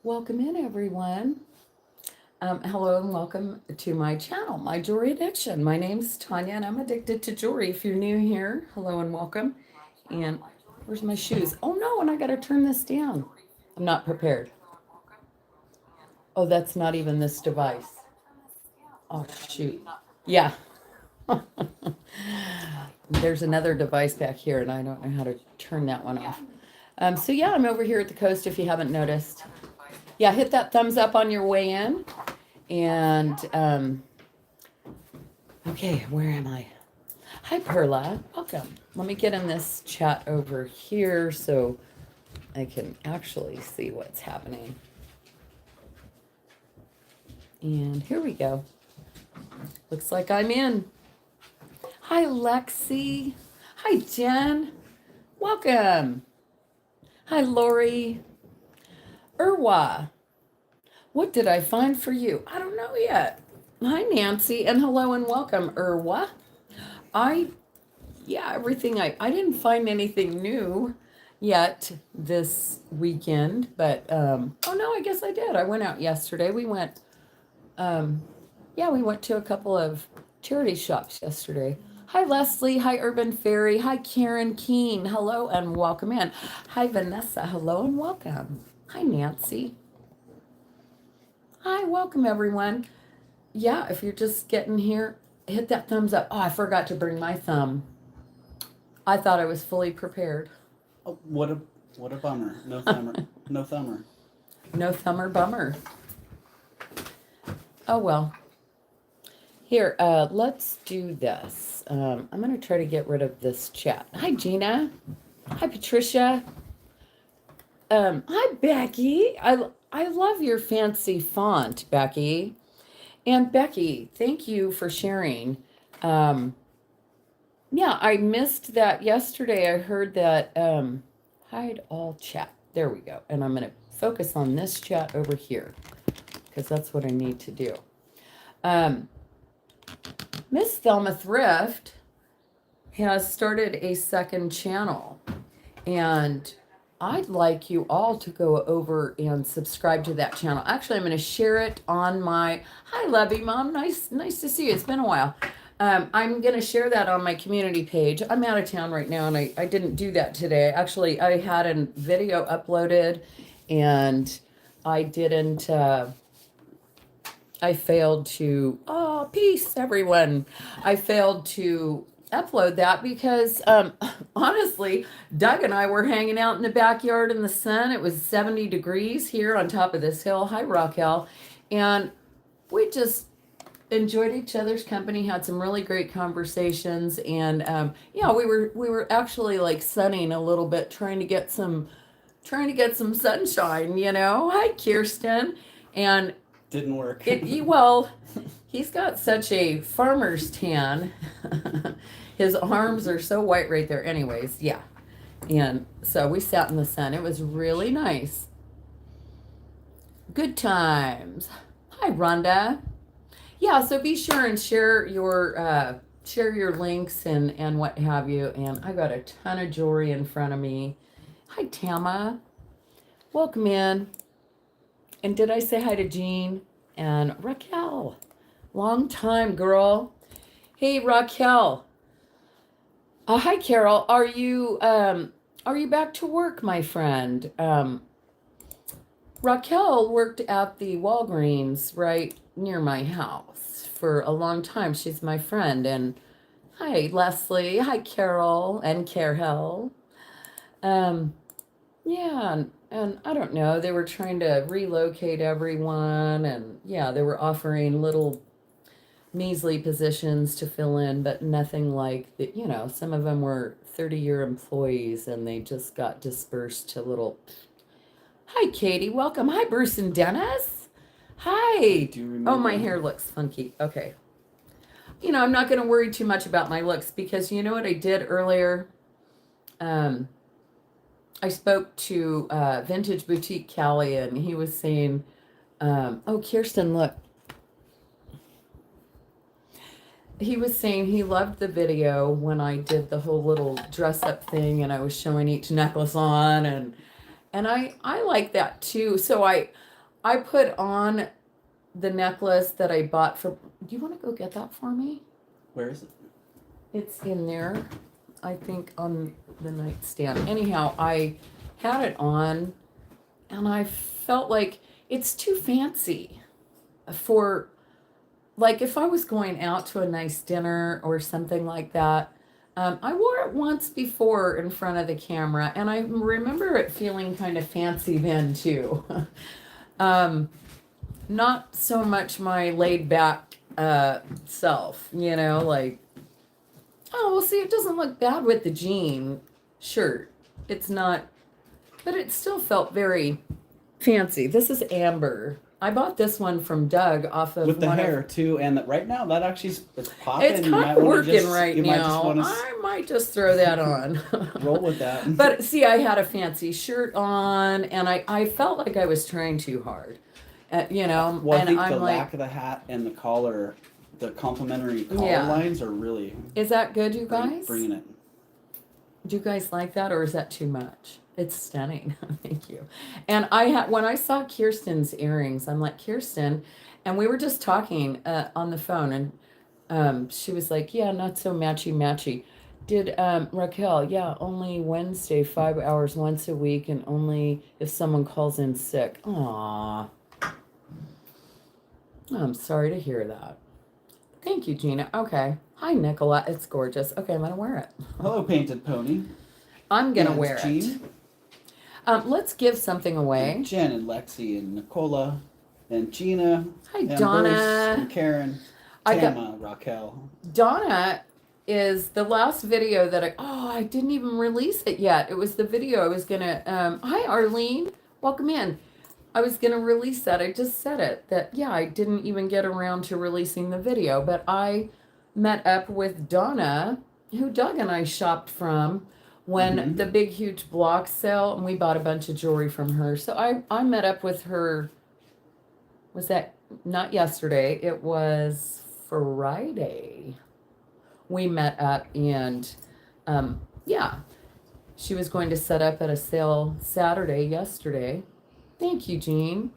Welcome in, everyone. Hello and welcome to my channel, My Jewelry Addiction. My name's Tanya and I'm addicted to jewelry. If you're new here, hello and welcome. And where's my shoes? Oh no, and I gotta turn this down. I'm not prepared. Oh, that's not even this device. Oh, shoot. Yeah. There's another device back here and I don't know how to turn that one off. So yeah, I'm over here at the coast if you haven't noticed. Yeah, hit that thumbs up on your way in. And, okay, where am I? Hi, Perla. Welcome. Let me get in this chat over here so I can actually see what's happening. And here we go. Looks like I'm in. Hi, Lexi. Hi, Jen. Welcome. Hi, Lori. Irwa. What did I find for you? I don't know yet. Hi, Nancy, and hello and welcome, Irwa. Everything I didn't find anything new yet this weekend, but oh no, I guess I did. I went out yesterday. We went to a couple of charity shops yesterday. Hi, Leslie. Hi, Urban Fairy. Hi, Karen Keene. Hello and welcome in. Hi, Vanessa. Hello and welcome. Hi, Nancy. Hi, welcome everyone. Yeah, if you're just getting here, hit that thumbs up. Oh, I forgot to bring my thumb. I thought I was fully prepared. Oh, what a bummer. No thumber. No thumber. No thumber bummer. Oh well. Here, let's do this. I'm gonna try to get rid of this chat. Hi, Gina. Hi, Patricia. Hi, Becky. I love your fancy font, Becky. And Becky, thank you for sharing. Yeah, I missed that yesterday. I heard that hide all chat. There we go. And I'm going to focus on this chat over here because that's what I need to do. Miss Thelma Thrift has started a second channel, and I'd like you all to go over and subscribe to that channel. Actually, I'm going to share it on my, hi, Levy Mom. Nice to see you. It's been a while. I'm going to share that on my community page. I'm out of town right now, and I didn't do that today. Actually, I had a video uploaded, and I didn't, I failed to, oh, peace, everyone. I failed to upload that because honestly, Doug and I were hanging out in the backyard in the sun. It was 70 degrees here on top of this hill. Hi, Raquel. And we just enjoyed each other's company, had some really great conversations, and yeah, we were actually like sunning a little bit, trying to get some sunshine, you know. Hi, Kirsten. And didn't work. Well, he's got such a farmer's tan. His arms are so white right there. Anyways, yeah. And so we sat in the sun. It was really nice. Good times. Hi, Rhonda. Yeah, so be sure and share your links and what have you. And I got a ton of jewelry in front of me. Hi, Tama. Welcome in. And did I say hi to Jean and Raquel? Long time, girl. Hey, Raquel. Hi, Carol. Are you back to work, my friend? Raquel worked at the Walgreens right near my house for a long time. She's my friend. And hi, Leslie. Hi, Carol and Carol. Yeah, and I don't know. They were trying to relocate everyone, and yeah, they were offering little measly positions to fill in, but nothing like that. You know, some of them were 30-year employees and they just got dispersed to little. Hi, Katie. Welcome. Hi, Bruce and Dennis. Hi. Oh, my hair looks funky. Okay. You know, I'm not going to worry too much about my looks because you know what I did earlier? I spoke to Vintage Boutique Callie, and he was saying, oh, Kirsten, look. He was saying he loved the video when I did the whole little dress up thing and I was showing each necklace on, and I like that too. So I put on the necklace that I bought from. Do you want to go get that for me? Where is it? It's in there, I think, on the nightstand. Anyhow, I had it on, and I felt like it's too fancy for, like, if I was going out to a nice dinner or something like that. I wore it once before in front of the camera, and I remember it feeling kind of fancy then too. Not so much my laid back self, like, oh, well, see, it doesn't look bad with the jean shirt. It's not, but it still felt very fancy. This is amber. I bought this one from Doug off of With the one hair of, too, and right now that actually it's popping. it's You might kind of wanna working just- right you might just now. wanna I might just throw that on. roll with that. But see, I had a fancy shirt on, and I felt like I was trying too hard, Well, I and think I'm the like, back of the hat and the collar, the complementary collar Yeah. lines are really is that good, you guys? bringing it. Do you guys like that, or is that too much? It's stunning. Thank you. And when I saw Kirsten's earrings, I'm like, Kirsten, and we were just talking on the phone, and she was like, yeah, not so matchy. Did Raquel, yeah, only Wednesday, 5 hours once a week, and only if someone calls in sick. Aw. I'm sorry to hear that. Thank you, Gina. Okay. Hi, Nicola. It's gorgeous. Okay, I'm going to wear it. Hello, Painted Pony. I'm going to And wear it. Jean, Let's give something away. and Jen and Lexi and Nicola and Gina. Hi, and Donna. Bruce and Karen. I got- Tama, Raquel. Donna is the last video that I didn't even release it yet. It was the video I was going to, hi, Arlene. Welcome in. I was going to release that. I just said it, that, yeah, I didn't even get around to releasing the video, but I met up with Donna, who Doug and I shopped from when the big, huge block sale, and we bought a bunch of jewelry from her. So I met up with her, was that not yesterday? It was Friday. We met up, and yeah, she was going to set up at a sale Saturday yesterday. Thank you, Jean.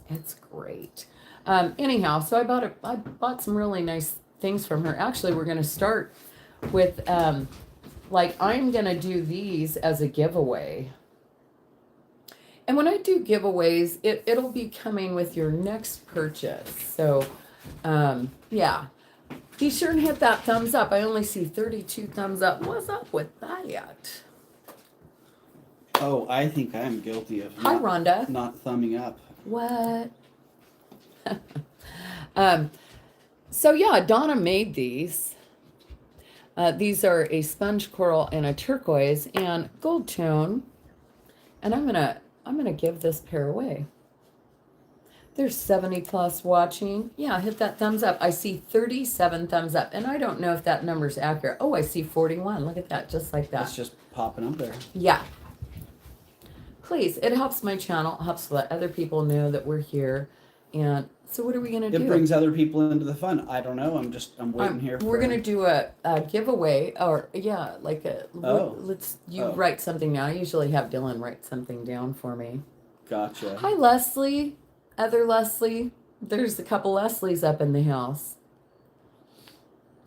It's great. Anyhow, so I bought some really nice things from her. Actually, we're going to start with I'm going to do these as a giveaway. And when I do giveaways, it'll be coming with your next purchase. So, yeah. Be sure and hit that thumbs up. I only see 32 thumbs up. What's up with that? Oh, I think I am guilty of Hi, Rhonda. not thumbing up. What? So yeah, Donna made these. These are a sponge coral and a turquoise and gold tone. And I'm gonna give this pair away. There's 70 plus watching. Yeah, hit that thumbs up. I see 37 thumbs up, and I don't know if that number's accurate. Oh, I see 41. Look at that, just like that. It's just popping up there. Yeah. Please, it helps my channel, helps let other people know that we're here. And so what are we going to do? It brings other people into the fun. I don't know. I'm waiting here. We're going to do a giveaway, or yeah, like you write something down. I usually have Dylan write something down for me. Gotcha. Hi, Leslie. Other Leslie. There's a couple Leslies up in the house.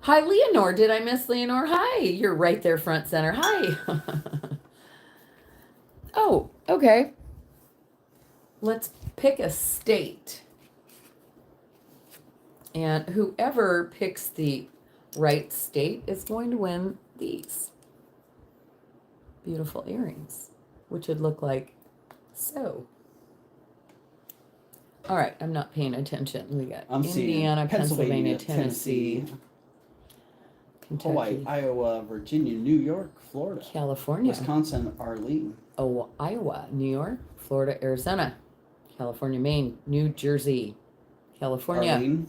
Hi, Leonore. Did I miss Leonore? Hi. You're right there, front center. Hi. Oh, okay. Let's pick a state. And whoever picks the right state is going to win these beautiful earrings, which would look like so. All right, I'm not paying attention. We got Indiana, Pennsylvania, Tennessee, Kentucky, Hawaii, Iowa, Virginia, New York, Florida, California, Wisconsin, Arlene, Iowa, New York, Florida, Arizona, California, Maine, New Jersey, California. Arlene.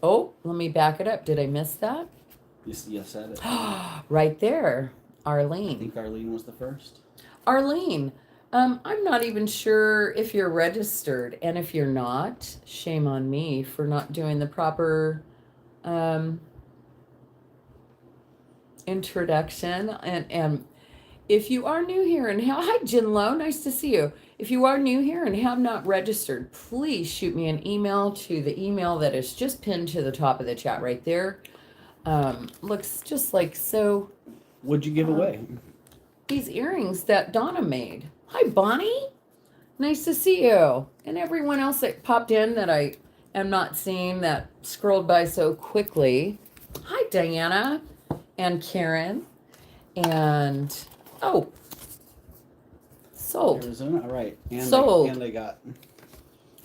Oh, let me back it up. Did I miss that? You said it. Right there, I Arlene. think Arlene was the first. Arlene, I'm not even sure if you're registered, and if you're not, shame on me for not doing the proper introduction. And If you are new here and hi Jinlo, nice to see you. If you are new here and have not registered, please shoot me an email to the email that is just pinned to the top of the chat right there. Looks just like so. What'd you give away? These earrings that Donna made. Hi Bonnie, nice to see you. And everyone else that popped in that I am not seeing that scrolled by so quickly. Hi Diana and Karen and oh, sold. Arizona, all right. And Sold. And they got.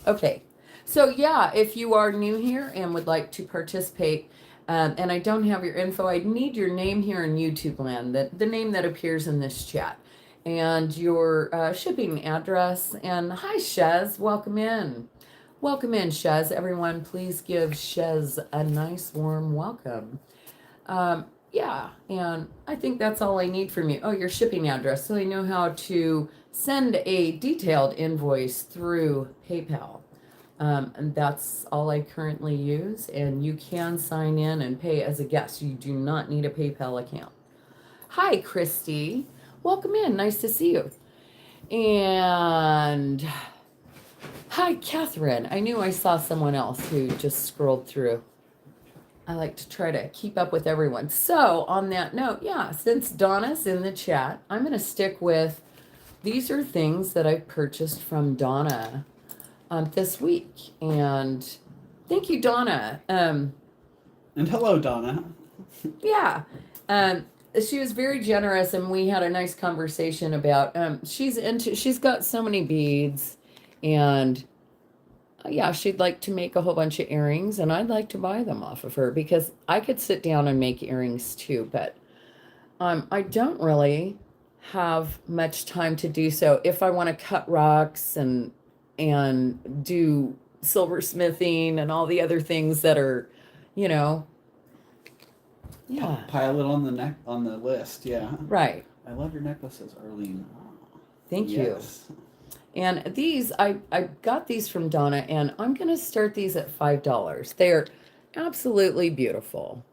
Okay, so yeah, if you are new here and would like to participate, and I don't have your info, I need your name here in YouTube land, the name that appears in this chat, and your shipping address. And hi, Shez, welcome in. Welcome in, Shez. Everyone, please give Shez a nice warm welcome. Yeah, and I think that's all I need from you. Oh, your shipping address, so I know how to send a detailed invoice through PayPal. And that's all I currently use. And you can sign in and pay as a guest. You do not need a PayPal account. Hi, Christy. Welcome in. Nice to see you. And hi, Catherine. I knew I saw someone else who just scrolled through. I like to try to keep up with everyone. So on that note, yeah, since Donna's in the chat, I'm going to stick with these are things that I purchased from Donna this week. And thank you, Donna. And hello, Donna. Yeah. She was very generous and we had a nice conversation about she's got so many beads and yeah, she'd like to make a whole bunch of earrings and I'd like to buy them off of her because I could sit down and make earrings too, but I don't really have much time to do so. If I want to cut rocks and do silversmithing and all the other things that are, yeah. Pile it on the list, yeah. Right. I love your necklaces, Arlene. Thank you. And these, I got these from Donna, and I'm going to start these at $5. They're absolutely beautiful.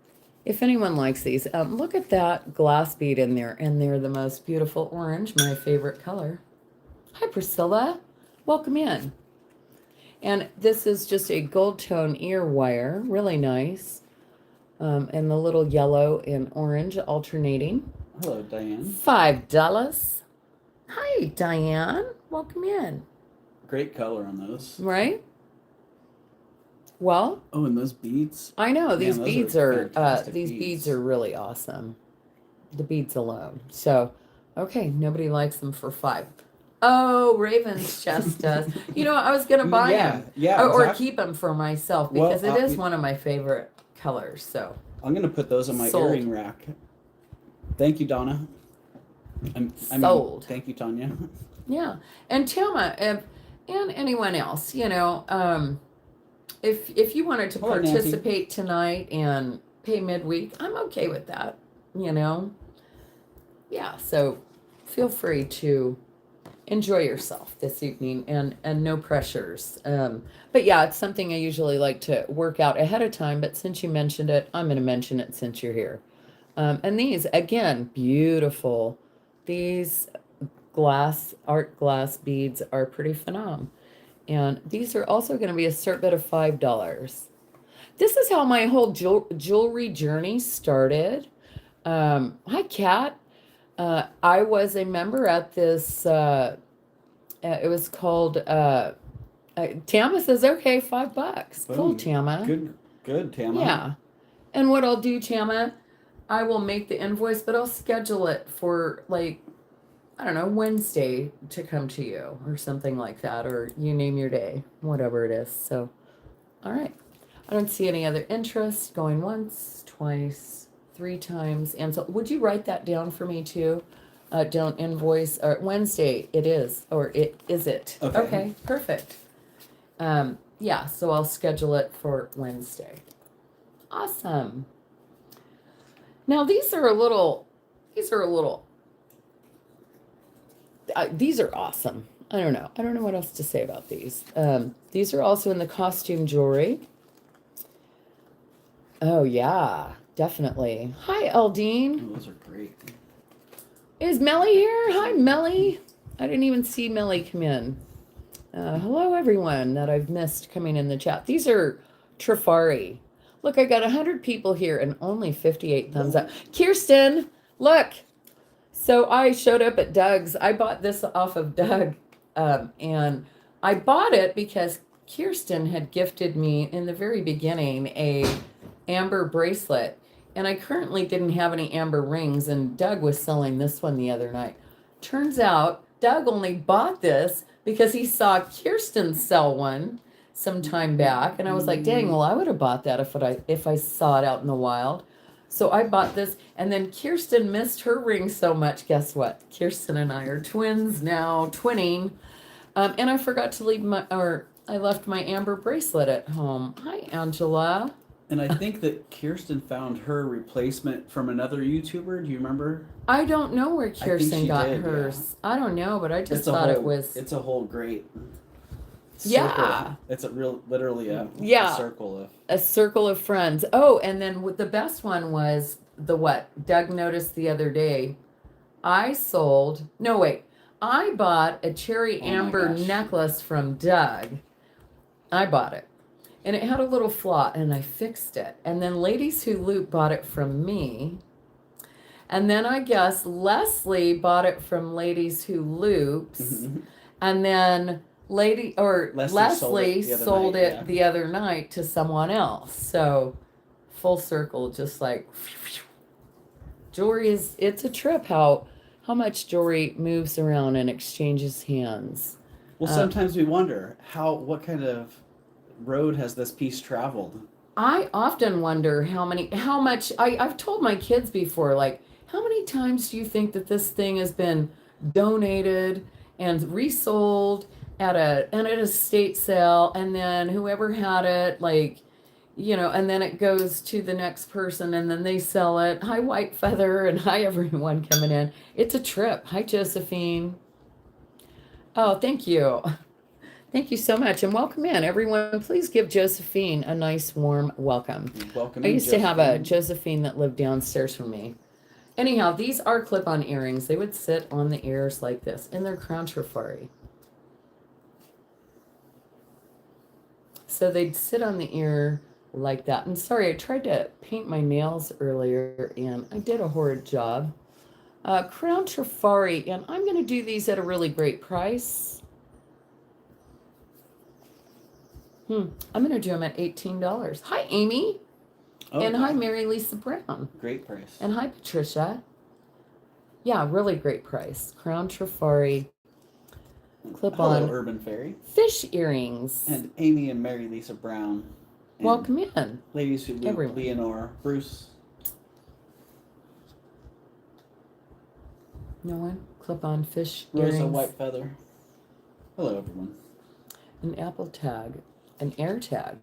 If anyone likes these, look at that glass bead in there, and they're the most beautiful orange, my favorite color. Hi, Priscilla. Welcome in. And this is just a gold tone ear wire, really nice. And the little yellow and orange alternating. Hello, Diane. $5. Hi, Diane. Welcome in. Great color on those. Right? Well. Oh, and those beads. I know these beads are these beads are really awesome. The beads alone. So, okay, nobody likes them for $5. Oh, Raven's chest does. I was gonna buy them. Yeah, or keep them for myself because well, it is one of my favorite colors. So I'm gonna put those on my Sold. earring rack. Thank you, Donna. Sold. Thank you, Tanya. Yeah, and Tama, and anyone else, if you wanted to participate tonight and pay midweek, I'm okay with that. Yeah. So feel free to enjoy yourself this evening and no pressures. But yeah, it's something I usually like to work out ahead of time. But since you mentioned it, I'm going to mention it since you're here. And these, again, beautiful. These art glass beads are pretty phenomenal. And these are also going to be a cert bid of $5. This is how my whole jewelry journey started. Hi, Kat. I was a member at this, it was called, Tama says, okay, $5. Boom. Cool, Tama. Good, Tama. Yeah. And what I'll do, Tama, I will make the invoice, but I'll schedule it for Wednesday to come to you or something like that, or you name your day, whatever it is. So, all right. I don't see any other interest. Going once, twice, 3 times. And so would you write that down for me too? Don't invoice or Wednesday it is, or is it? Okay, perfect. Yeah, so I'll schedule it for Wednesday. Awesome. Now these are awesome. I don't know what else to say about these. These are also in the costume jewelry. Oh yeah, definitely. Hi, Eldine. Oh, those are great. Is Melly here? Hi, Melly. I didn't even see Melly come in. Hello, everyone that I've missed coming in the chat. These are Trafari. Look, I got 100 people here and only 58 thumbs up. Kirsten, look. So I showed up at Doug's. I bought this off of Doug. And I bought it because Kirsten had gifted me in the very beginning a amber bracelet. And I currently didn't have any amber rings, and Doug was selling this one the other night. Turns out Doug only bought this because he saw Kirsten sell one some time back, and I was like, dang, well, I would have bought that if I saw it out in the wild. So I bought this, and then Kirsten missed her ring so much. Guess what? Kirsten and I are twins now, twinning. And I forgot to I left my amber bracelet at home. Hi, Angela. And I think that Kirsten found her replacement from another YouTuber. Do you remember? I don't know where Kirsten got did, hers. Yeah. I don't know, but I just It's thought it was. It's a whole great circle. Yeah. It's literally a circle of. A circle of friends. Oh, and then the best one was the what? Doug noticed the other day. I bought a cherry amber necklace from Doug. I bought it. And it had a little flaw, and I fixed it. And then Ladies Who Loop bought it from me. And then I guess Leslie bought it from Ladies Who Loops. And then Leslie sold it the other night to someone else. So full circle, just like jewelry it's a trip how much jewelry moves around and exchanges hands. Well, sometimes we wonder what kind of road has this piece traveled? I often wonder how much I've told my kids before, like, how many times do you think that this thing has been donated and resold at an estate sale, and then whoever had it, like, and then it goes to the next person, and then they sell it. Hi, White Feather, and hi, everyone coming in. It's a trip. Hi, Josephine. Oh, thank you. Thank you so much, and welcome in, everyone. Please give Josephine a nice, warm welcome. Welcome. I used to have a Josephine that lived downstairs from me. Anyhow, these are clip-on earrings. They would sit on the ears like this, and they're crown Trafari. So they'd sit on the ear like that. And sorry, I tried to paint my nails earlier, and I did a horrid job. Crown Trafari, and I'm going to do these at a really great price. I'm going to do them at $18. Hi, Amy. Oh, and hi, Mary Lisa Brown. Great price. And hi, Patricia. Yeah, really great price. Crown Trafari. Clip-on. Hello, Urban Fairy. Fish earrings. And Amy and Mary Lisa Brown. Welcome in. Ladies Who Loop, Leonore, Bruce. No one? Clip-on fish Rosa earrings. White Feather. Hello, everyone. An Apple tag. An air tag.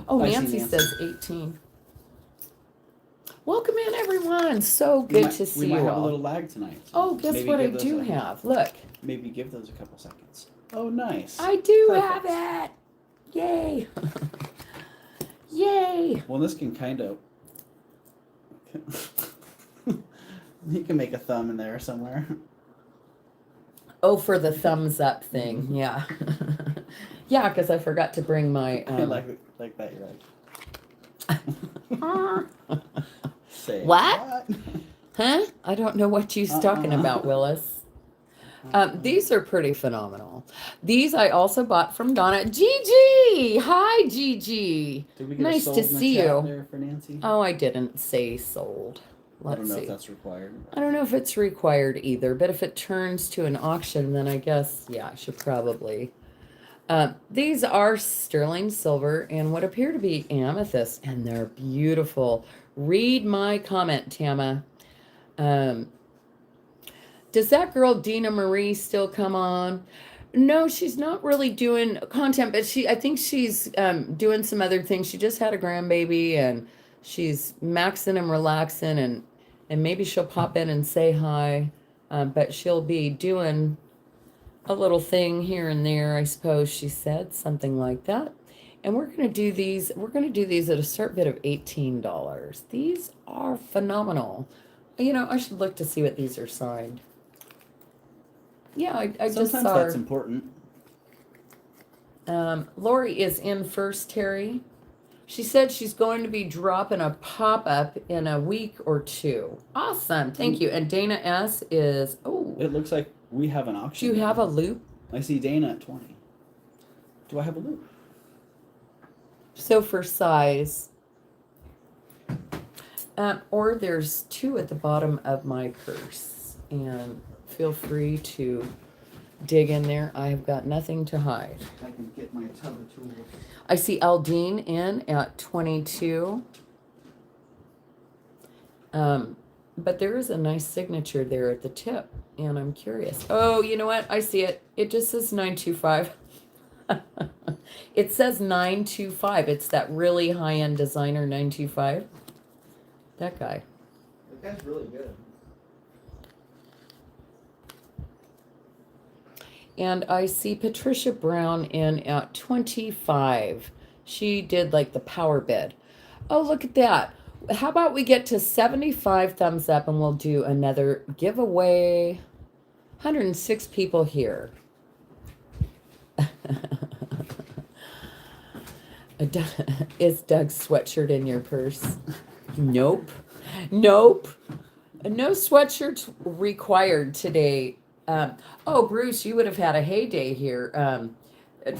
Oh, Nancy says 18. Welcome in, everyone. So good to see you all. We might have a little lag tonight. Oh, guess what I do have? Look. Maybe give those a couple seconds. Oh, nice. I do have it. Yay. Yay. Well, this can kind of... You can make a thumb in there somewhere. Oh, for the thumbs up thing. Yeah. Yeah, because I forgot to bring my... like that, you're like... Say what? Huh? I don't know what you're talking about, Willis. These are pretty phenomenal. These I also bought from Donna. Gigi! Hi, Gigi. Did we get nice to see you. There for Nancy? Oh, I didn't say sold. I don't know if that's required. I don't know if it's required either, but if it turns to an auction, then I guess, yeah, I should probably. These are sterling silver and what appear to be amethyst, and they're beautiful. Read my comment, Tama. Does that girl Dina Marie still come on? No, she's not really doing content, but I think she's doing some other things. She just had a grandbaby, and she's maxing and relaxing, and maybe she'll pop in and say hi. But she'll be doing a little thing here and there, I suppose she said, something like that. And we're going to do these. We're going to do these at a start bid of $18. These are phenomenal. You know, I should look to see what these are signed. Yeah, I just Sometimes saw that's her. important. Lori is in first, Terry. She said she's going to be dropping a pop-up in a week or two. Awesome. Thank you. And Dana S is, oh, It looks like we have an do auction. you have now. a loop? I see Dana at 20. Do I have a loop? So for size, or there's 2 at the bottom of my purse. And feel free to dig in there. I have got nothing to hide. I can get my tub of tools. I see Aldine in at 22. But there is a nice signature there at the tip, and I'm curious. Oh, you know what? I see it. It just says 925. It says 925. It's that really high-end designer 925. That guy. That guy's really good. And I see Patricia Brown in at 25. She did like the power bed. Oh, look at that. How about we get to 75 thumbs up and we'll do another giveaway. 106 people here. Is Doug's sweatshirt in your purse? Nope. Nope. No sweatshirts required today. Oh, Bruce, you would have had a heyday here.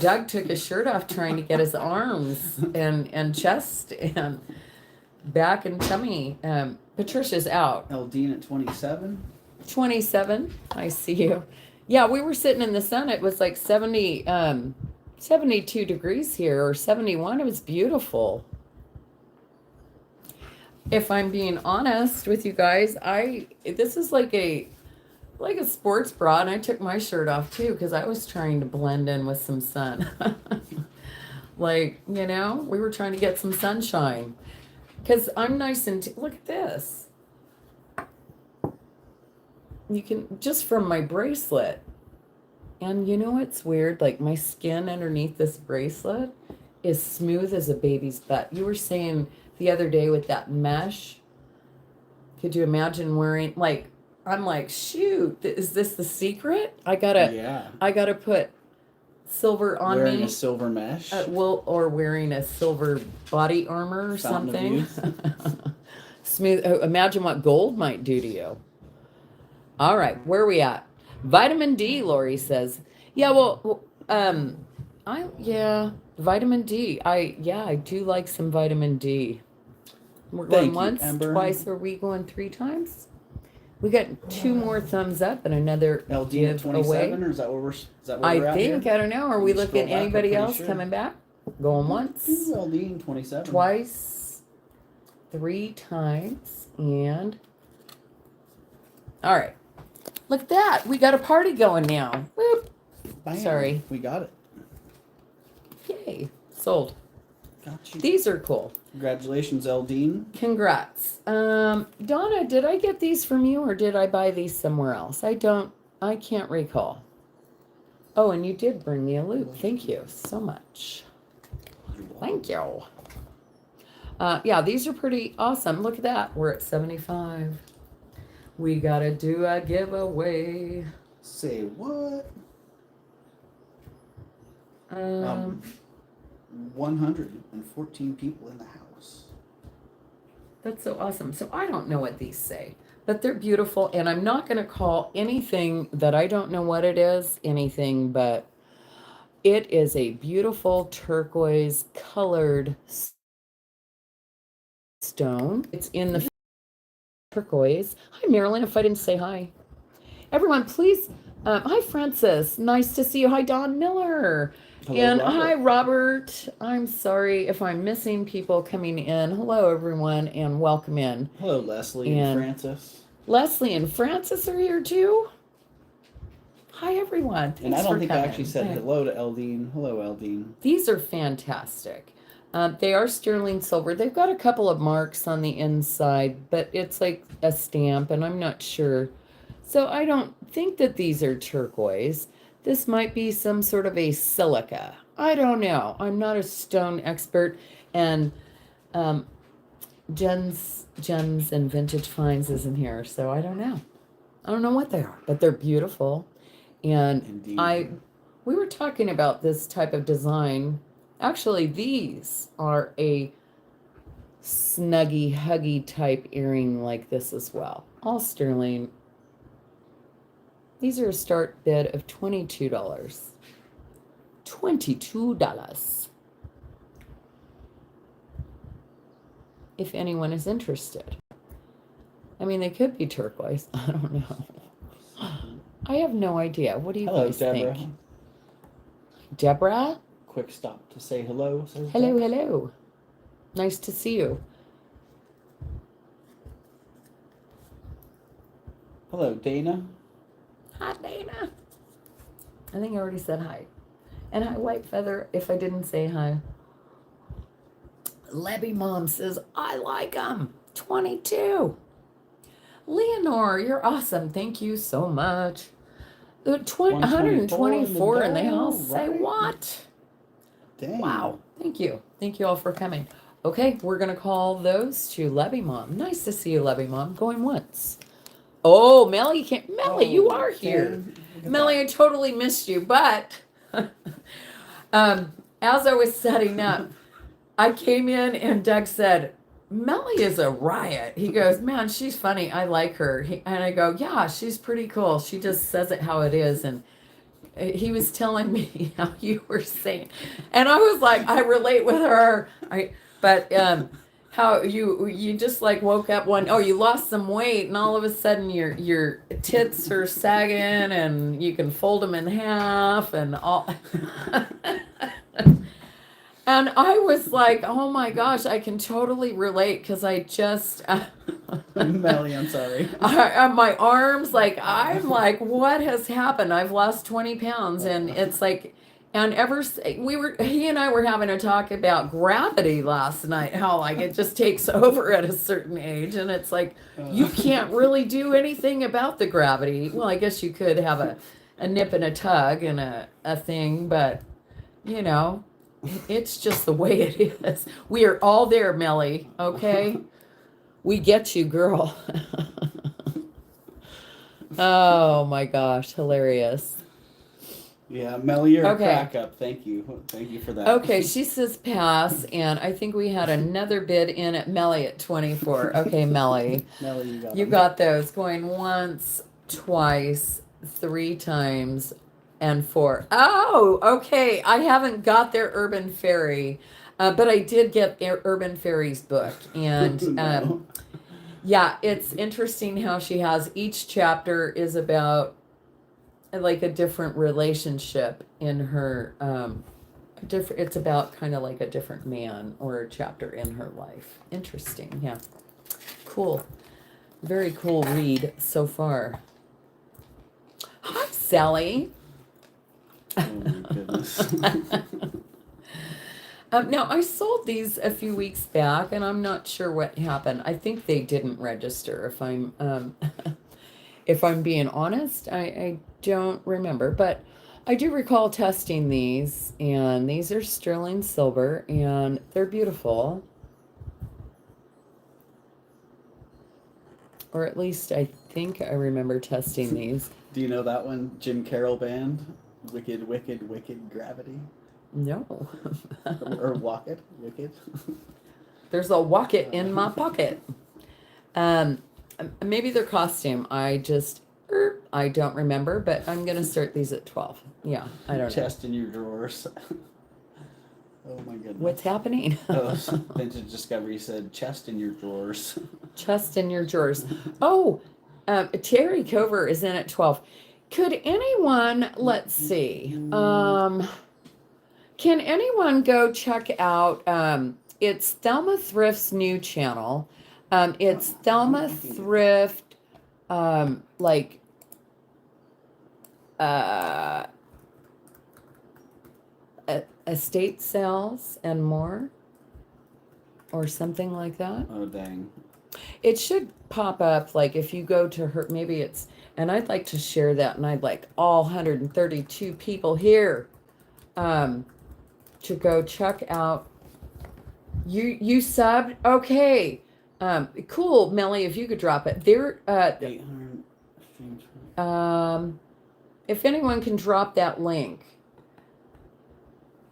Doug took his shirt off trying to get his arms and chest and back and tummy. Patricia's out. Eldine at 27. 27. I see you. Yeah, we were sitting in the sun. It was like 72 degrees here, or 71. It was beautiful. If I'm being honest with you guys, this is like a sports bra, and I took my shirt off too because I was trying to blend in with some sun. Like, you know, we were trying to get some sunshine because I'm nice and look at this. You can just from my bracelet. And you know what's weird? Like my skin underneath this bracelet is smooth as a baby's butt. You were saying the other day with that mesh, could you imagine wearing like, I'm like, shoot, is this the secret? I gotta put silver on wearing me. a silver mesh. Or wearing a silver body armor or Fountain something. Smooth. Oh, imagine what gold might do to you. All right, where are we at? Vitamin D, Lori says. Yeah, well, vitamin D. I do like some vitamin D. We're going Thank you, once, Amber. twice. Are we going 3 times? We got 2 more thumbs up and another Eldine at 27, giveaway. or is that where we're at I here? think, I don't know. Are we You looking scroll at back, I'm anybody pretty else sure. coming back? Going once, Eldine 27. twice, 3 times, and all right. Look at that. We got a party going now. Whoop. Bam. Sorry. We got it. Yay. Sold. Got you. These are cool. Congratulations, Eldine. Congrats. Donna, did I get these from you or did I buy these somewhere else? I can't recall. Oh, and you did bring me a loop. Thank you so much. Thank you. Yeah, these are pretty awesome. Look at that. We're at 75. We gotta do a giveaway. Say what? 114 people in the house. That's so awesome. So I don't know what these say, but they're beautiful. And I'm not going to call anything that I don't know what it is anything, but it is a beautiful turquoise colored stone. It's in the turquoise. Hi, Marilyn, if I didn't say hi. Everyone, please. Hi, Francis. Nice to see you. Hi, Don Miller. Hello, And Robert. hi, Robert. I'm sorry if I'm missing people coming in. Hello, everyone, and welcome in. Hello, Leslie and Francis. Leslie and Francis are here too. Hi, everyone. Thanks And I don't for think coming. I actually said hello to Eldine. Hello, Eldine. These are fantastic. They are sterling silver. They've got a couple of marks on the inside, but it's like a stamp, and I'm not sure. So I don't think that these are turquoise. This might be some sort of a silica. I don't know. I'm not a stone expert. And Gems and Vintage Finds isn't here, so I don't know. I don't know what they are, but they're beautiful. And Indeed. we were talking about this type of design. Actually, these are a snuggy, huggy type earring like this as well. All sterling. These are a start bid of $22. $22. If anyone is interested. I mean, they could be turquoise. I don't know. I have no idea. What do you Hello, guys Deborah. think? Deborah? Quick stop to say hello. Hello, hello. Nice to see you. Hello, Dana. Hi, Dana. I think I already said hi. And hi, White Feather, if I didn't say hi. Lebby Mom says, I like them. 22. Leonore, you're awesome. Thank you so much. 124 in the house. Say right? what? Dang. Wow. Thank you. Thank you all for coming. Okay, we're going to call those to Lebby Mom. Nice to see you, Lebby Mom. Going once. Oh, Melly, you can't. Melly, you are here. Melly, I totally missed you. But as I was setting up, I came in and Doug said, Melly is a riot. He goes, man, she's funny. I like her. And I go, yeah, she's pretty cool. She just says it how it is. And he was telling me how you were saying, and I was like, I relate with her. But how you just like woke up you lost some weight, and all of a sudden your tits are sagging, and you can fold them in half, and all. And I was like, oh my gosh, I can totally relate because I just. Melly, I'm sorry. My arms, like, I'm like, what has happened? I've lost 20 pounds. And it's like, and he and I were having a talk about gravity last night, how like it just takes over at a certain age. And it's like, you can't really do anything about the gravity. Well, I guess you could have a nip and a tug and a thing, but you know. It's just the way it is. We are all there, Melly. Okay? We get you, girl. Oh my gosh, hilarious. Yeah, Melly, you're Okay. a crack up. Thank you. Thank you for that. Okay, she says pass, and I think we had another bid in at Melly at 24. Okay, Melly. Melly, You got those going once, twice, 3 times, and 4. Oh, okay. I haven't got their Urban Fairy, but I did get Urban Fairy's book. And No. yeah, it's interesting how she has each chapter is about like a different relationship in her. It's about kind of like a different man or a chapter in her life. Interesting. Yeah. Cool. Very cool read so far. Hi, Sally. Oh my goodness. Now, I sold these a few weeks back, and I'm not sure what happened. I think they didn't register. If I'm being honest, I don't remember, but I do recall testing these, and these are sterling silver, and they're beautiful. Or at least I think I remember testing these. Do you know that one? Jim Carroll Band? Wicked, wicked, wicked gravity? No. Or walk it, wicked? There's a walk it in my pocket. Maybe their costume. I don't remember, but I'm going to start these at 12. Yeah, I don't know. Chest in your drawers. Oh my goodness. What's happening? Vintage Discovery said chest in your drawers. Chest in your drawers. Oh, Terry Cover is in at 12. Could anyone, let's see, can anyone go check out, it's Thelma Thrift's new channel. It's Thelma Thrift, like, estate sales and more, or something like that. Oh, dang. It should pop up, like, if you go to her, maybe it's, and I'd like to share that, and I'd like all 132 people here to go check out. You subbed? Okay. Cool, Melly, if you could drop it. There, 800 streams. if anyone can drop that link.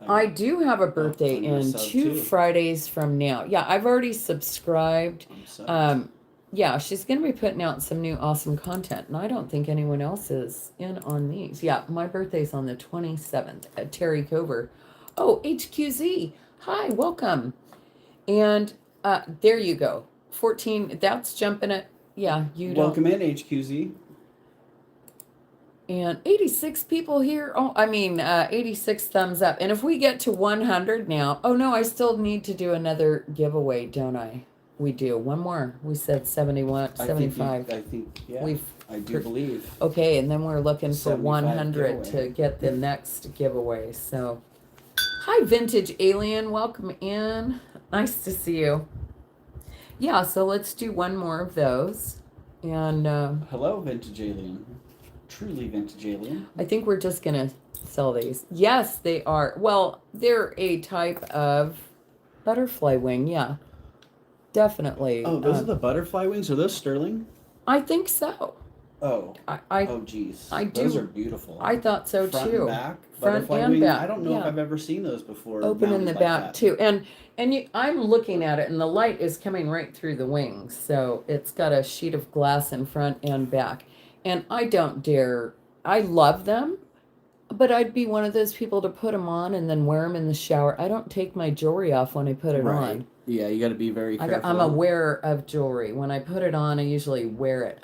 I do have a birthday I'm gonna in sub 2 too. Fridays from now. Yeah, I've already subscribed. I'm subbed. Yeah, she's going to be putting out some new awesome content, and I don't think anyone else is in on these. Yeah, my birthday's on the 27th at Terry Cover. Oh, HQZ. Hi, welcome. And there you go. 14, that's jumping it. Yeah, you don't. Welcome in, HQZ. And 86 people here. Oh, I mean, 86 thumbs up. And if we get to 100 now, oh no, I still need to do another giveaway, don't I? We do. One more. We said 71, 75. I think yeah. We've I do believe. Okay, and then we're looking for 75 100 to giveaway. get the next giveaway. So, hi, Vintage Alien. Welcome in. Nice to see you. Yeah, so let's do one more of those. And Hello, Vintage Alien. Truly Vintage Alien. I think we're just going to sell these. Yes, they are. Well, they're a type of butterfly wing. Yeah, definitely. Oh, those are the butterfly wings? Are those sterling? I think so. Oh. I Oh, geez. I Those do- are beautiful. I thought so Front too. and back? Front Butterfly and wing? back, I don't know if yeah. I've ever seen those before. Open in mounted the like back that. too, and I'm looking at it, and the light is coming right through the wings, so it's got a sheet of glass in front and back. And I don't dare. I love them, but I'd be one of those people to put them on and then wear them in the shower. I don't take my jewelry off when I put it Right. on. Yeah, you got to be very careful. I'm a wearer of jewelry. When I put it on, I usually wear it.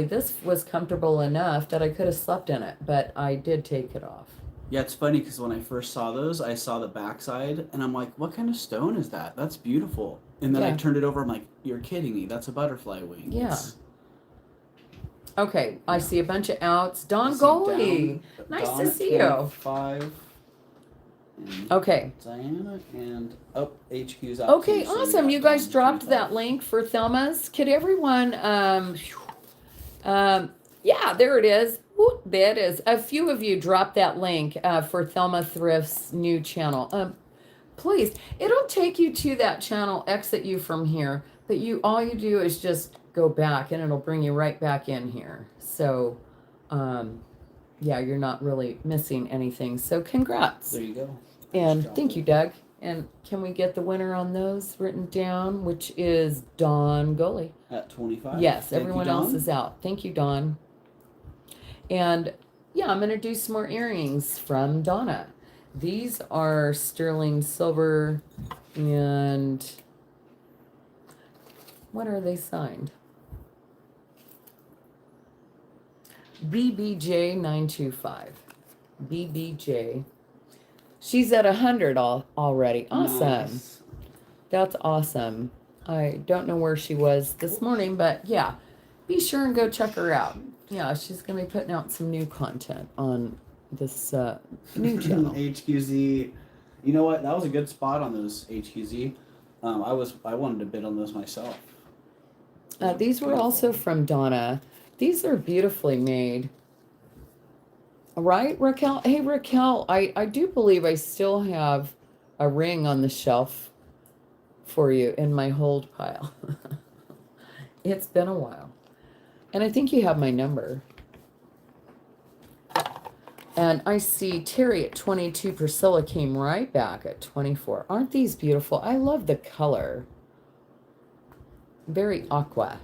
This was comfortable enough that I could have slept in it, but I did take it off. Yeah, it's funny because when I first saw those, I saw the backside, and I'm like, what kind of stone is that? That's beautiful. And then I Yeah. turned it over, I'm like, you're kidding me. That's a butterfly wing. Yeah. It's- Okay, I Yeah. see a bunch of outs. Don I see Goley. Nice Dawn to at see you. 25, and Okay. Diana and HQ's out Okay, too, so we awesome. got You guys Dawn dropped 25. that link for Thelma's. Could everyone, yeah, there it is. Woo, there it is. A few of you dropped that link for Thelma Thrift's new channel. Please, it'll take you to that channel, exit you from here, but all you do is just go back and it'll bring you right back in here. So, yeah, you're not really missing anything. So congrats. There you go. And Just thank dropped you, it. Doug. And can we get the winner on those written down, which is Don Goley? At 25. Yes, Thank you, everyone else Dawn. is out. Thank you, Don. And yeah, I'm going to do some more earrings from Donna. These are sterling silver, and what are they signed? BBJ 925. BBJ. She's at 100 already. Awesome. Nice. That's awesome. I don't know where she was this morning, but yeah, be sure and go check her out. Yeah, she's going to be putting out some new content on this new channel. HQZ. You know what? That was a good spot on those HQZ. I wanted to bid on those myself. These were Beautiful. also from Donna. These are beautifully made. Right, Raquel? Hey, Raquel, I do believe I still have a ring on the shelf for you in my hold pile. It's been a while. And I think you have my number. And I see Terry at 22. Priscilla came right back at 24. Aren't these beautiful? I love the color. Very aqua.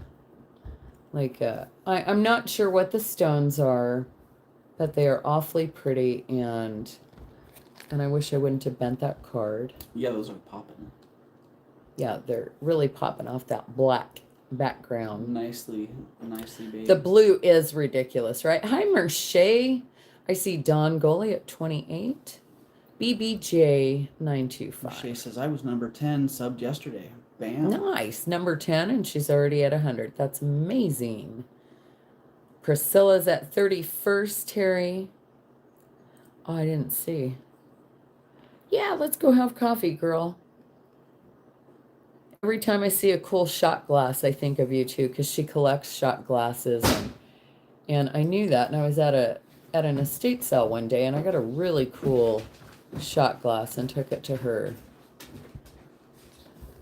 Like, I'm not sure what the stones are, but they are awfully pretty, and I wish I wouldn't have bent that card. Yeah, those are popping. Yeah, they're really popping off that black background. Nicely made. The blue is ridiculous, right? Hi, Merche. I see Don Goley at 28. BBJ 925. Shay says, I was number 10 subbed yesterday. Bam. Nice. Number 10, and she's already at 100. That's amazing. Priscilla's at 31st, Terry. Oh, I didn't see. Yeah, let's go have coffee, girl. Every time I see a cool shot glass, I think of you too, because she collects shot glasses, and I knew that. And I was at an estate sale one day, and I got a really cool shot glass and took it to her.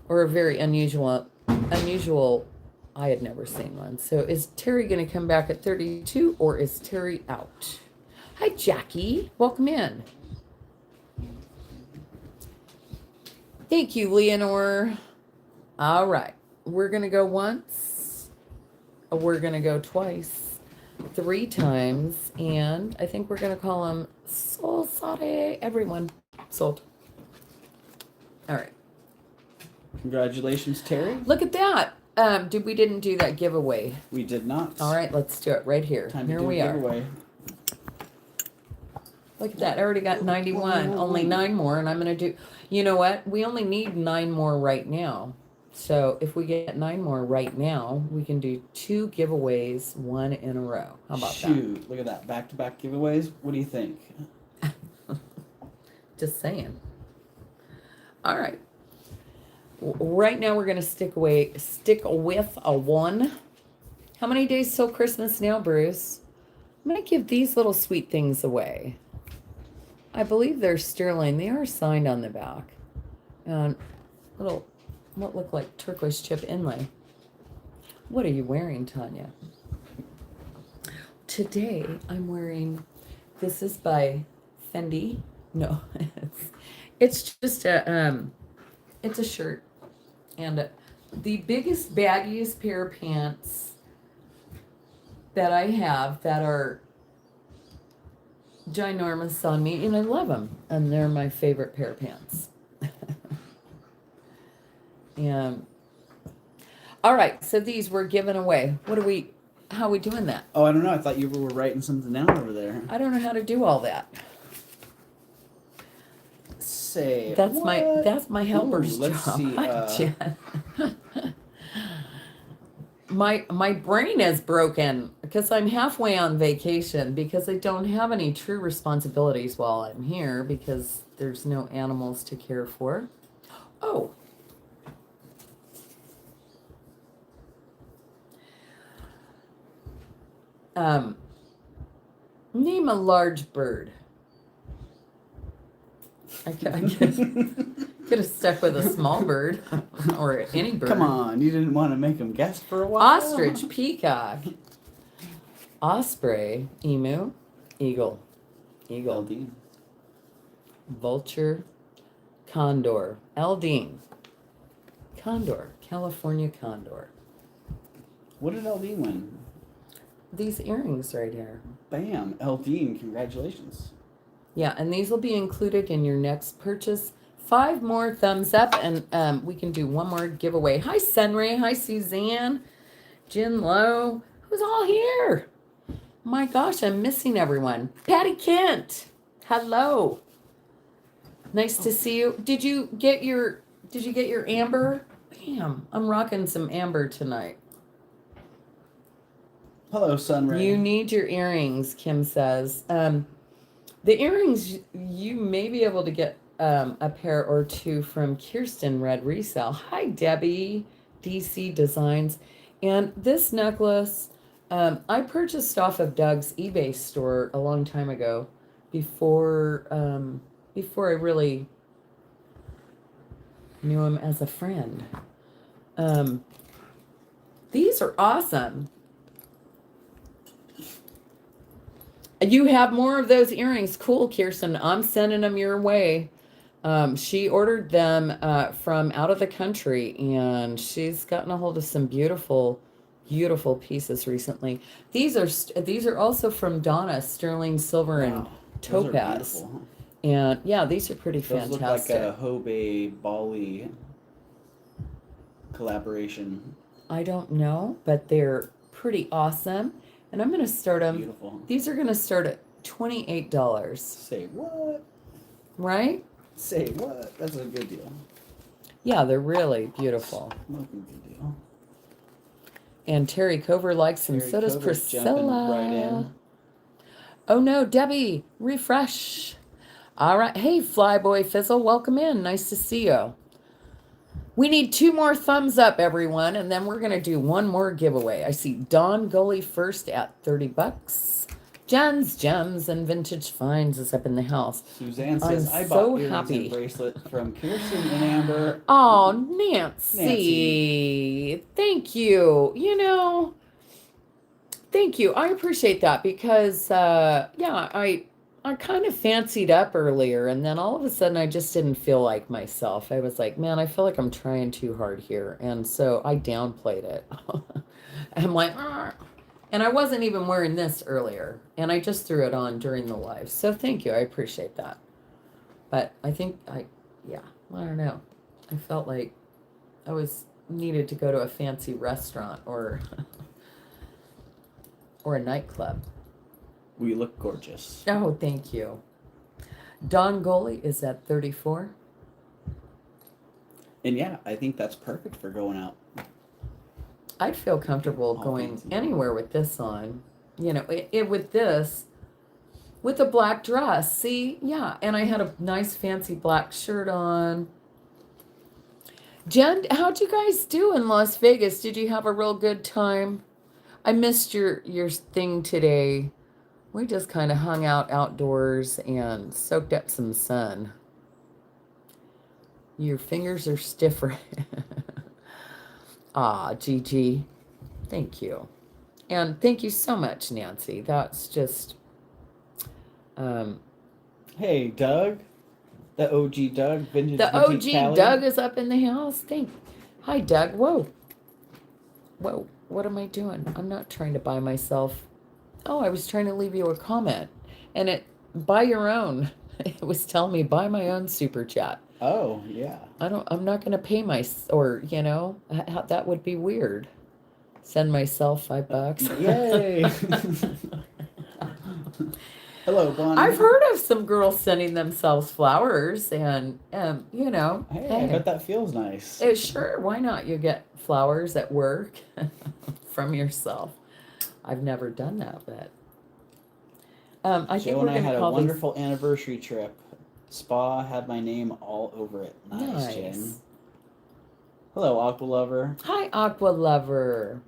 Or a very unusual unusual. I had never seen one. So is Terry going to come back at 32 or is Terry out? Hi, Jackie. Welcome in. Thank you, Leonore. All right. We're going to go once. We're going to go twice. 3 times. And I think we're going to call them Sol Sade. Everyone. Sold. All right. Congratulations, Terry. Look at that. We didn't do that giveaway. We did not. All right, let's do it right here. Time Here to do we a are. giveaway. Look at that. I already got 91. Only 9 more, and I'm going to do... You know what? We only need 9 more right now. So if we get 9 more right now, we can do 2 giveaways, 1 in a row. How about that? Shoot, look at that. Back-to-back giveaways. What do you think? Just saying. All right. Right now we're going to stick with a 1. How many days till Christmas now, Bruce? I'm going to give these little sweet things away. I believe they're sterling. They are signed on the back. And little, what look like turquoise chip inlay. What are you wearing, Tanya? Today I'm wearing, this is by Fendi. No, it's just a, it's a shirt. And the biggest, baggiest pair of pants that I have that are ginormous on me, and I love them. And they're my favorite pair of pants. And all right, so these were given away. How are we doing that? Oh, I don't know. I thought you were writing something down over there. I don't know how to do all that. Say That's what? my helper's let's job. see, Hi, Jen. My brain is broken because I'm halfway on vacation because I don't have any true responsibilities while I'm here because there's no animals to care for. Oh. Name a large bird. I could have stuck with a small bird or any bird. Come on, you didn't want to make them guess for a while? Ostrich, peacock, osprey, emu, eagle, Eldine. vulture, condor, Eldine, condor, California condor. What did Eldine win? These earrings right here. Bam, Eldine, congratulations. Yeah, and these will be included in your next purchase. 5 more thumbs up, and we can do 1 more giveaway. Hi, Sunray. Hi, Suzanne. Jin Lowe. Who's all here? My gosh, I'm missing everyone. Patty Kent. Hello. Nice to see you. Did you get your amber? Bam. I'm rocking some amber tonight. Hello, Sunray. You need your earrings, Kim says. The earrings, you may be able to get a pair or 2 from Kirsten Red Resale. Hi, Debbie, DC Designs. And this necklace, I purchased off of Doug's eBay store a long time ago before I really knew him as a friend. These are awesome. You have more of those earrings. Cool, Kirsten. I'm sending them your way. She ordered them from out of the country, and she's gotten a hold of some beautiful, beautiful pieces recently. These are also from Donna, sterling silver and topaz. And yeah, these are pretty those fantastic. look like a Hobe Bali collaboration. I don't know, but they're pretty awesome. And I'm going to start them. Beautiful. These are going to start at $28. Say what? Right? Say what? That's a good deal. Yeah, they're really beautiful. Looking good deal. And Terry Cover likes them. Terry So does Cover's Priscilla. jumping right in. Oh no, Debbie, refresh. All right. Hey, Flyboy Fizzle, welcome in. Nice to see you. We need 2 more thumbs up, everyone, and then we're going to do 1 more giveaway. I see Don Gully first at $30. Jen's Gems and Vintage Finds is up in the house. Suzanne says, I'm I so bought earrings happy. and bracelet from Kirsten and Amber. Oh, Nancy. Thank you. You know, thank you. I appreciate that because, yeah, I kind of fancied up earlier, and then all of a sudden I just didn't feel like myself. I was like, man, I feel like I'm trying too hard here. And so I downplayed it. I'm like, "Argh." And I wasn't even wearing this earlier, and I just threw it on during the live. So thank you. I appreciate that. But I think yeah, I don't know. I felt like I was needed to go to a fancy restaurant or or a nightclub. We look gorgeous. Oh, thank you. Don Goli is at 34. And yeah, I think that's perfect for going out. I'd feel comfortable Oh, going fancy. anywhere with this on. You know, with this, with a black dress. See, yeah, and I had a nice fancy black shirt on. Jen, how'd you guys do in Las Vegas? Did you have a real good time? I missed your thing today. We just kind of hung out outdoors and soaked up some sun. Your fingers are stiffer. Ah, Gigi, thank you. And thank you so much, Nancy. That's just, Hey, Doug. The OG Doug. Vintage the Boutique OG Cali. Doug is up in the house. Hi, Doug. Whoa. Whoa. What am I doing? I'm not trying to buy myself. Oh, I was trying to leave you a comment. And buy your own. It was telling me buy my own super chat. Oh, yeah. I'm not going to pay that would be weird. Send myself $5. Yay. Hello, Bonnie. I've heard of some girls sending themselves flowers and, Hey, I bet that feels nice. Sure, why not? You get flowers at work from yourself. I've never done that, but I think Joe we're and I going had to a call wonderful anniversary trip. Spa had my name all over it. Nice, Nice. Jen. Hello, Aqua Lover. Hi, Aqua Lover.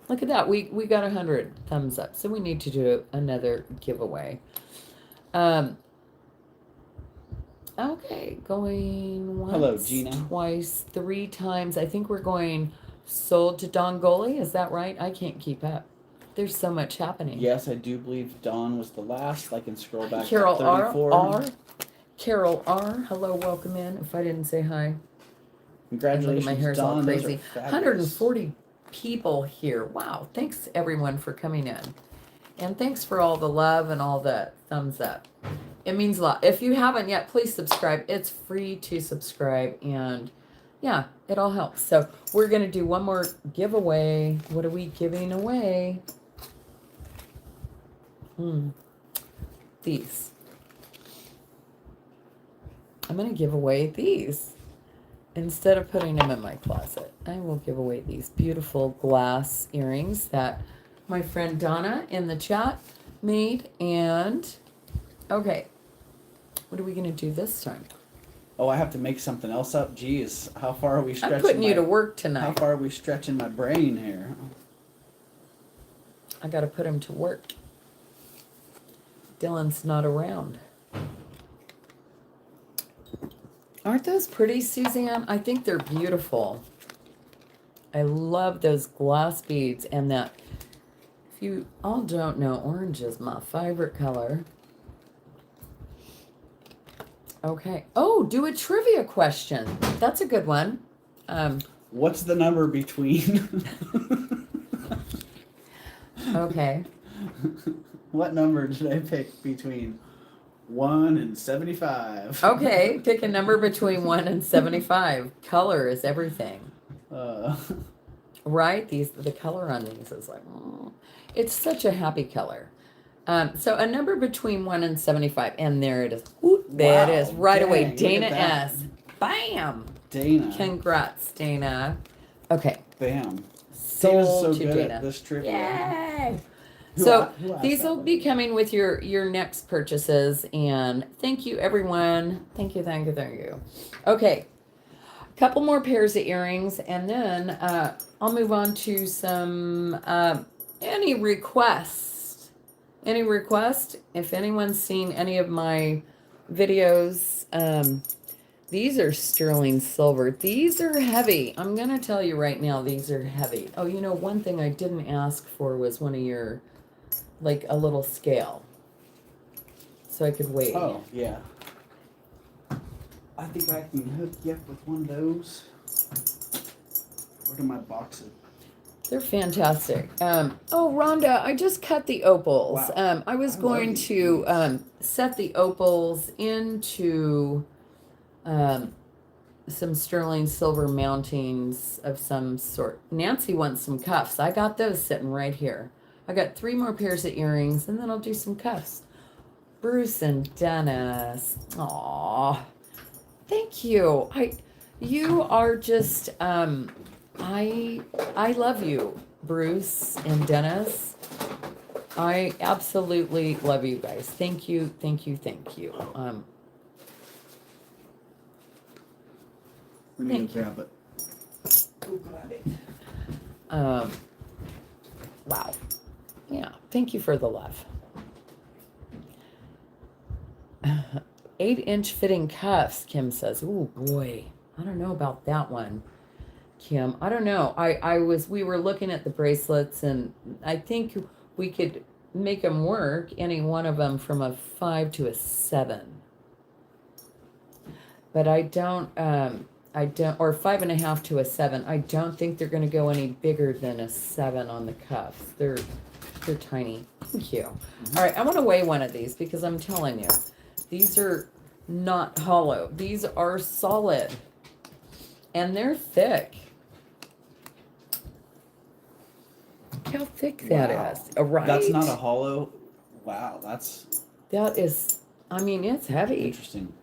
Look at that. We got 100 thumbs up, so we need to do another giveaway. Okay, going once, Hello, Gina. twice, 3 times. I think we're going sold to Dongoli. Is that right? I can't keep up. There's so much happening. Yes, I do believe Dawn was the last. I can scroll back Carol to 34. Carol R. Hello, welcome in. If I didn't say hi. Congratulations, My hair's Dawn. all Those crazy. are fabulous. 140 people here. Wow. Thanks everyone for coming in. And thanks for all the love and all the thumbs up. It means a lot. If you haven't yet, please subscribe. It's free to subscribe, and yeah, it all helps. So we're going to do one more giveaway. What are we giving away? These. I'm going to give away these. Instead of putting them in my closet, I will give away these beautiful glass earrings that my friend Donna in the chat made. And, okay, what are we going to do this time? Oh, I have to make something else up? Jeez, how far are we stretching? I'm putting you to work tonight. How far are we stretching my brain here? I got to put him to work. Dylan's not around. Aren't those pretty, Suzanne? I think they're beautiful. I love those glass beads and that. If you all don't know, orange is my favorite color. Okay. Oh, do a trivia question. That's a good one. What's the number between? Okay. What number did I pick between 1 and 75? Okay, pick a number between 1 and 75. Color is everything. Right? The color on these is like, oh, it's such a happy color. So a number between 1 and 75, and there it is. Ooh, there it is, right away. Dana S. Bam. Dana. Congrats, Dana. Okay. Bam. Sold Dana's so to good Dana. at this trivia. Yay! Who So asked these that will one? be coming with your next purchases, and thank you everyone. Thank you, thank you, thank you. Okay, a couple more pairs of earrings, and then I'll move on to some any requests Any request? If anyone's seen any of my videos, these are sterling silver. These are heavy. I'm going to tell you right now, these are heavy. Oh, you know, one thing I didn't ask for was one of your, like a little scale. So I could weigh. Oh, yeah. I think I can hook you up with one of those. Where do my boxes? They're fantastic. Oh, Rhonda, I just cut the opals. Wow. I was I going love these to beads. set the opals into some sterling silver mountings of some sort. Nancy wants some cuffs. I got those sitting right here. I got 3 more pairs of earrings, and then I'll do some cuffs. Bruce and Dennis. Aw. Thank you. You are just I love you, Bruce and Dennis. I absolutely love you guys. Thank you, thank you, thank you. Let me Thank go you. grab it. Oh, got it. Wow. Yeah, thank you for the love. 8-inch fitting cuffs, Kim says. Oh boy, I don't know about that one, Kim. I don't know. We were looking at the bracelets, and I think we could make them work, any one of them, from a 5 to a 7. But I don't, or 5.5 to a 7. I don't think they're going to go any bigger than a 7 on the cuffs. They're tiny. Thank you. All right, I want to weigh one of these because I'm telling you, these are not hollow. These are solid, and they're thick. Look how thick that is. Right? That's not a hollow. Wow, That is, I mean, it's heavy. interesting.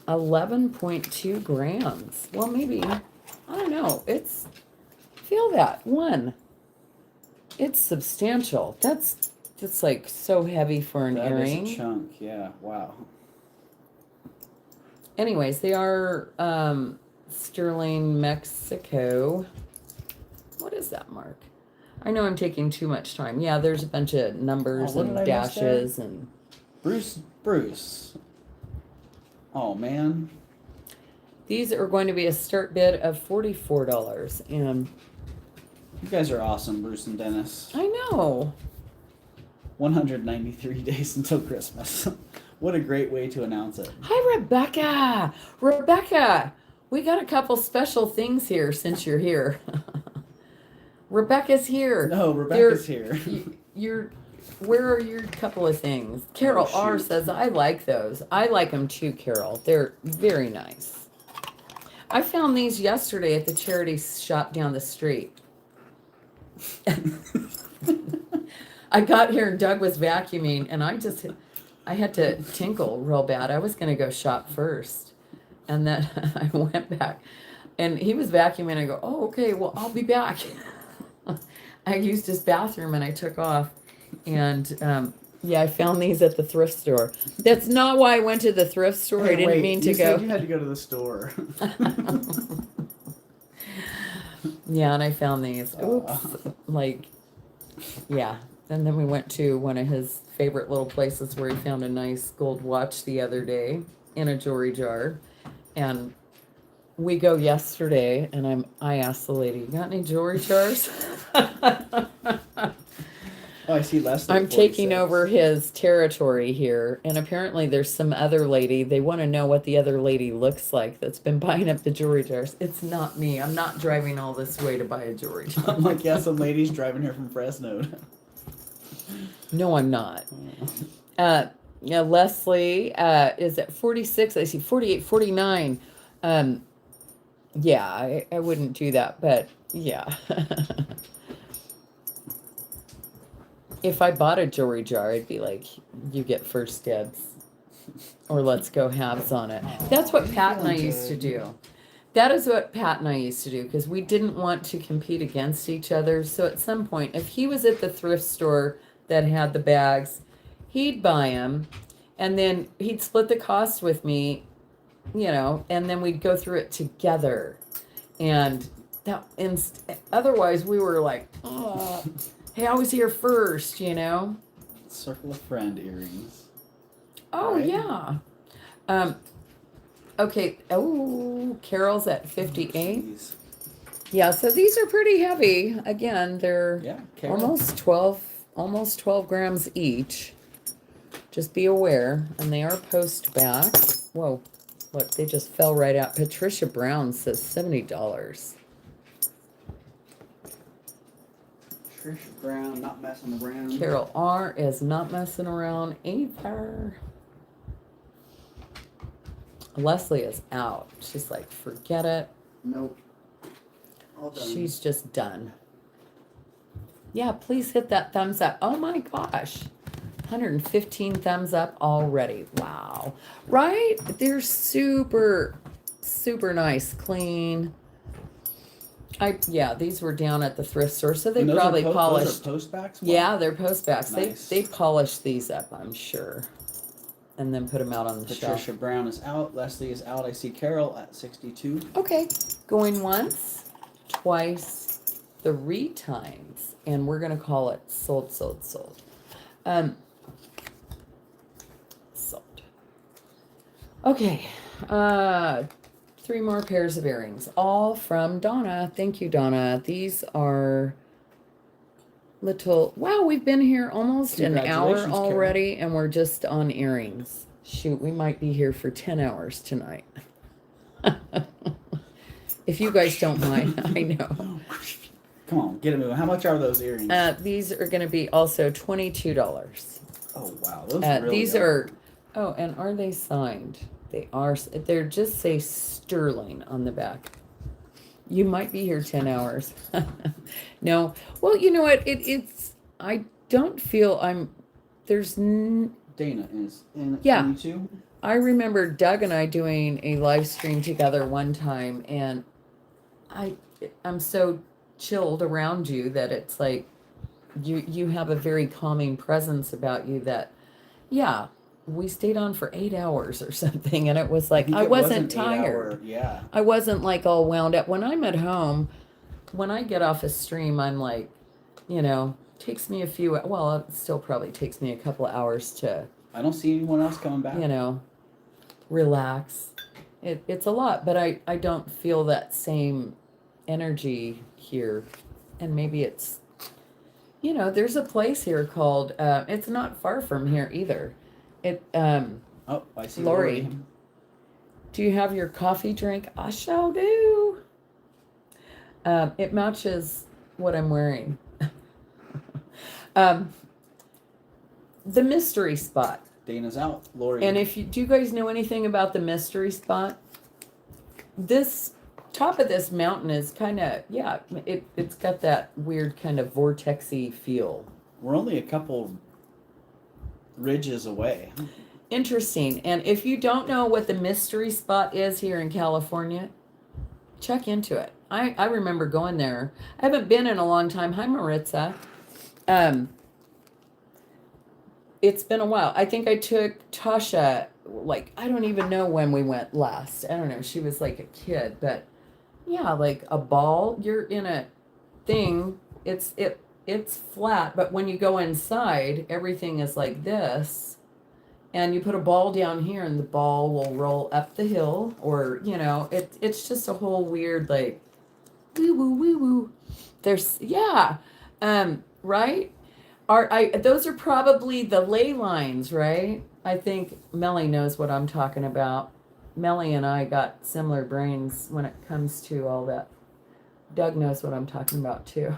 11.2 grams. Well, maybe, I don't know. Feel that. One. It's substantial. That's like so heavy for an earring. That is a chunk, yeah, wow. Anyways, they are sterling Mexico. What is that mark? I know I'm taking too much time. Yeah, there's a bunch of numbers what and did I miss there? dashes and Bruce. Oh man. these are going to be a start bid of $44. And You guys are awesome, Bruce and Dennis. I know. 193 days until Christmas. What a great way to announce it. Hi, Rebecca. Rebecca, we got a couple special things here since you're here. Rebecca's here. No, Rebecca's here. Where are your couple of things? Carol R says, I like those. I like them too, Carol. They're very nice. I found these yesterday at the charity shop down the street. I got here and Doug was vacuuming, and I had to tinkle real bad. I was going to go shop first. And then I went back, and he was vacuuming. I go, oh, okay, well, I'll be back. I used his bathroom, and I took off. And yeah, I found these at the thrift store. That's not why I went to the thrift store. Hey, I didn't mean to go. Said you had to go to the store. Yeah, and I found these. Oops. Yeah. And then we went to one of his favorite little places where he found a nice gold watch the other day in a jewelry jar. And we go yesterday, and I asked the lady, "You got any jewelry jars?" Oh, I see Leslie. I'm taking over his territory here, and apparently there's some other lady. They want to know what the other lady looks like that's been buying up the jewelry jars. It's not me. I'm not driving all this way to buy a jewelry jar. I'm like, yeah, some lady's driving here from Fresno. No, I'm not. Yeah, Leslie is at 46. I see 48, 49. Yeah, I wouldn't do that, but yeah. If I bought a jewelry jar, I'd be like, you get first dibs. Or let's go halves on it. That's what Pat and I used to do. That is what Pat and I used to do, because we didn't want to compete against each other. So at some point, if he was at the thrift store that had the bags, he'd buy them, and then he'd split the cost with me, and then we'd go through it together. And otherwise we were like, oh. Hey, I was here first, you know? Circle of friend earrings. Oh, Right. yeah. Um, okay. Oh, Carol's at 58. Jeez. Yeah, so these are pretty heavy. Again, they're Yeah, Carol. almost 12 grams each. Just be aware. And they are post back. Whoa, look, they just fell right out. Patricia Brown says $70. Trish Brown, not messing around. Carol R is not messing around either. Leslie is out. She's like, forget it. Nope. All done. She's just done. Yeah, please hit that thumbs up. Oh my gosh. 115 thumbs up already. Wow. Right? They're super, super nice, clean. Yeah, these were down at the thrift store, so they probably polished. Those are post backs? Yeah, they're post backs. Nice. They polished these up, I'm sure. And then put them out on the shelf. Patricia Brown is out. Leslie is out. I see Carol at 62. Okay. Going once, twice, 3 times. And we're going to call it sold, sold, sold. Sold. Okay. 3 more pairs of earrings. All from Donna. Thank you, Donna. These are little... Wow, we've been here almost an hour Congratulations, already, and we're just on earrings. Shoot, we might be here for 10 hours tonight. If you guys don't mind, I know. Come on, get it moving. How much are those earrings? These are going to be also $22. Oh, wow. Those really These are... Oh, and are they signed? They are. They're just say Sterling on the back. You might be here 10 hours. No. Well, you know what? It's... I don't feel I'm... There's... Dana is in at Yeah. 22. I remember Doug and I doing a live stream together one time, and I'm so chilled around you that it's like you have a very calming presence about you that, yeah, we stayed on for 8 hours or something, and it was like I wasn't tired. Yeah. I wasn't like all wound up. When I'm at home, when I get off a stream, I'm like, you know, takes me a few, well, it still probably takes me a couple of hours to, I don't see anyone else coming back. you know, relax. It's a lot, but I don't feel that same energy here. And maybe it's, you know, there's a place here called, it's not far from here either. Oh, I see Lori. Do you have your coffee drink? I shall do. It matches what I'm wearing. The mystery spot. Dana's out. Lori. And do you guys know anything about the mystery spot? This top of this mountain is kind of, yeah, it's got that weird kind of vortexy feel. We're only a couple ridges away. Interesting. And if you don't know what the mystery spot is here in California, check into it. I remember going there. I haven't been in a long time. Hi, Maritza. It's been a while. I think I took Tasha, like, I don't even know when we went last. I don't know. She was like a kid, but yeah, like a ball. You're in a thing. It's flat, but when you go inside, everything is like this. And you put a ball down here and the ball will roll up the hill, or, you know, it's just a whole weird, like, woo woo woo woo. There's, yeah. Right? Those are probably the ley lines, right? I think Melly knows what I'm talking about. Melly and I got similar brains when it comes to all that. Doug knows what I'm talking about too.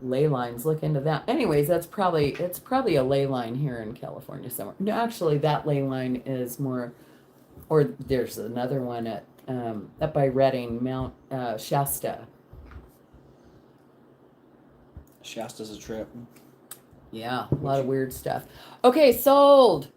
Ley lines, look into that. Anyways, it's probably a ley line here in California somewhere. No, actually that ley line is more, or there's another one at up by Redding, Mount Shasta. Shasta's a trip. Yeah, a lot of weird stuff. Okay, sold.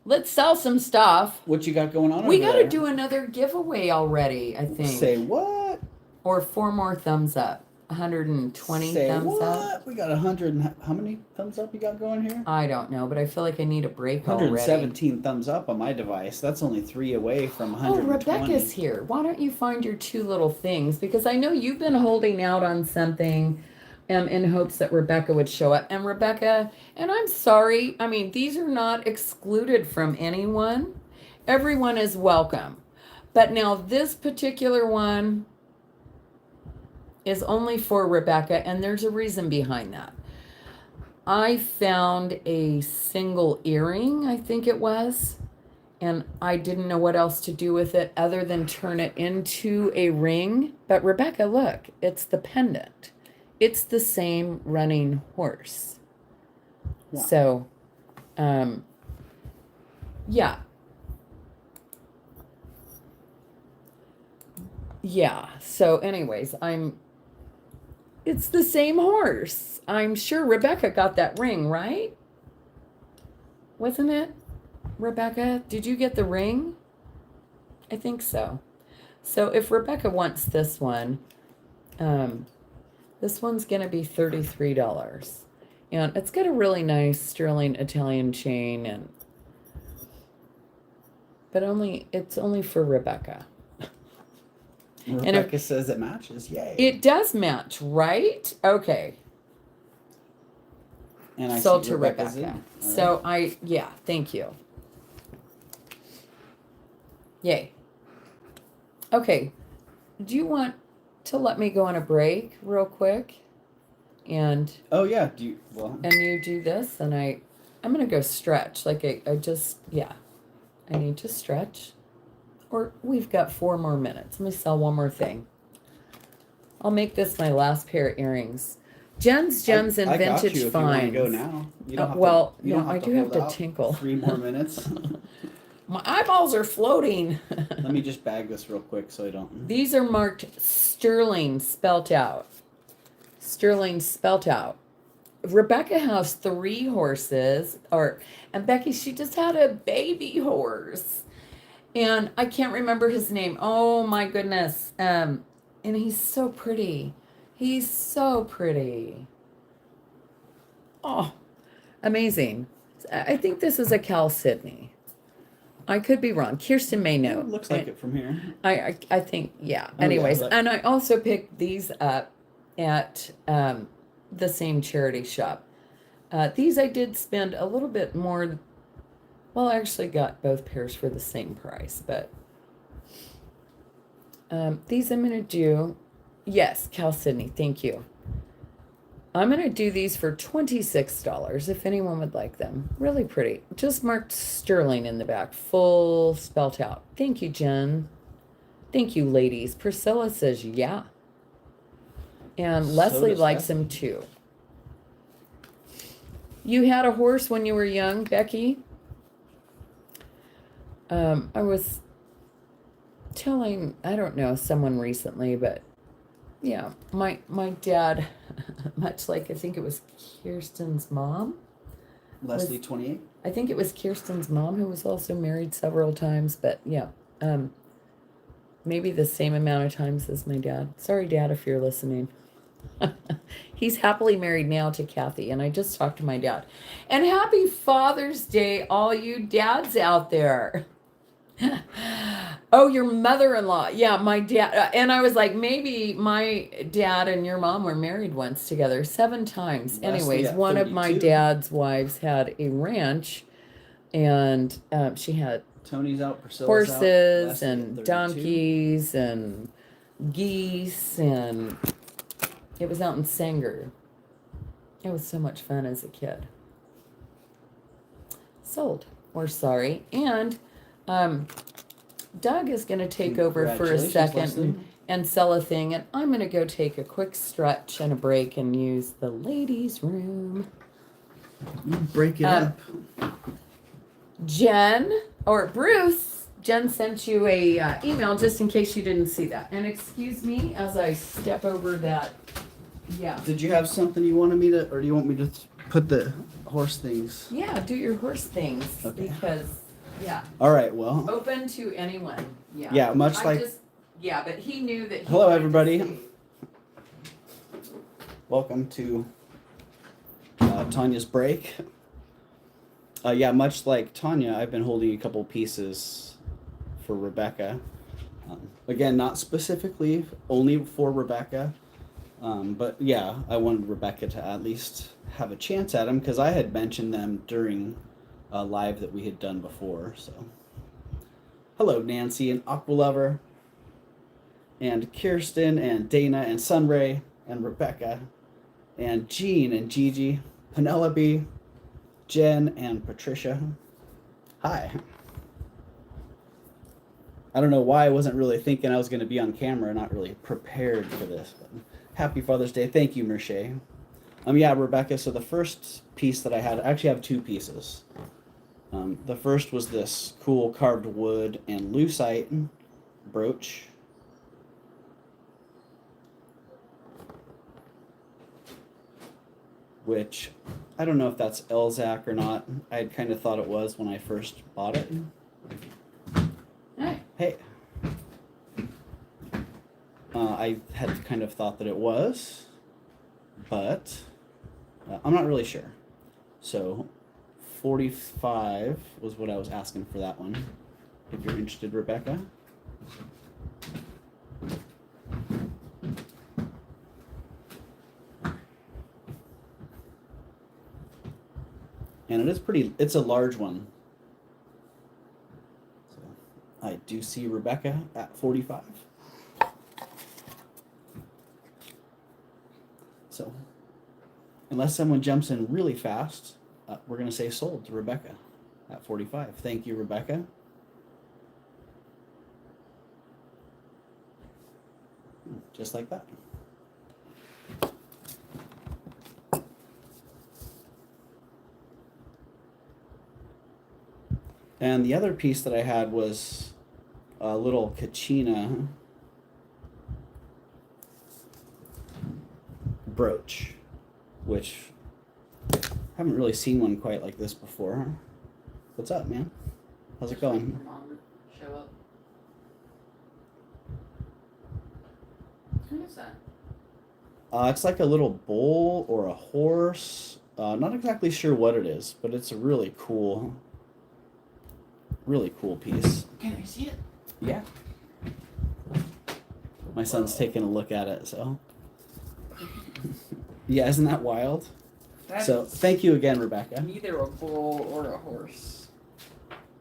Let's sell some stuff. What you got going on We over got to there? do another giveaway already, I think. Say what? Or 4 more thumbs up. 120 Say thumbs what? up. We got 100. And how many thumbs up you got going here? I don't know, but I feel like I need a break already. 117 thumbs up on my device. That's only 3 away from Oh, 120. Rebecca's here. Why don't you find your 2 little things? Because I know you've been holding out on something in hopes that Rebecca would show up. And Rebecca, and I'm sorry, I mean, these are not excluded from anyone. Everyone is welcome. But now this particular one is only for Rebecca, and there's a reason behind that. I found a single earring, I think it was, and I didn't know what else to do with it other than turn it into a ring. But Rebecca, look, it's the pendant. It's the same running horse. Wow. So, yeah. Yeah. So anyways, it's the same horse. I'm sure Rebecca got that ring, right? Wasn't it? Rebecca, did you get the ring? I think so. So if Rebecca wants this one, this one's going to be $33. And it's got a really nice sterling Italian chain, but it's only for Rebecca. Rebecca says it matches. Yay. It does match, right? Okay. And I Sold see to Rebecca's Rebecca. in. All So right. thank you. Yay. Okay. Do you want to let me go on a break real quick? And Oh yeah. and you do this, and I'm gonna go stretch. Like I need to stretch. Or we've got 4 more minutes. Let me sell one more thing. I'll make this my last pair of earrings. Jen's Gems and Vintage you if Finds. you want to go now. You don't have well, to, you don't no, have I to do have hold to out tinkle. 3 more minutes. My eyeballs are floating. Let me just bag this real quick so I don't. These are marked sterling spelt out. Sterling spelt out. Rebecca has 3 horses, and Becky, she just had a baby horse. And I can't remember his name. Oh my goodness. And he's so pretty. He's so pretty. Oh, amazing. I think this is a Cal Sydney. I could be wrong. Kirsten may know. It looks like it from here. I think, yeah. Oh, Anyways, yeah, and I also picked these up at the same charity shop. These I did spend a little bit more. Well, I actually got both pairs for the same price, but these I'm going to do. Yes, Cal Sydney, thank you. I'm going to do these for $26 if anyone would like them. Really pretty. Just marked sterling in the back, full spelt out. Thank you, Jen. Thank you, ladies. Priscilla says, yeah. And Leslie likes them too. You had a horse when you were young, Becky? I was telling, I don't know, someone recently, but yeah, my dad, much like I think it was Kirsten's mom. Leslie, 28. I think it was Kirsten's mom who was also married several times, but yeah, maybe the same amount of times as my dad. Sorry, Dad, if you're listening. He's happily married now to Kathy, and I just talked to my dad. And happy Father's Day, all you dads out there. Oh, your mother-in-law. Yeah, my dad. And I was like, maybe my dad and your mom were married once together 7 times. Leslie Anyways, at one of my 32. dad's wives had a ranch, and she had Tony's out. Priscilla's horses out. Leslie and at 32. donkeys and geese, and it was out in Sanger. It was so much fun as a kid. Sold. We're sorry. And Doug is going to take over for a second and sell a thing, and I'm going to go take a quick stretch and a break and use the ladies' room. You break it up. Jen sent you a email just in case you didn't see that. And excuse me as I step over that. Yeah. Did you have something you wanted me to, or do you want me to put the horse things? Yeah, do your horse things. Okay. Because, yeah. All right, well. Open to anyone. Yeah. Yeah, much like. Yeah, but he knew that. Hello, everybody. Welcome to Tanya's break. Yeah, much like Tanya, I've been holding a couple pieces for Rebecca. Again, not specifically, only for Rebecca. But yeah, I wanted Rebecca to at least have a chance at them because I had mentioned them during a live that we had done before. So, hello, Nancy and Aqualover, and Kirsten and Dana and Sunray and Rebecca, and Jean and Gigi, Penelope, Jen and Patricia. Hi. I don't know why I wasn't really thinking I was going to be on camera, not really prepared for this. But happy Father's Day. Thank you, Merche. Yeah, Rebecca, so the first piece that I had, I actually have two pieces. The first was this cool carved wood and lucite brooch. Which, I don't know if that's Elzac or not. I had kind of thought it was when I first bought it. Hey. I had kind of thought that it was, but I'm not really sure. So, 45 was what I was asking for that one. If you're interested, Rebecca. And it is it's a large one. So I do see Rebecca at 45. So unless someone jumps in really fast, we're going to say sold to Rebecca at 45. Thank you, Rebecca. Just like that. And the other piece that I had was a little Kachina brooch, which I haven't really seen one quite like this before. What's up, man? How's it going? Show up. What is that? It's like a little bull or a horse. Not exactly sure what it is, but it's a really cool piece. Can I see it? Yeah. My son's taking a look at it, so. Yeah, isn't that wild? So, thank you again, Rebecca. Neither a bull or a horse.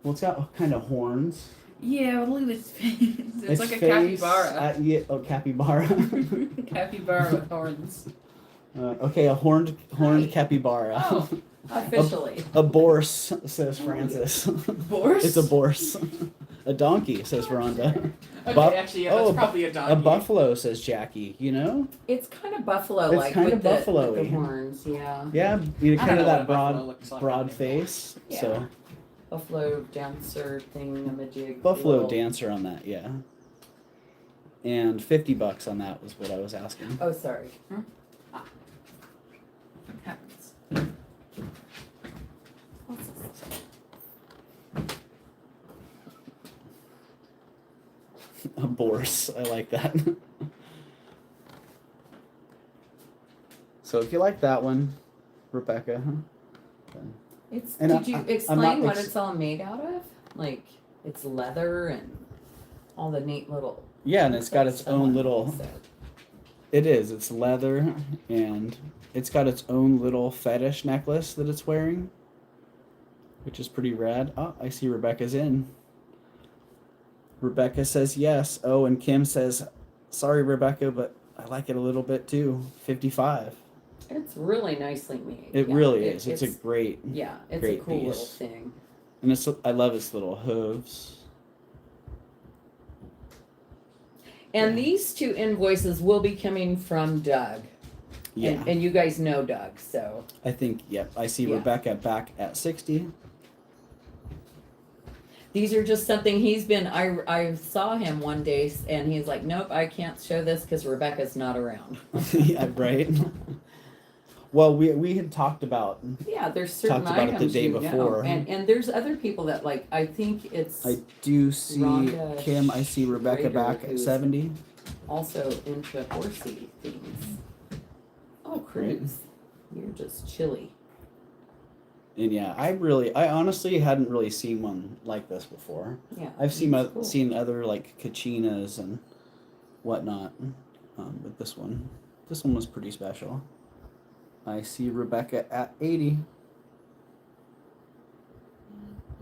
Well, it's got kind of horns. Yeah, but look at its face. It's like a face capybara. Capybara. Capybara with horns. Okay, a horned capybara. Oh, officially. A bourse, says Francis. Bourse? It's a bourse. A donkey, says Rhonda. Okay, actually, yeah, that's probably a donkey. A buffalo, says Jackie. You know? It's kind of buffalo-like. It's kind with of buffalo-y. with the horns, yeah. Yeah, I kind don't of know that what a buffalo looks like. broad face. Yeah. So Buffalo dancer thingamajig. buffalo little- dancer on that, yeah. And $50 on that was what I was asking. Oh, sorry. Happens. What's this? A bourse, I like that. So if you like that one, Rebecca, then It's. And Did you I'm explain not what it's all made out of? Like, it's leather and all the neat little. yeah, and it's got its own little. said. It is. It's leather, and it's got its own little fetish necklace that it's wearing, which is pretty rad. Oh, I see Rebecca's in. Rebecca says yes. Oh, and Kim says, sorry, Rebecca, but I like it a little bit too. 55. It's really nicely made. It yeah. really is. It's a great, Yeah, it's great a cool piece. little thing. and I love its little hooves. And Yeah. these two invoices will be coming from Doug. Yeah, And you guys know Doug, so. I think. Yep, I see Yeah. Rebecca back at 60. These are just something he's been, I saw him one day and he's like, nope, I can't show this because Rebecca's not around. Yeah, right. Well, we had talked about. Yeah, there's certain Talked about it the items day you know. before. And there's other people that like, I think it's I do see Rhonda Kim. I see Rebecca Schrader, back at who's 70. also into horsey things. Oh, Cruz, you're just chilly. And yeah, I honestly hadn't really seen one like this before. Yeah. I've seen it's cool. other like Kachinas and whatnot, but this one This one was pretty special. I see Rebecca at 80.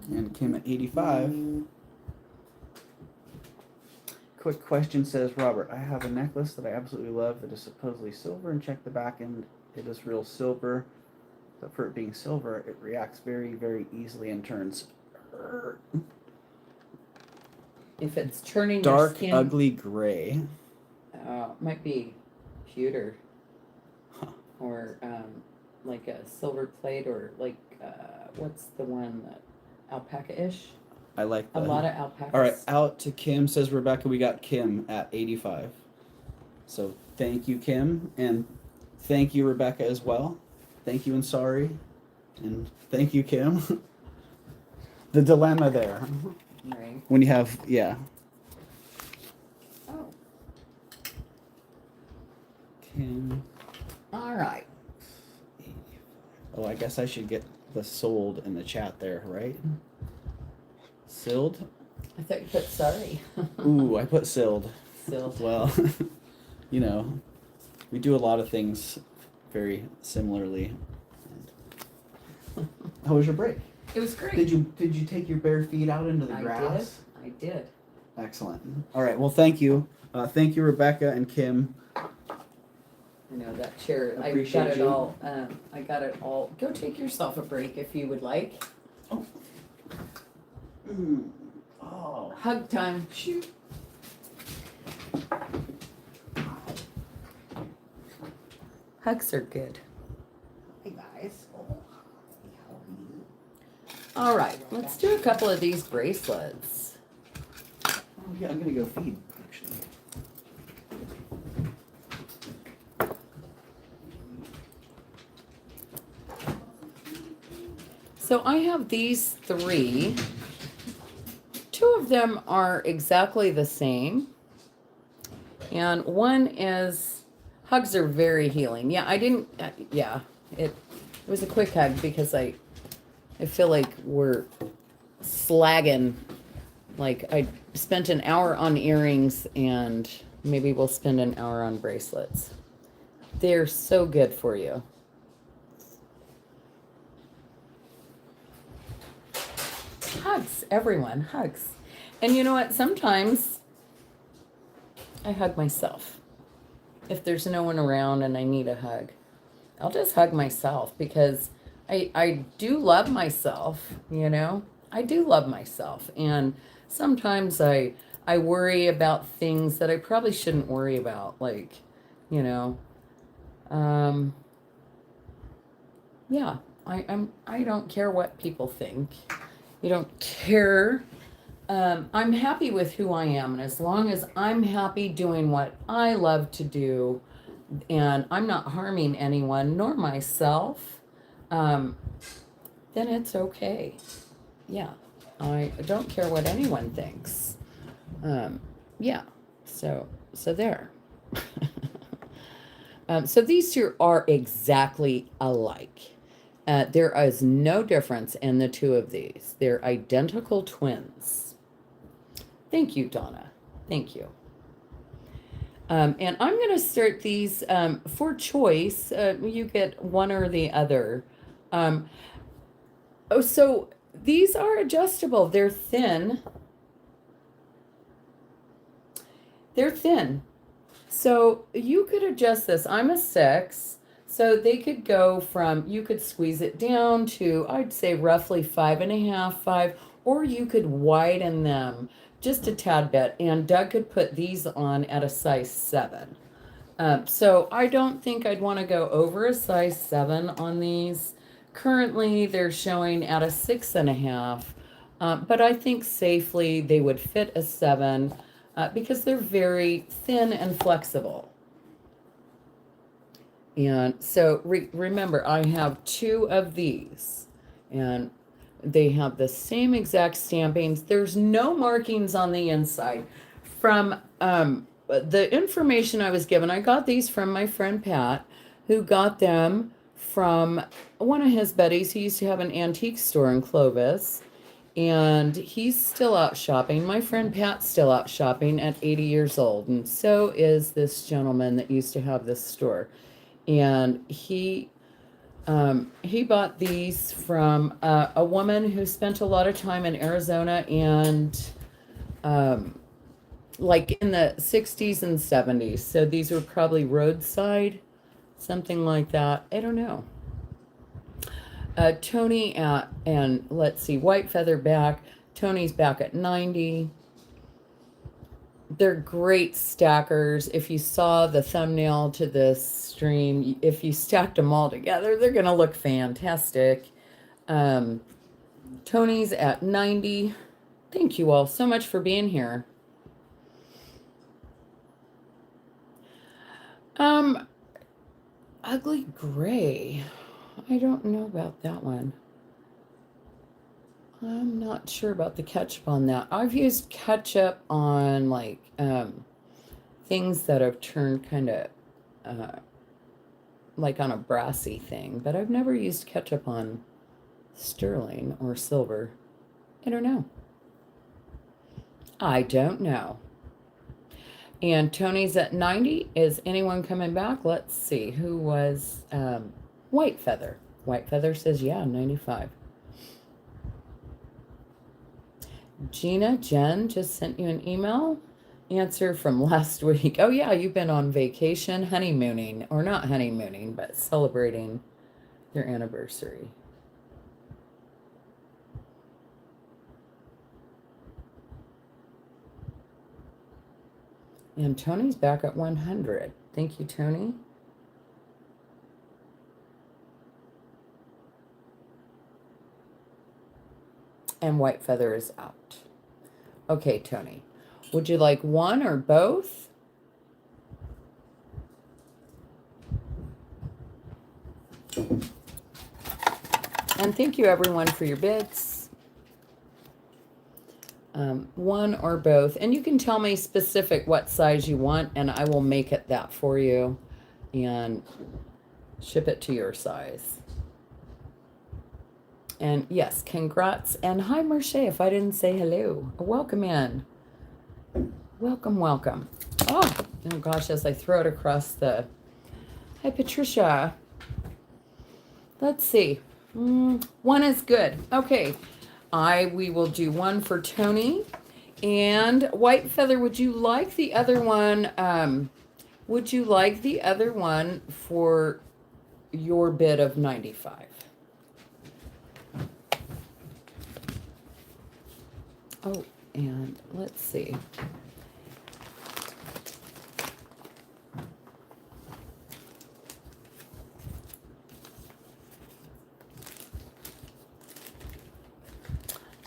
And Kim at 85. Quick question, says Robert. I have a necklace that I absolutely love that is supposedly silver, and check the back end. It is real silver. But for it being silver, it reacts very, very easily and turns If it's turning dark, your skin, ugly gray. might be pewter. Huh. Or like a silver plate, or like what's the one that alpaca-ish? I like that. A lot of alpacas. All right, out to Kim, says Rebecca. We got Kim at 85. So thank you, Kim, and thank you, Rebecca, as well. Thank you and sorry, and thank you, Kim. The dilemma there. Right. When you have, yeah. Oh. Kim. All right. Oh, I guess I should get the sold in the chat there, right? Silled? I thought you put sorry. Ooh, I put silled. Still. Well, you know, we do a lot of things very similarly. How was your break? It was great. Did you take your bare feet out into the grass? I did. Excellent. All right. Well, thank you. Thank you, Rebecca and Kim. I know that chair. Appreciate I got it you. all. I got it all. Go take yourself a break if you would like. Oh. Oh. Hug time. Shoot. Hugs are good. Hey guys. All right, let's do a couple of these bracelets. Oh, yeah, I'm gonna go feed actually. So I have these three. Two of them are exactly the same. And one is, hugs are very healing. Yeah, I didn't, it was a quick hug because I feel like we're slagging. Like I spent an hour on earrings and maybe we'll spend an hour on bracelets. They're so good for you. Hugs, everyone, hugs. And you know what? Sometimes I hug myself. If there's no one around and I need a hug, I'll just hug myself because I do love myself, you know? I do love myself. And sometimes I worry about things that I probably shouldn't worry about, like, you know, yeah, I don't care what people think. You don't care. I'm happy with who I am, and as long as I'm happy doing what I love to do, and I'm not harming anyone nor myself, then it's okay. Yeah, I don't care what anyone thinks. Yeah, so there. So these two are exactly alike. There is no difference in the two of these. They're identical twins. Thank you, Donna. Thank you. And I'm going to start these for choice. You get one or the other. So these are adjustable. They're thin. They're thin. So you could adjust this. I'm a 6. So they could go from, you could squeeze it down to, I'd say roughly 5.5, 5, or you could widen them just a tad bit. And Doug could put these on at a size 7. So I don't think I'd want to go over a size 7 on these. Currently, they're showing at a 6.5, but I think safely they would fit a 7 because they're very thin and flexible. And so remember, I have 2 of these, and they have the same exact stampings. There's no markings on the inside. From the information I was given, I got these from my friend Pat, who got them from one of his buddies. He used to have an antique store in Clovis, And he's still out shopping. My friend Pat's still out shopping at 80 years old. And so is this gentleman that used to have this store. And he bought these from a woman who spent a lot of time in Arizona and like in the 60s and 70s. So these were probably roadside, something like that. I don't know. Tony and let's see, White Feather back. Tony's back at 90. They're great stackers. If you saw the thumbnail to this stream, if you stacked them all together, they're going to look fantastic. Tony's at 90. Thank you all so much for being here. Ugly gray. I don't know about that one. I'm not sure about the ketchup on that. I've used ketchup on like things that have turned kind of like on a brassy thing, but I've never used ketchup on sterling or silver. I don't know. I don't know. And Tony's at 90. Is anyone coming back? Let's see. Who was White Feather? White Feather says, yeah, 95. Jen just sent you an email. Answer from last week. Oh, yeah, you've been on vacation, honeymooning, or not honeymooning, but celebrating your anniversary. And Tony's back at 100. Thank you, Tony. And White Feather is out. Okay, Tony. Would you like one or both? And thank you, everyone, for your bids. One or both. And you can tell me specific what size you want, and I will make it that for you and ship it to your size. And yes, congrats. And hi, Marche, if I didn't say hello. Welcome in. Welcome, welcome. Oh gosh, as I throw it across the... Hi, Patricia. Let's see. One is good. Okay. We will do one for Tony. And White Feather, would you like the other one? Would you like the other one for your bid of 95? Oh, and let's see.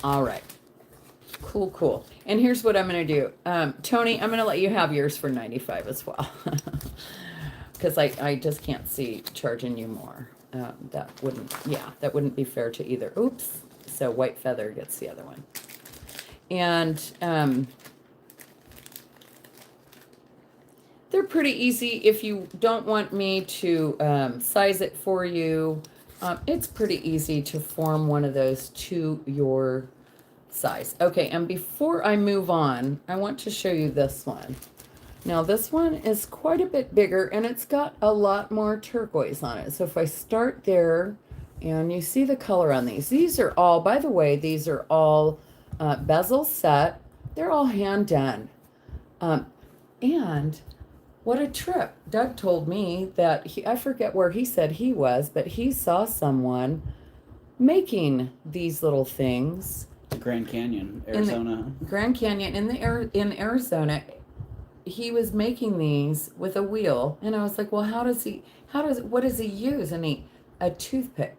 All right. Cool, cool. And here's what I'm going to do. Tony, I'm going to let you have yours for 95 as well. Because I just can't see charging you more. That wouldn't be fair to either. Oops. So White Feather gets the other one. And they're pretty easy. If you don't want me to size it for you, it's pretty easy to form one of those to your size. Okay, and before I move on, I want to show you this one. Now, this one is quite a bit bigger, and it's got a lot more turquoise on it. So if I start there, and you see the color on these. These are all, by the way, these are all bezel set. They're all hand done. And what a trip. Doug told me that I forget where he said he was, but he saw someone making these little things. Grand Canyon, Arizona. Grand Canyon in Arizona. He was making these with a wheel, and I was like, well, what does he use? And a toothpick.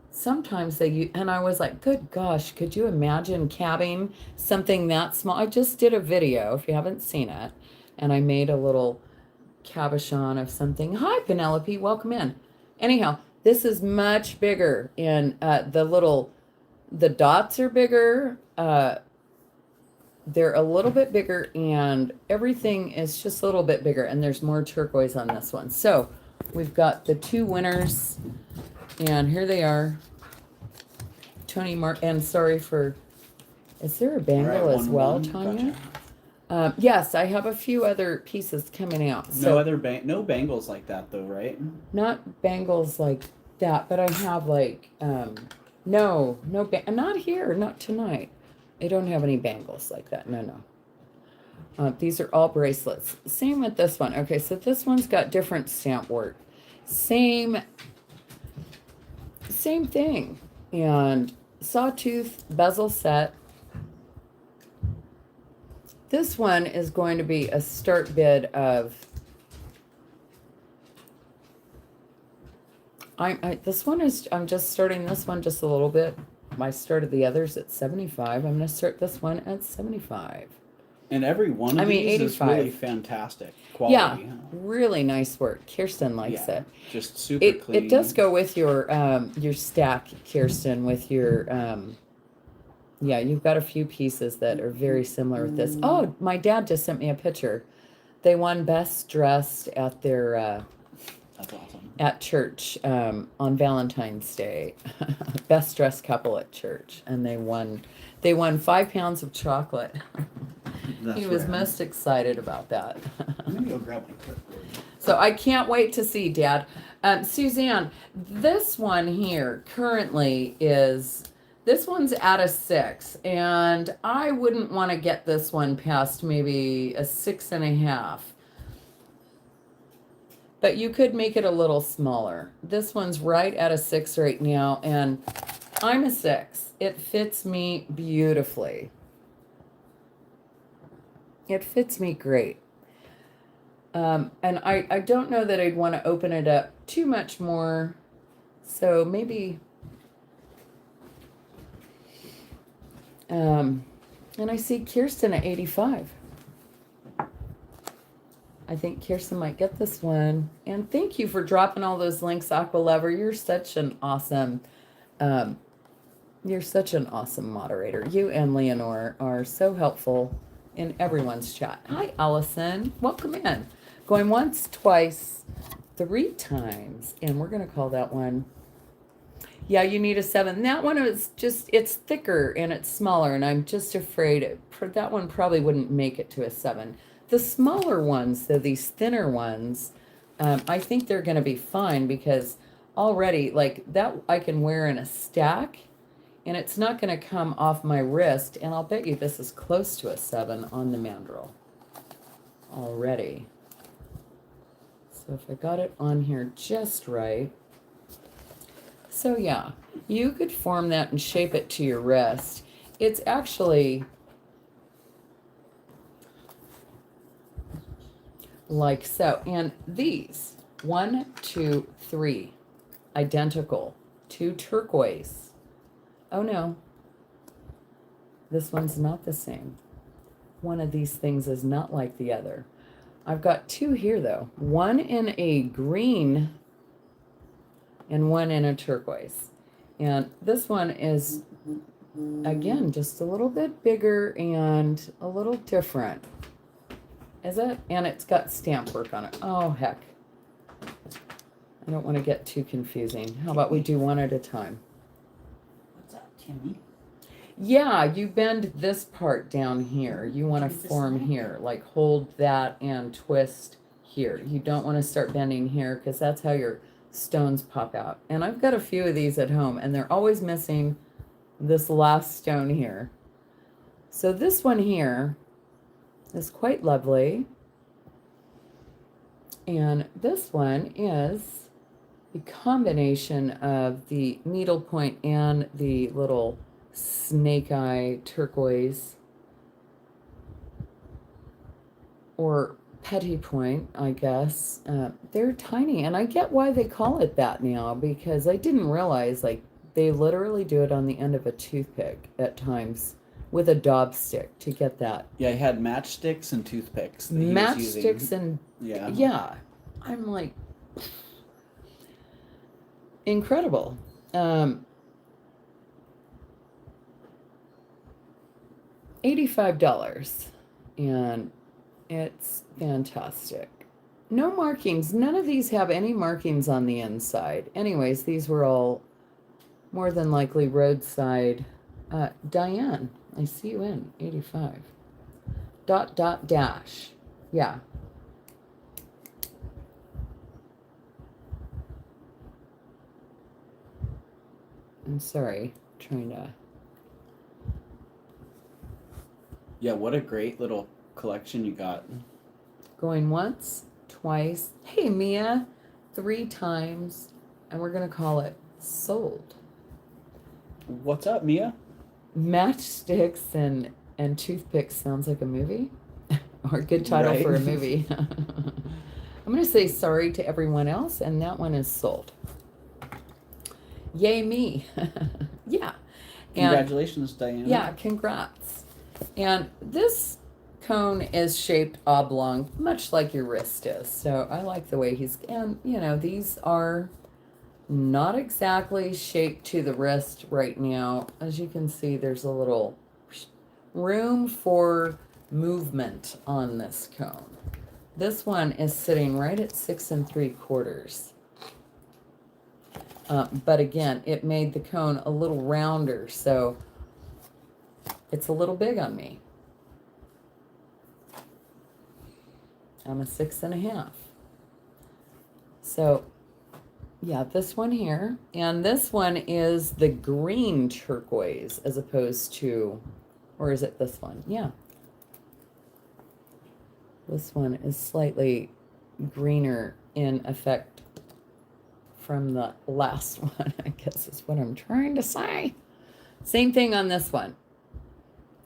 Sometimes they use, and I was like, good gosh, could you imagine cabbing something that small? I just did a video, if you haven't seen it, and I made a little cabochon of something. Hi, Penelope, welcome in. Anyhow, this is much bigger, and the dots are bigger. They're a little bit bigger, and everything is just a little bit bigger, and there's more turquoise on this one. So we've got the two winners, and here they are. Tony and sorry for Is there a bangle as well, Tanya? Gotcha. Yes, I have a few other pieces coming out. So No bangles like that though, right? not bangles like that, but I have like not here, not tonight. I don't have any bangles like that. No. These are all bracelets. Same with this one. Okay, so this one's got different stamp work. Same thing. And sawtooth bezel set. This one is going to be a start bid of I'm just starting this one just a little bit. I started the others at 75. I'm going to start this one at 75. And every one of these 85. is really fantastic quality. Yeah, Huh? really nice work. Kirsten likes it. Just super clean. It does go with your stack, Kirsten, with your yeah, you've got a few pieces that are very similar with this. Oh, my dad just sent me a picture. They won best dressed at their That's awesome. at church on Valentine's Day. Best dressed couple at church, and they won 5 pounds of chocolate. He was most excited about that. I'm gonna go grab my clipboard. So I can't wait to see, Dad. Suzanne, this one here currently this one's at a 6, and I wouldn't want to get this one past maybe a 6.5. But you could make it a little smaller. This one's right at a 6 right now, and I'm a 6. It fits me beautifully. It fits me great. And I don't know that I'd want to open it up too much more. So maybe, and I see Kirsten at 85. I think Kirsten might get this one. And thank you for dropping all those links, Aqua Lover. You're such an awesome moderator. You and Leonore are so helpful in everyone's chat. Hi, Allison. Welcome in. Going once, twice, 3 times. And we're going to call that one. Yeah, you need a 7. That one is just, it's thicker and it's smaller. And I'm just afraid that one probably wouldn't make it to a 7. The smaller ones, though, these thinner ones, I think they're going to be fine because already, like that, I can wear in a stack. And it's not going to come off my wrist. And I'll bet you this is close to a 7 on the mandrel already. So if I got it on here just right. So yeah, you could form that and shape it to your wrist. It's actually like so. And these, 1, 2, 3, identical. 2 turquoise. Oh no, this one's not the same. One of these things is not like the other. I've got 2 here though. One in a green and one in a turquoise. And this one is, again, just a little bit bigger and a little different. Is it? And it's got stamp work on it. Oh, heck. I don't want to get too confusing. How about we do one at a time? Timmy. Yeah, you bend this part down here. You want to form here, like hold that and twist here. You don't want to start bending here because that's how your stones pop out. And I've got a few of these at home and they're always missing this last stone here. So this one here is quite lovely. And this one is a combination of the needlepoint and the little snake eye turquoise or petit point, I guess. They're tiny, and I get why they call it that now, because I didn't realize, like, they literally do it on the end of a toothpick at times with a daub stick to get that. Yeah, he had matchsticks and toothpicks that he was using. Matchsticks and yeah. I'm like, incredible. $85, and it's fantastic. No markings. None of these have any markings on the inside. Anyways, these were all more than likely roadside Diane, I see you in 85. Dot dot dash. Yeah. I'm sorry, trying to. Yeah, what a great little collection you got. Going once, twice. Hey, Mia, 3 times. And we're going to call it sold. What's up, Mia? Matchsticks and toothpicks sounds like a movie or a good title for a Right. movie. I'm going to say sorry to everyone else, and that one is sold. Yay, me. Yeah. And Congratulations, Diana. yeah, congrats. And this cone is shaped oblong, much like your wrist is. So I like the way he's, and you know, these are not exactly shaped to the wrist right now. As you can see, there's a little room for movement on this cone. This one is sitting right at 6 3/4. But again, it made the cone a little rounder, so it's a little big on me. I'm a 6 1/2. So yeah, this one here, and this one is the green turquoise as opposed to, or is it this one? Yeah. This one is slightly greener in effect from the last one, I guess is what I'm trying to say. Same thing on this one.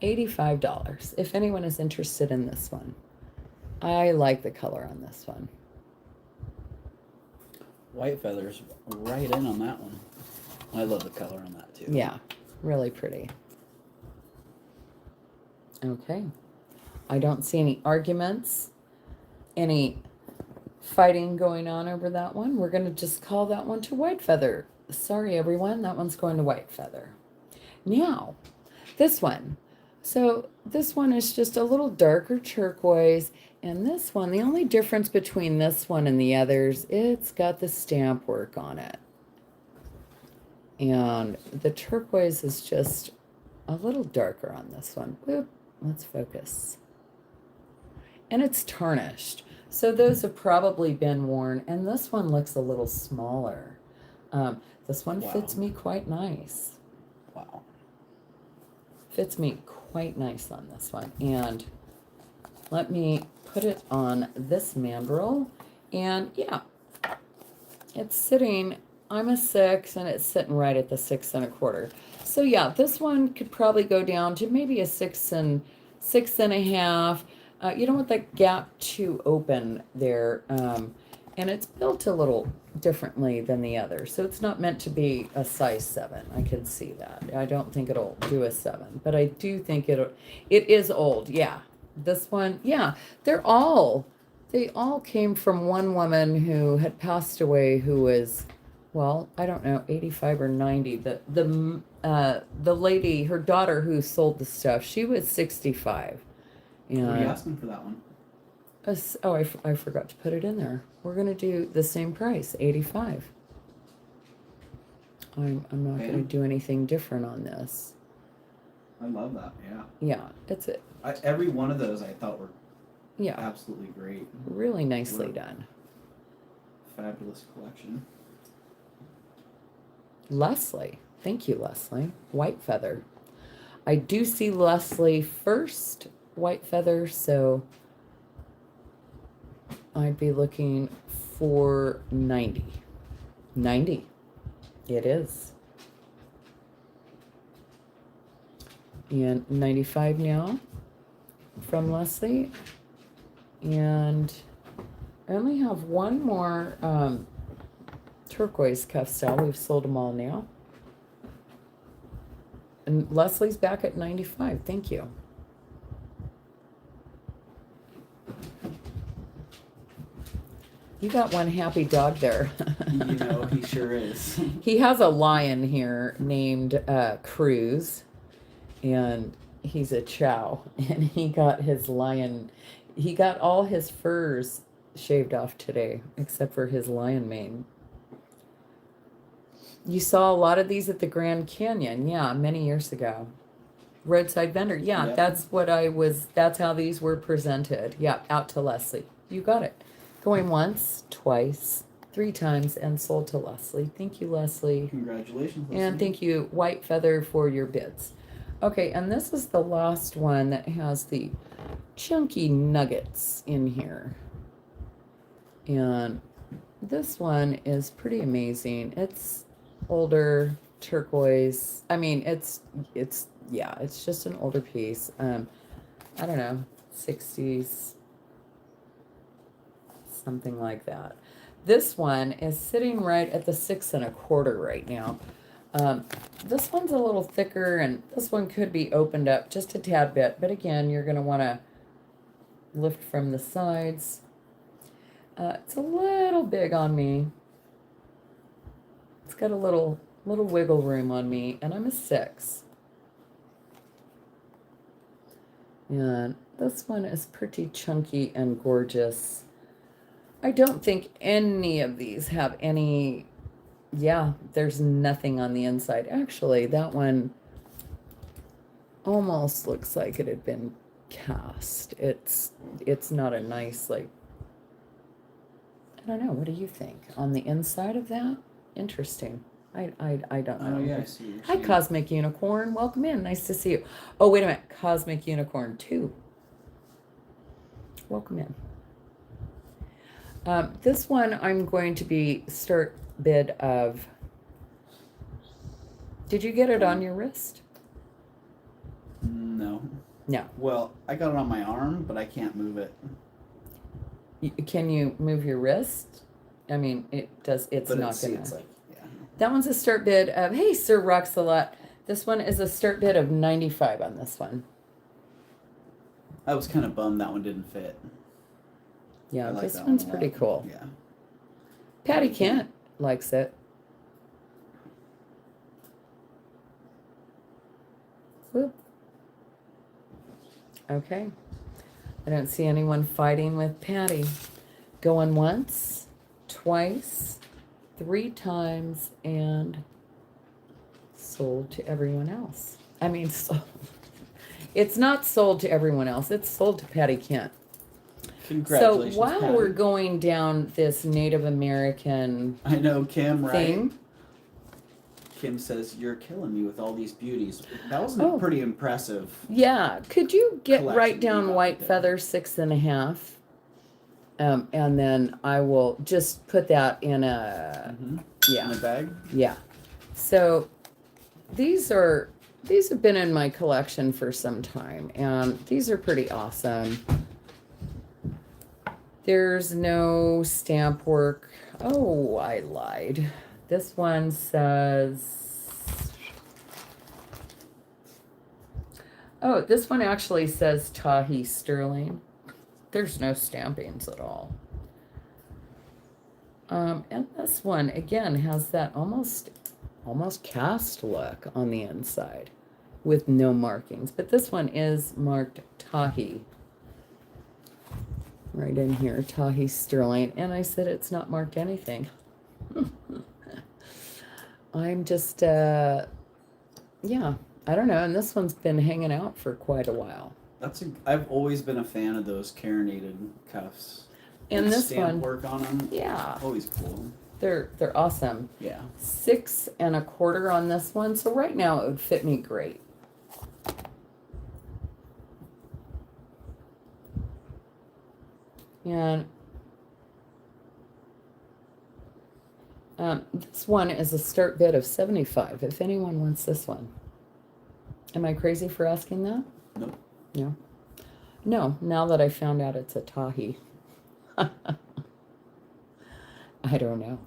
$85 if anyone is interested in this one. I like the color on this one. White feathers right in on that one. I love the color on that too. Yeah, really pretty. Okay. I don't see any arguments, any fighting going on over that one. We're going to just call that one to white feather. Sorry, everyone. That one's going to white feather. Now, this one. So this one is just a little darker turquoise. And this one, the only difference between this one and the others, it's got the stamp work on it. And the turquoise is just a little darker on this one. Boop. Let's focus. And it's tarnished. So those have probably been worn. And this one looks a little smaller. This one fits me quite nice. Wow. Fits me quite nice on this one. And let me put it on this mandrel. And yeah, it's sitting, I'm a 6 and it's sitting right at the 6 1/4. So yeah, this one could probably go down to maybe a 6 6.5. You don't want that gap too open there. And it's built a little differently than the other. So it's not meant to be a size 7. I can see that. I don't think it'll do a 7, but I do think it is old. Yeah. This one, yeah, they all came from one woman who had passed away, who was, well, I don't know, 85 or 90. The lady, her daughter who sold the stuff, she was 65. What are you And asking for that one? oh, I forgot to put it in there. We're gonna do the same price, 85. I'm not Okay. gonna do anything different on this. I love that. Yeah. Yeah, it's a Every one of those I thought were yeah, absolutely great. really nicely Work. done. Fabulous collection. Leslie, thank you, Leslie. White feather. I do see Leslie first, white feather, so I'd be looking for 90. 90. It is. And 95 now from Leslie. And I only have one more turquoise cuff style. We've sold them all now. And Leslie's back at 95. Thank you. You got one happy dog there. You know, he sure is. He has a lion here named Cruz, and he's a chow. And he got his lion, he got all his furs shaved off today, except for his lion mane. You saw a lot of these at the Grand Canyon, yeah, many years ago. Roadside vendor, yeah, Yep. that's how these were presented. Yeah, out to Leslie. You got it. Going once, twice, 3 times, and sold to Leslie. Thank you, Leslie. Congratulations. And Leslie. thank you, White Feather, for your bids. Okay, and this is the last one that has the chunky nuggets in here. And this one is pretty amazing. It's older turquoise. I mean, it's just an older piece. I don't know, 60s, something like that. This one is sitting right at the 6 1/4 right now. This one's a little thicker, and this one could be opened up just a tad bit, but again, you're going to want to lift from the sides. It's a little big on me. It's got a little wiggle room on me, and I'm a 6. And this one is pretty chunky and gorgeous. I don't think any of these have any, yeah, there's nothing on the inside. Actually, that one almost looks like it had been cast. It's not a nice, like, I don't know, what do you think? On the inside of that? Interesting. I don't know. Oh yeah, I see. What you're Hi, saying. Cosmic Unicorn. Welcome in. Nice to see you. Oh, wait a minute. Cosmic Unicorn 2. Welcome in. This one I'm going to be start bid of. Did you get it on your wrist? No. No. Well, I got it on my arm, but I can't move it. Can you move your wrist? I mean, it does. It's But not see, gonna. it's like, yeah. That one's a start bid of. Hey, Sir Roxalot. This one is a start bid of 95 on this one. I was kind of bummed that one didn't fit. Yeah, I like this that one's one a pretty lot. cool. Yeah. Patty Kent likes it. Whoop. Okay. I don't see anyone fighting with Patty. Going once, twice, 3 times, and sold to everyone else. I mean, sold. It's not sold to everyone else. It's sold to Patty Kent. Congratulations, So while Patty. we're going down this Native American I know, Kim, right? thing, Kim says, you're killing me with all these beauties. That was Oh. pretty impressive. yeah, could you get Collection write you down got White there. Feather 6 1/2? And then I will just put that in a, Mm-hmm. In yeah, the bag? yeah. So these have been in my collection for some time, and these are pretty awesome. There's no stamp work. Oh, I lied. This one says, oh, this one actually says Tahi sterling. There's no stampings at all. And this one again has that almost cast look on the inside with no markings. But this one is marked Tahi. Right in here, Tahi sterling. And I said it's not marked anything. I'm just, yeah, I don't know. And this one's been hanging out for quite a while. I've always been a fan of those carinated cuffs. And With this stamp one, work on them. yeah, Always cool. they're awesome. Yeah. 6 1/4 on this one. So right now it would fit me great. And this one is a start bid of 75. If anyone wants this one. Am I crazy for asking that? Nope. No. No, now that I found out it's a Tahi. I don't know.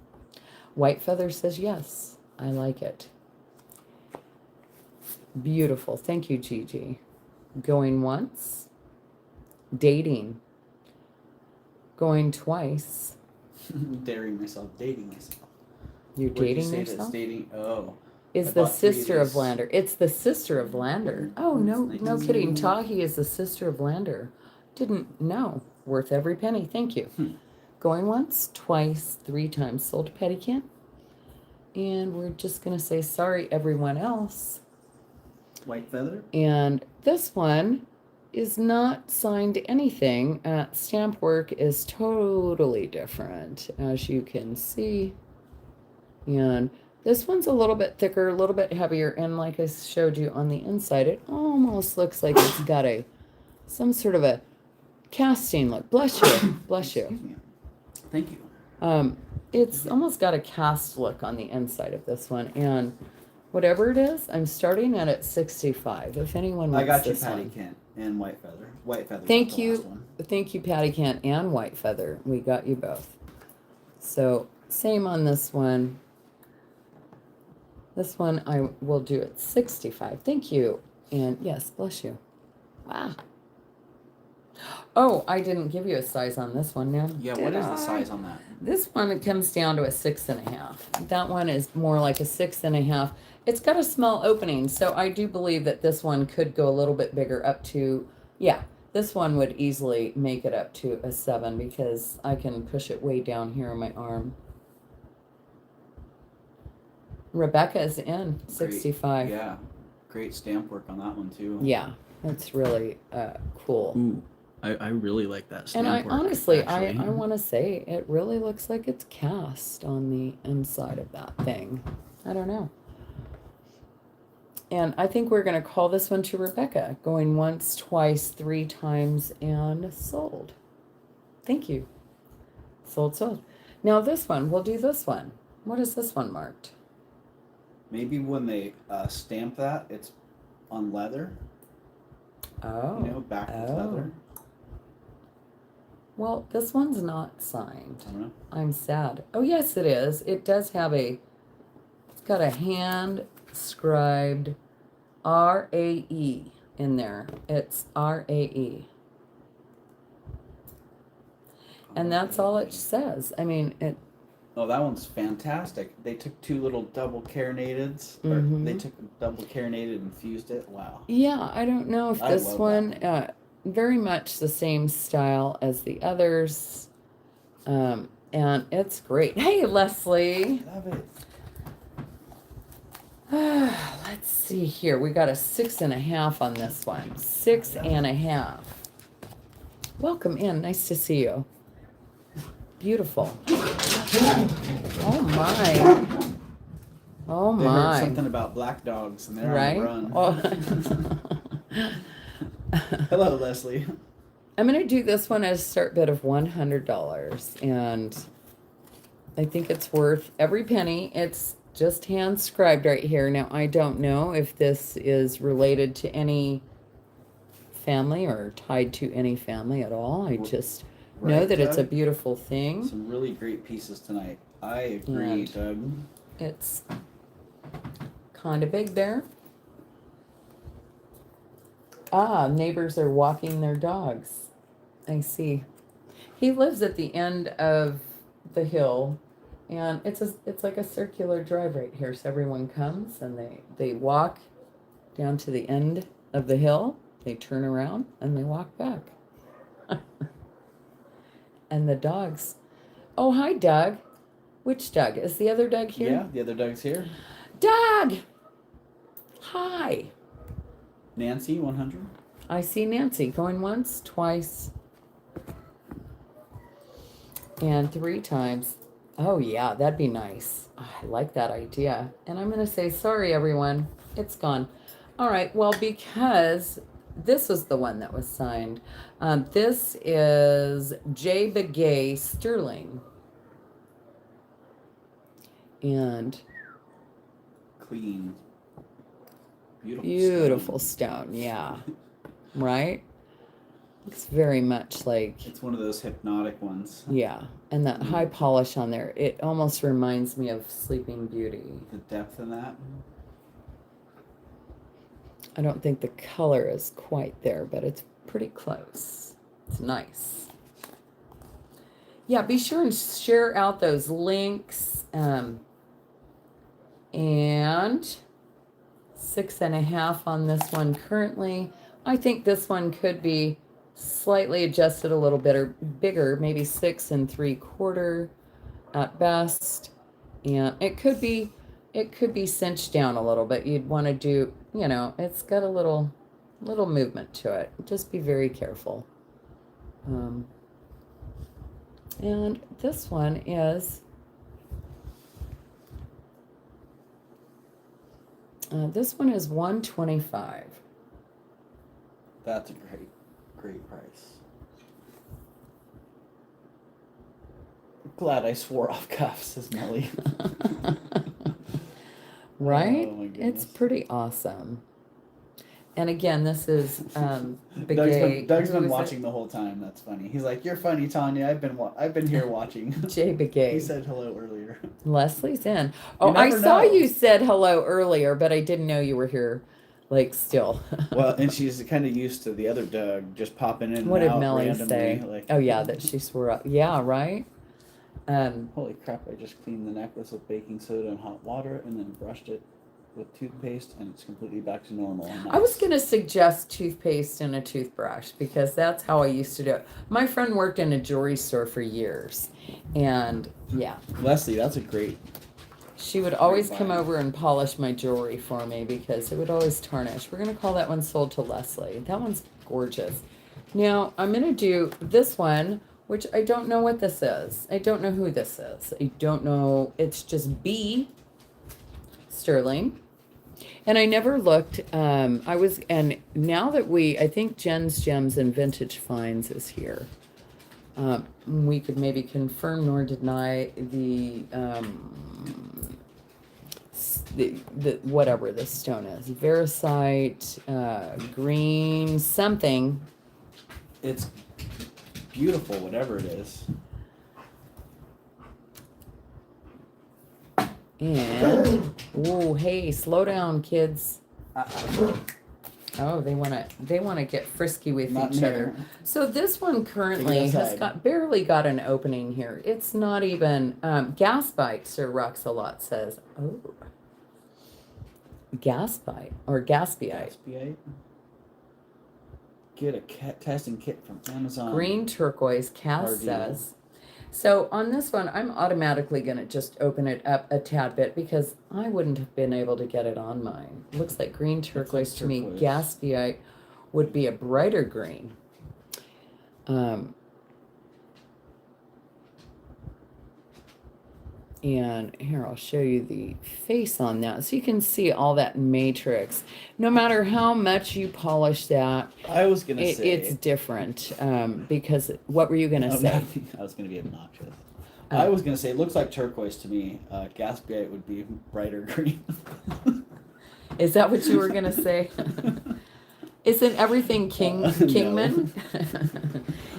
White Feather says yes. I like it. Beautiful. Thank you, Gigi. Going once. Dating. Going twice. Dating myself. You're What did you dating say yourself? that's dating? Oh. Is I the bought 3 of sister of these. Lander. It's the sister of Lander. Oh, no, That's no nice. kidding. Tahi is the sister of Lander. Didn't know. Worth every penny. Thank you. Going once, twice, 3 times. Sold to Patty Kent. And we're just going to say sorry, everyone else. White feather. And this one is not signed anything. Stamp work is totally different, as you can see. And this one's a little bit thicker, a little bit heavier, and like I showed you on the inside, it almost looks like it's got some sort of a casting look. Bless you, bless you. Excuse me. Thank you. It's almost got a cast look on the inside of this one, and whatever it is, I'm starting at 65. If anyone wants I got you, this Patty one. Kent, and white feather. White feather. Thank the you. last one. Thank you, Patty Kent and White Feather. We got you both. So same on this one. This one I will do at 65. Thank you. And yes, bless you. Wow. Oh, I didn't give you a size on this one now. Yeah, did what is the I? size on that? This one, it comes down to a 6.5. That one is more like a 6.5. It's got a small opening, so I do believe that this one could go a little bit bigger, up to, yeah, this one would easily make it up to a 7 because I can push it way down here on my arm. Rebecca's in 65. Yeah, great stamp work on that one too. Yeah, it's really cool. Ooh, I really like that stamp And I work. honestly, I actually. want to say it really looks like it's cast on the inside of that thing. I don't know. And I think we're going to call this one to Rebecca. Going once, twice, 3 times, and sold. Thank you. Sold, sold. Now this one, we'll do this one. What is this one marked? Maybe when they stamp that, it's on leather. Oh. You know, back with Oh. leather. Well, this one's not signed. I don't know. I'm sad. Oh, yes, it is. It does have it's got a hand scribed RAE in there. It's RAE. And that's all it says. I mean, Oh, that one's fantastic. They took 2 little double carronateds, Mhm. or they took a double carronated and fused it. Wow. yeah, I don't know if I this love one, that very much the same style as the others. And it's great. Hey, Leslie. Love it. Let's see here. We got a 6.5 on this one. 6.5. Welcome in. Nice to see you. Beautiful. Oh my. Oh They heard my. something about black dogs and they're Right? on the run. Oh. Hello, Leslie. I'm going to do this one at a start bid of $100. And I think it's worth every penny. It's just hand scribed right here. Now, I don't know if this is related to any family or tied to any family at all. I just know Right, that it's a Doug? beautiful thing. Some really great pieces tonight. I agree, And- Doug. It's kind of big there. Ah, neighbors are walking their dogs. I see. He lives at the end of the hill, and it's like a circular drive right here. So everyone comes and they walk down to the end of the hill. They turn around and they walk back. And the dogs. Oh, hi, Doug. Which Doug? Is the other Doug here? Yeah, the other Doug's here. Doug! Hi. Nancy, 100. I see Nancy going once, twice, and 3 times. Oh, yeah, that'd be nice. I like that idea. And I'm going to say, sorry, everyone. It's gone. All right. Well, because this was the one that was signed. This is J. Begay Sterling. And Clean. beautiful stone. stone. Yeah. Right? Looks very much like, It's one of those hypnotic ones. yeah. And that high polish on there, it almost reminds me of Sleeping Beauty. The depth in that. I don't think the color is quite there, but it's pretty close. It's nice. Yeah, be sure and share out those links. And 6.5 on this one currently. I think this one could be slightly adjusted a little bit or bigger, maybe 6 3/4 at best. And it could be it could be cinched down a little bit. You'd want to do, you know, it's got a little movement to it. Just be very careful. And this one is $125. That's a great price. Glad I swore off cuffs, says Melly. Right? Oh my It's goodness. pretty awesome. And again, this is Doug's been watching the whole time. That's funny. He's like, "You're funny, Tanya. I've been here watching." Jay He Begay. said hello earlier. Leslie's in. Oh, You I never saw know. you said hello earlier, but I didn't know you were here, like, still. Well, and she's kind of used to the other Doug just popping in What and did out Melly randomly. say? Like, Oh, yeah, that she swore up. Yeah, right? Holy crap! I just cleaned the necklace with baking soda and hot water, and then brushed it with toothpaste, and it's completely back to normal. I was Nice. going to suggest toothpaste and a toothbrush because that's how I used to do it. My friend worked in a jewelry store for years. And yeah, Leslie, that's a great. she would always come Grapevine. over and polish my jewelry for me because it would always tarnish. We're going to call that one sold to Leslie. That one's gorgeous. Now, I'm going to do this one, which I don't know what this is. I don't know who this is. I don't know. It's just B sterling. And I never looked. And now that I think Jen's Gems and Vintage Finds is here. We could maybe confirm nor deny the whatever this stone is. Veracite, green, something. It's beautiful, whatever it is. And oh, hey, slow down, kids. Oh, they wanna get frisky with Not each near. other. So this one currently Take it has aside. barely got an opening here. It's not even gasbite. Sir Roxalot says, oh, gasbite or gaspiite. Gaspiite. Get a testing kit from Amazon. Green turquoise, Cass RD. says. So on this one, I'm automatically going to just open it up a tad bit because I wouldn't have been able to get it on mine. Looks like green turquoise to me. turquoise. Gaspiite would be a brighter green. And here, I'll show you the face on that. So you can see all that matrix. No matter how much you polish that, I was gonna say it's different. Because what were you going to No, say? nothing. I was gonna be obnoxious. I was gonna say it looks like turquoise to me. Gaspiite would be brighter green. Is that what you were gonna say? Isn't everything Kingman?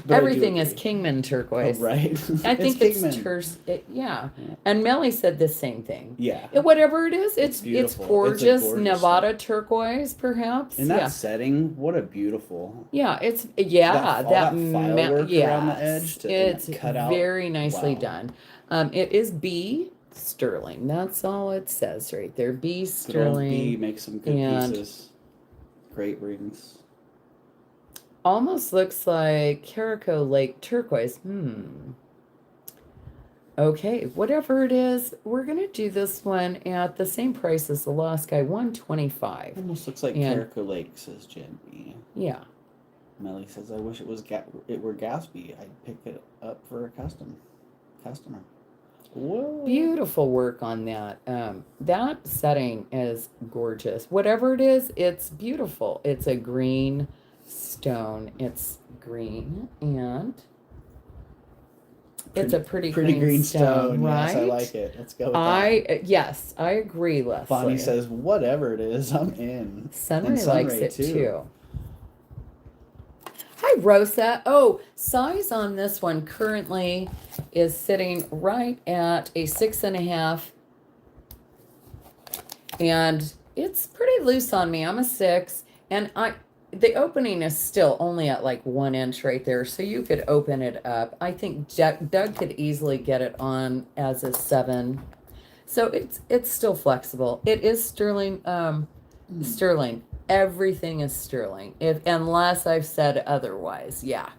But I do Everything is agree. Kingman turquoise. Right. I think Kingman. yeah. Yeah. And Melly said the same thing. Yeah. Whatever it is, it's beautiful. It's a gorgeous. gorgeous Nevada turquoise, perhaps. In that Yeah. setting, what a beautiful. Yeah, it's All that file work yeah, around the edge to it's cut out. very nicely Wow. done. It is B sterling. That's all it says right there. B Good old sterling. B makes some good and- pieces. Great rings. Almost looks like Caraco Lake turquoise. Okay, whatever it is, we're gonna do this one at the same price as the last guy, $125. Almost looks like And- Caraco Lake, says Jen B. Yeah. Melly says, "I wish it were Gatsby. I'd pick it up for a customer." Whoa! Beautiful work on that. That setting is gorgeous. Whatever it is, it's beautiful. It's a green stone. It's green and it's a pretty green stone, right? Yes, I like it. Let's go with that. Yes, I agree, Leslie. Bonnie says, "Whatever it is, I'm in." Sunray And likes Sunray, it too. too. Hi, Rosa. Oh, size on this one currently is sitting right at a 6.5. And it's pretty loose on me. I'm a 6. And the opening is still only at like 1 inch right there. So you could open it up. I think Doug could easily get it on as a 7. So it's still flexible. It is sterling. Sterling. Everything is sterling. Unless I've said otherwise. Yeah.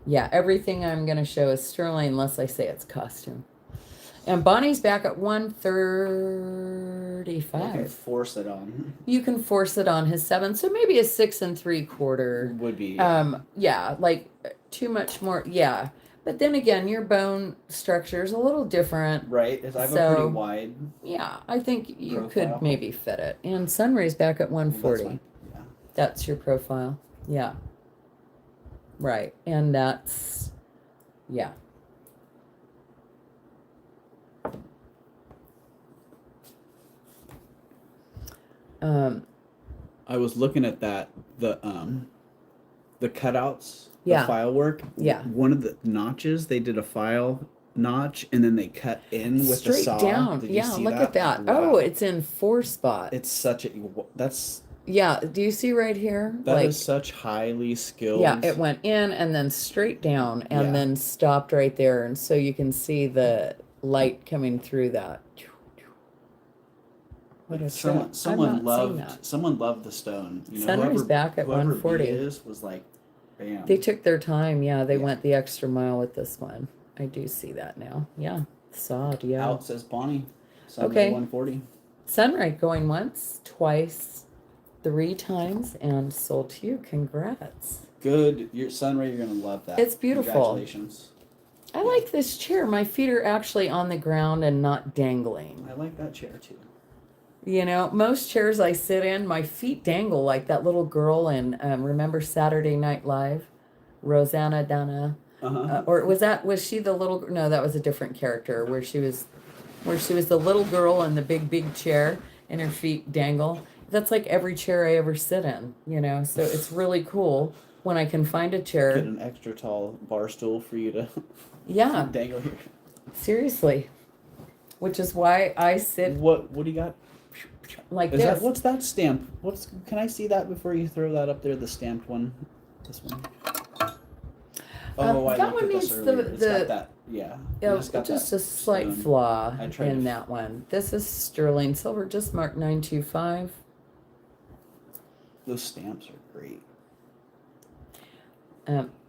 Everything I'm going to show is sterling unless I say it's costume. And Bonnie's back at I can 135. force it on. You can force it on his 7, so maybe a 6 3/4. Would be. Yeah, like too much more. Yeah, but then again, your bone structure is a little different. Right? I have a So- pretty wide. Yeah, I think you Profile. could maybe fit it. And Sunray's back at 140. That's my- yeah. That's your profile. Yeah. Right. And that's, yeah. I was looking at that the cutouts, Yeah. the file work. Yeah. One of the notches, they did a file notch and then they cut in with the Straight saw. down. Did you Yeah, see look at that. Wow. Oh, it's in 4 spot. It's such a that's Yeah, do you see right here? that is such highly skilled. Yeah, it went in and then straight down and Yeah. then stopped right there. And so you can see the light coming through that. What a trip. I've Someone not seen that. loved the stone. You know, Sunray's back at whoever 140. B was like, bam. They took their time. Yeah, they Yeah. went the extra mile with this one. I do see that now. Yeah, sawed. Yeah. Out says Bonnie. Sunray Okay. 140. Sunray going once, twice, 3 times, and sold to you. Congrats. Good. Your Sunray, you're gonna love that. It's beautiful. Congratulations. I like this chair. My feet are actually on the ground and not dangling. I like that chair too. You know, most chairs I sit in, my feet dangle like that little girl in, remember Saturday Night Live? Rosanna Donna. Or was she the little, no, that was a different character where she was the little girl in the big chair and her feet dangle. That's like every chair I ever sit in, you know, so it's really cool when I can find a chair. Get an extra tall bar stool for you to Yeah, dangle here. seriously. Which is why I sit What do you got? like Is this. that what's that stamp? Can I see that before you throw that up there? The stamped one, this one. Oh, I that looked one at this needs earlier. the- It's got that. Yeah. Yeah, It's got just that a slight stone. flaw I tried in to- that one. This is sterling silver, just marked 925. Those stamps are great.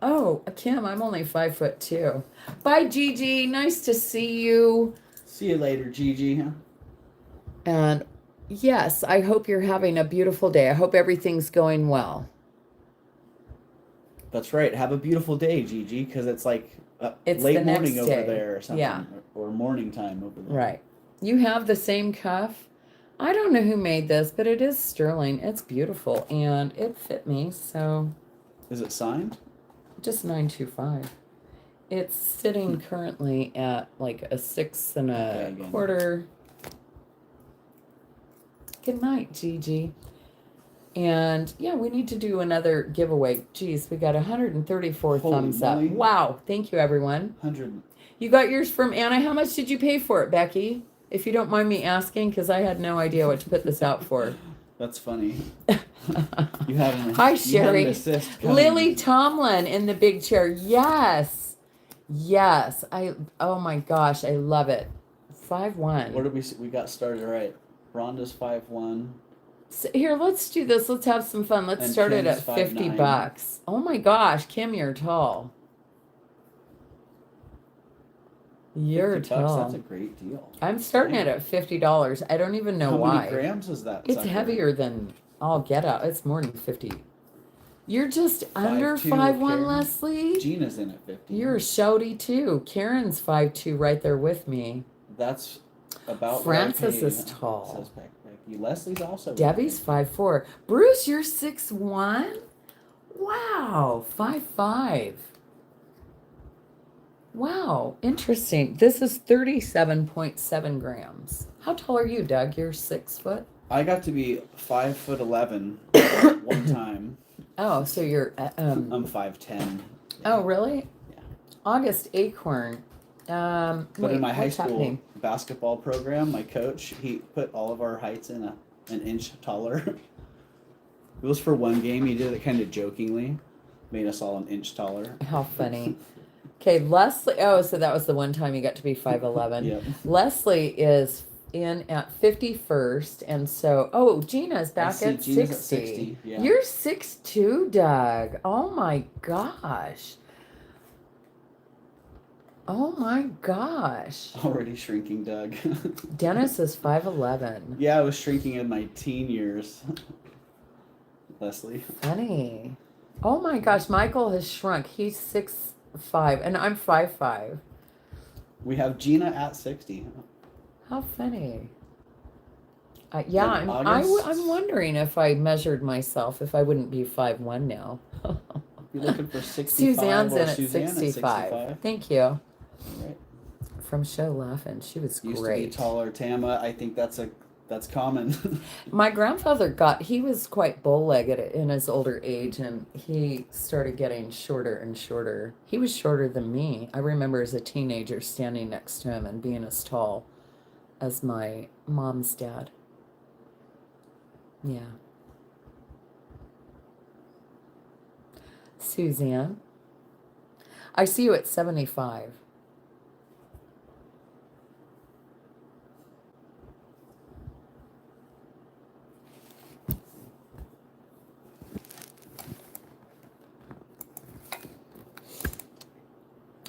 Oh, Kim, I'm only 5'2". Bye, Gigi. Nice to see you. See you later, Gigi. Huh? And yes, I hope you're having a beautiful day. I hope everything's going well. That's right. Have a beautiful day, Gigi, because it's like It's late the morning next over day. there or something. Yeah. Or morning time over there. Right. You have the same cuff. I don't know who made this, but it is sterling. It's beautiful and it fit me, so Is it signed? just 925. It's sitting currently at like a 6 Okay, again. 1/4. Good night, Gigi. And yeah, we need to do another giveaway. Geez, we got 134 Holy thumbs moly. up. Wow. Thank you, everyone. 100. You got yours from Anna. How much did you pay for it, Becky? If you don't mind me asking, because I had no idea what to put this out for. That's funny. You had an, Hi, you had Sherry. an assist coming. Lily Tomlin in the big chair. Yes. Yes. Oh my gosh, I love it. 5'1". What did we got started right? Rhonda's 5'1". So here, let's do this. Let's have some fun. Let's And start it Kim's at 50 5'9". bucks. Oh my gosh, Kim, you're tall. You're 50 bucks, tall. that's a great deal. I'm starting it at $50. I don't even know How why. many grams is that? It's sucker? heavier than I'll get out. It's more than 50. You're just under 5'2", 5'1", Karen. Leslie. Gina's in at 50. You're shouty too. Karen's 5'2", right there with me. That's about Francis what I is paid, tall. Says Becky. Leslie's also. Debbie's 5'4". Bruce, you're 6'1". Wow, 5'5". Wow, interesting. This is 37.7 grams. How tall are you, Doug? You're 6 foot? I got to be 5'11" one time. Oh, so you're I'm 5'10". Oh, really? Yeah. August Acorn. But Wait, in my high what's school happening? basketball program, my coach, he put all of our heights in an inch taller. It was for one game. He did it kind of jokingly, made us all an inch taller. How funny. Okay, Leslie. Oh, so that was the one time you got to be 5'11". Yep. Leslie is in at 51st, and so Gina's I back see at Gina's 60. at 60. Yeah. You're 6'2", Doug. Oh my gosh. Oh my gosh. Already shrinking, Doug. Dennis is 5'11". Yeah, I was shrinking in my teen years. Leslie. Funny. Oh my gosh, Michael has shrunk. He's 6'5", and I'm 5'5". We have Gina at 60. How funny. Yeah, In I'm August? wondering if I measured myself, if I wouldn't be 5'1" now. You're looking for 65 Suzanne's or in at Suzanne 65. at 65. Thank you. Right. From Show Laughing. She was Used to be great. taller. Tama, I think that's common. My grandfather he was quite bow-legged in his older age, and he started getting shorter and shorter. He was shorter than me. I remember as a teenager standing next to him and being as tall as my mom's dad. Yeah. Suzanne, I see you at 75.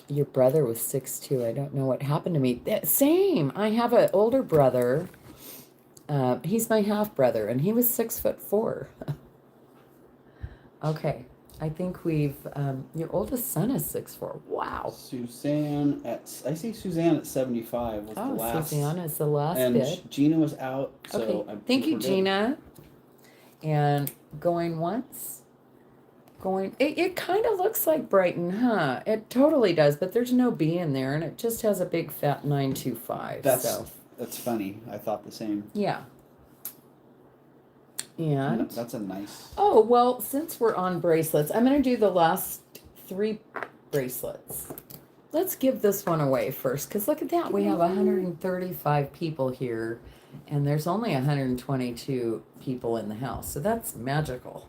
Your brother was 6'2". I don't know what happened to me. Same. I have an older brother. He's my half brother, and he was 6'4". Okay. I think your oldest son is 6'4". Wow. I see Suzanne at 75 was the last. Suzanne is the last and bid. Gina was out, so Okay. I Thank think you, we're good. Gina. And going once. It kind of looks like Brighton, huh? It totally does, but there's no B in there, and it just has a big fat 925. That's funny. I thought the same. Yeah. And That's a nice. oh, well, since we're on bracelets, I'm going to do the last 3 bracelets. Let's give this one away first, because look at that. We have 135 people here, and there's only 122 people in the house, so that's magical.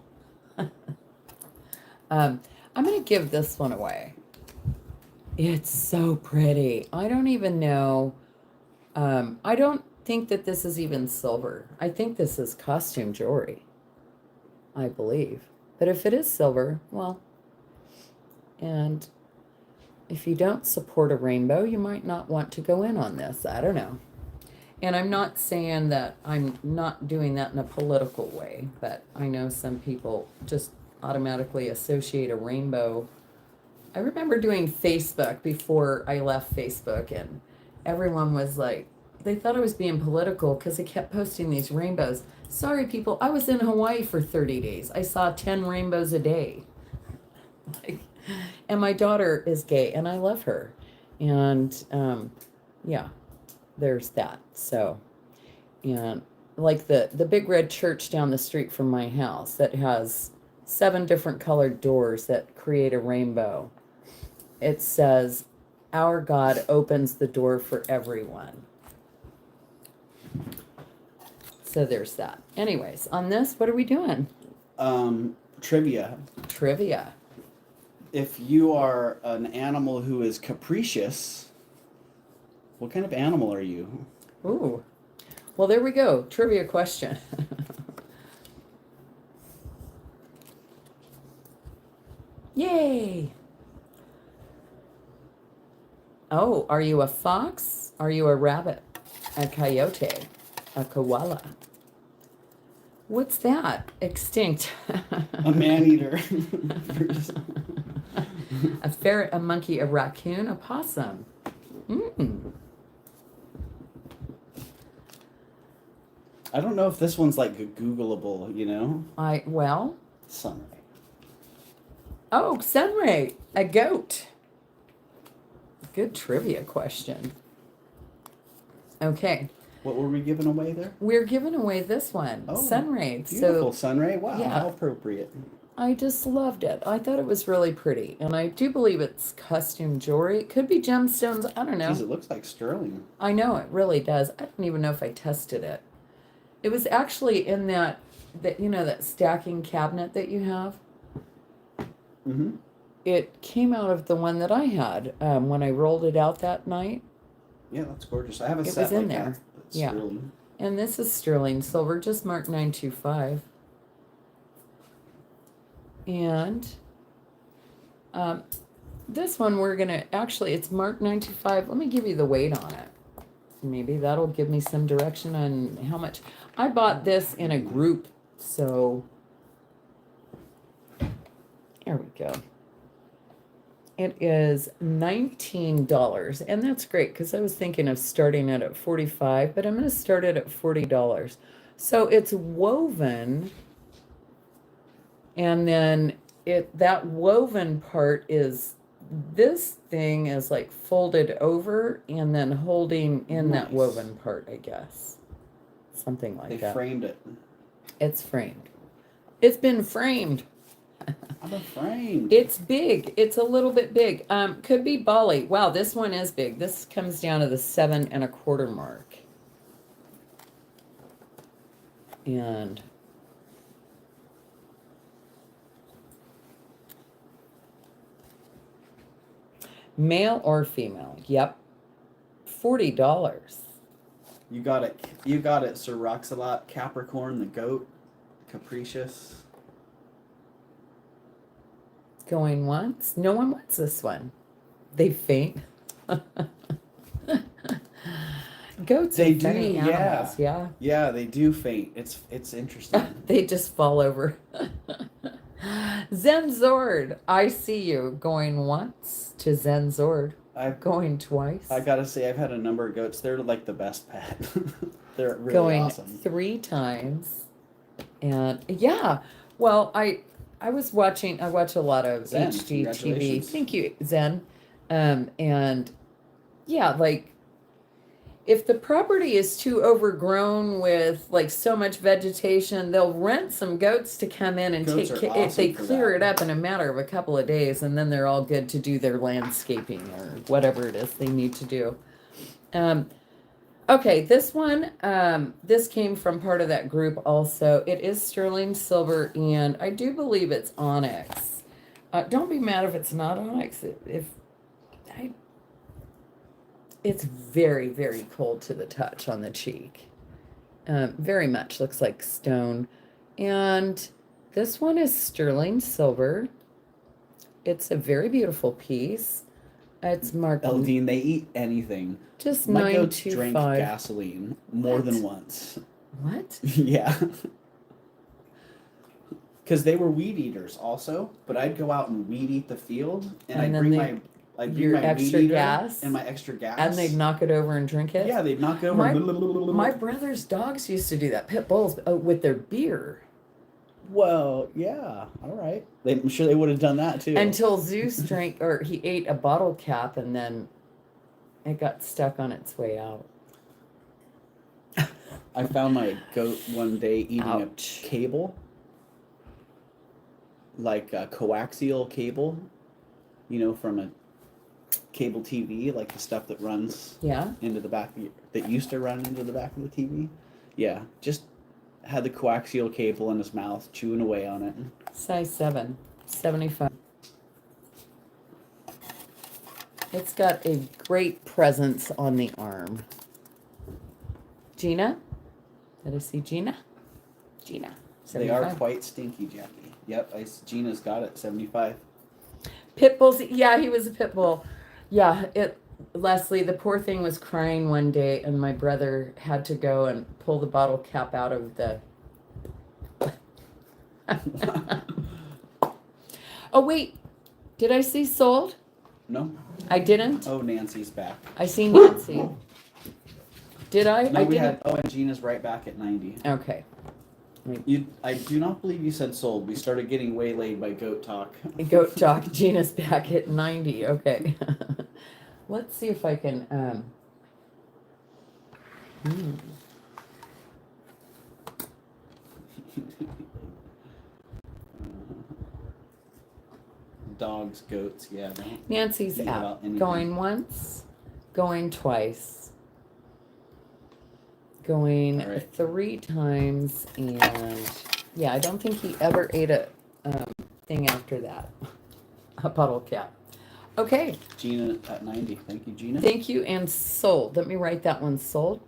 I'm going to give this one away. It's so pretty. I don't even know. I don't think that this is even silver. I think this is costume jewelry. I believe. But if it is silver, well, and if you don't support a rainbow, you might not want to go in on this. I don't know. And I'm not saying that I'm not doing that in a political way, but I know some people just automatically associate a rainbow. I remember doing Facebook before I left Facebook, and everyone was like, they thought I was being political because I kept posting these rainbows. Sorry, people, I was in Hawaii for 30 days. I saw 10 rainbows a day. And my daughter is gay, and I love her. And yeah, there's that. So, and like the big red church down the street from my house that has 7 different colored doors that create a rainbow. It says, "Our God opens the door for everyone." So there's that. Anyways, on this, what are we doing? Trivia. Trivia. If you are an animal who is capricious, what kind of animal are you? Ooh. Well, there we go. Trivia question. Yay. Oh, are you a fox? Are you a rabbit? A coyote? A koala? What's that? Extinct. A man-eater. A ferret, a monkey, a raccoon, a possum. I don't know if this one's like Googleable, you know? Sunray. Oh, Sunray, a goat. Good trivia question. Okay. What were we giving away there? We're giving away this one, Oh, Sunray. Beautiful So sunray. Wow, yeah. how appropriate. I just loved it. I thought it was really pretty. And I do believe it's costume jewelry. It could be gemstones. I don't know. Geez, it looks like sterling. I know, it really does. I don't even know if I tested it. It was actually in that that stacking cabinet that you have. Mm-hmm. It came out of the one that I had when I rolled it out that night. Yeah, that's gorgeous. I have a It set was in like there. that. That's Yeah. sterling. And this is sterling silver, just marked 925. And This one we're gonna, actually, it's marked 95. Let me give you the weight on it. Maybe that'll give me some direction on how much. I bought this in a group, so there we go. It is $19, and that's great because I was thinking of starting it at 45, but I'm going to start it at $40. So it's woven, and then that woven part is, this thing is like folded over and then holding in that Nice. woven part, I guess. Something like They that. framed it. It's framed. It's been framed. I'm a framed. It's big. It's a little bit big. Could be Bali. Wow, this one is big. This comes down to the 7¼ mark. And male or female? Yep. $40. You got it. You got it, Sir Roxalot. Capricorn, the goat. Capricious. Going once. No one wants this one. They faint. Goats They are funny do, animals. Yeah. Yeah, they do faint. It's interesting. They just fall over. Zenzord, I see you going once to Zenzord, I've going twice, I gotta say, I've had a number of goats. They're like the best pet. They're really going awesome. 3 times, and yeah. Well, I was watching. I watch a lot of Zen, HGTV. congratulations. Thank you, Zen. And yeah, like, if the property is too overgrown with like so much vegetation, they'll rent some goats to come in and Goats take are care. If they awesome for clear that. it up in a matter of a couple of days, and then they're all good to do their landscaping or whatever it is they need to do. Okay, this one, this came from part of that group also. It is sterling silver, and I do believe it's onyx. Don't be mad if it's not onyx. It's very, very cold to the touch on the cheek. Very much looks like stone. And this one is sterling silver. It's a very beautiful piece. It's marked Eldine, they eat anything. just My goats drank 925. gasoline more than once. What? Yeah. Because they were weed eaters also, but I'd go out and weed eat the field, and And I'd then bring I'd bring your my extra weed eater gas? and my extra gas. And they'd knock it over and drink it? Yeah, they'd knock over. My brother's dogs used to do that, pit bulls, with their beer. Well, yeah, all right. I'm sure they would have done that too. Until Zeus drank, or he ate a bottle cap, and then it got stuck on its way out. I found my goat one day eating Ouch. a cable, like a coaxial cable, from a cable TV, like the stuff that runs Yeah? into the back, that used to run into the back of the TV. Yeah, just had the coaxial cable in his mouth, chewing away on it. Size 7, 75. It's got a great presence on the arm. Gina? Did I see Gina? Gina. They are 75. quite stinky, Jackie. Yep, Gina's got it, 75. Pit bulls. Yeah, he was a pit bull. Yeah, Leslie, the poor thing was crying one day, and my brother had to go and pull the bottle cap out of the. Oh, wait. Did I see sold? No? I didn't. Oh, Nancy's back. I see Nancy. Did I? No, I we didn't. and Gina's right back at 90. Okay. I do not believe you said sold. We started getting waylaid by goat talk. Goat talk. Gina's back at 90. Okay. Let's see if I can. Dogs, goats, yeah. Don't Nancy's eat out. about anything. Going once, going twice, going All right. 3 times, and yeah, I don't think he ever ate a thing after that. A bottle cap. Okay, Gina at 90. Thank you, Gina. thank you, and sold. Let me write that one, sold.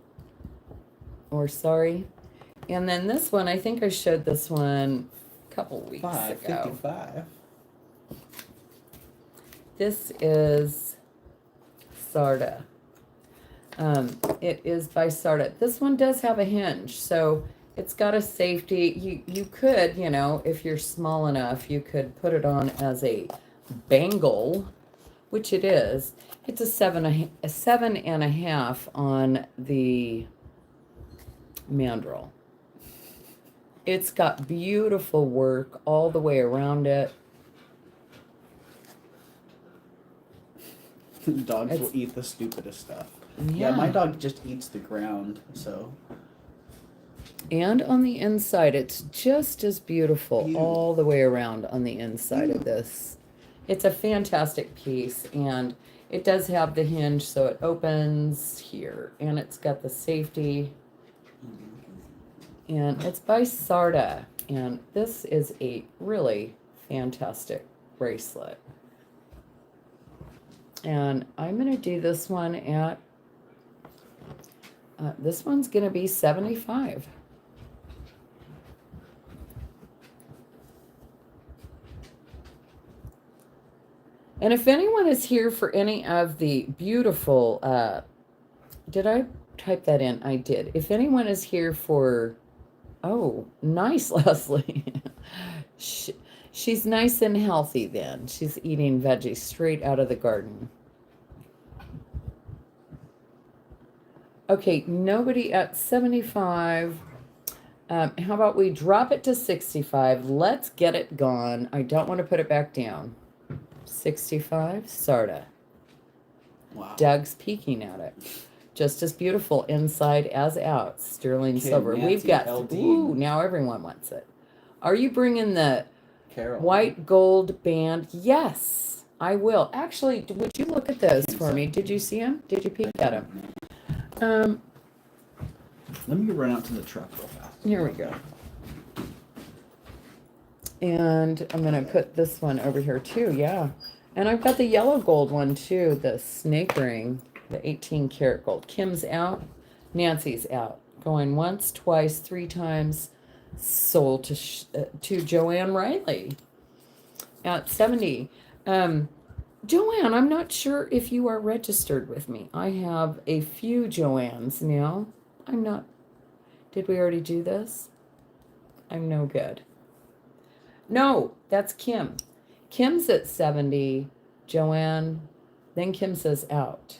Or sorry. And then this one, I think I showed this one a couple weeks ago. 555. this is Sarda. It is by Sarda. This one does have a hinge, so it's got a safety. You could, you know, if you're small enough, you could put it on as a bangle, which it is. It's a 7.5 on the mandrel. It's got beautiful work all the way around it. Dogs will eat the stupidest stuff. Yeah, my dog just eats the ground, so. And on the inside, it's just as beautiful all the way around on the inside of this. It's a fantastic piece, and it does have the hinge, so it opens here, and it's got the safety. And it's by Sarda, and this is a really fantastic bracelet. And I'm going to do this one at, this one's going to be $75. And if anyone is here for any of the beautiful, did I type that in? I did. If anyone is here for, oh, nice, Leslie. She's nice and healthy then. She's eating veggies straight out of the garden. Okay, nobody at 75. How about we drop it to 65? Let's get it gone. I don't want to put it back down. 65, Sarda. Wow. Doug's peeking at it. Just as beautiful inside as out. Sterling silver. Nancy, We've got, LD. ooh, now everyone wants it. Are you bringing the Carol. white gold band? Yes, I will. Actually, would you look at those for me? Did you see them? Did you peek at them? Let me run out to the truck real fast. Here we go. And I'm going to put this one over here too, yeah. And I've got the yellow gold one too, the snake ring, the 18 karat gold. Kim's out, Nancy's out. Going once, twice, 3 times. Sold to Joanne Riley at 70. Joanne, I'm not sure if you are registered with me. I have a few Joannes now. I'm not. Did we already do this? I'm no good. No, that's Kim. Kim's at 70. Joanne, then Kim says out.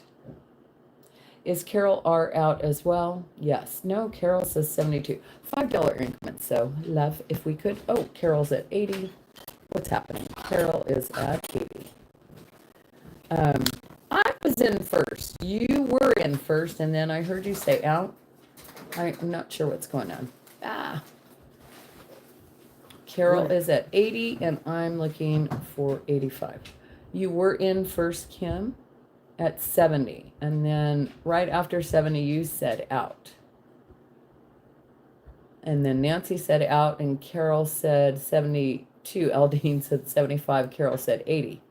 Is Carol R out as well? Yes. No, Carol says 72. $5 increments. So, love, if we could. Oh, Carol's at 80. What's happening? Carol is at 80. I was in first. You were in first, and then I heard you say out. I'm not sure what's going on. Carol is at 80, and I'm looking for 85. You were in first, Kim, at 70. And then right after 70, you said out. And then Nancy said out, and Carol said 72. Eldine said 75. Carol said 80.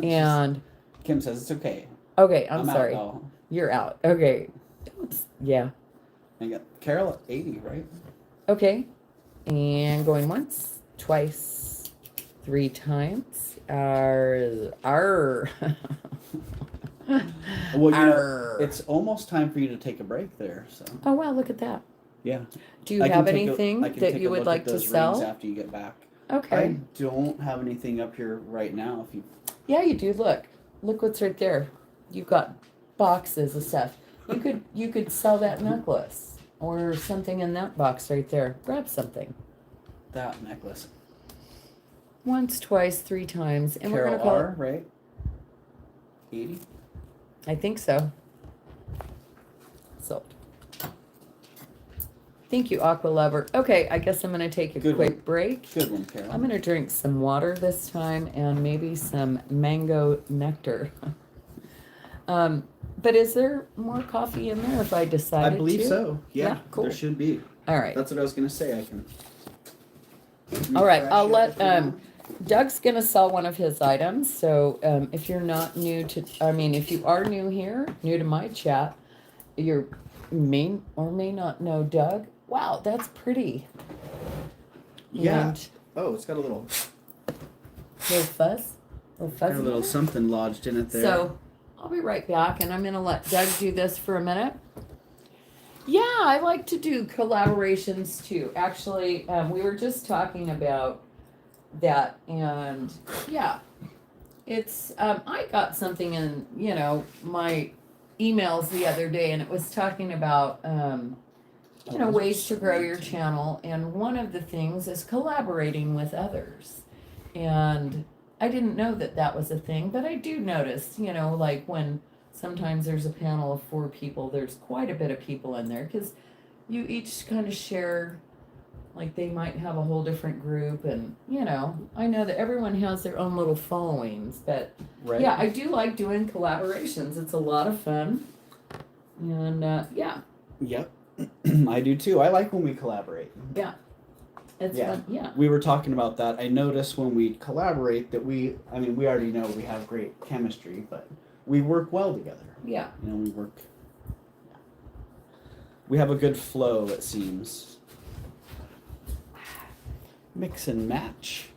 And Kim says it's okay. okay, I'm out, sorry. though. You're out. Okay. Yeah. I got Carol at 80, right? Okay. And going once, twice, 3 times. Arr. Well, you know, it's almost time for you to take a break there. So. Oh, wow, look at that. Yeah. Do you I can have take anything I can that take you a would look like at to those rings sell? after you get back. Okay. I don't have anything up here right now. If you. Yeah, you do. Look what's right there. You've got boxes of stuff. You could sell that necklace or something in that box right there. Grab something. That necklace. Once, twice, 3 times, and we're Carol gonna call R, right? 80. I think so. Sold. Thank you, Aqua Lover. Okay, I guess I'm gonna take a Good quick one. break. Good one, Carol. I'm gonna drink some water this time and maybe some mango nectar. But is there more coffee in there if I decided I believe to? so. Yeah, cool. there should be. All right. That's what I was gonna say. I can. All right. refresh I'll it let if you want. Doug's gonna sell one of his items. So if you're not new to, if you are new here, new to my chat, you may or may not know Doug. Wow, that's pretty. Yeah. And Oh, it's got a little. little fuzz. little Got a fuzzy. little something lodged in it there. So I'll be right back, and I'm gonna let Doug do this for a minute. Yeah, I like to do collaborations too. Actually, we were just talking about that, and yeah, it's I got something in my emails the other day, and it was talking about ways to grow your channel, and one of the things is collaborating with others. And I didn't know that that was a thing, but I do notice, like when sometimes there's a panel of 4 people, there's quite a bit of people in there because you each kind of share, like they might have a whole different group, and I know that everyone has their own little followings, but Right. yeah, I do like doing collaborations. It's a lot of fun, and yeah, Yep. I do too. I like when we collaborate. it's Yeah. fun. Yeah, We were talking about that. I notice when we collaborate that we already know we have great chemistry, but we work well together. yeah. We have a good flow, it seems. Mix and match,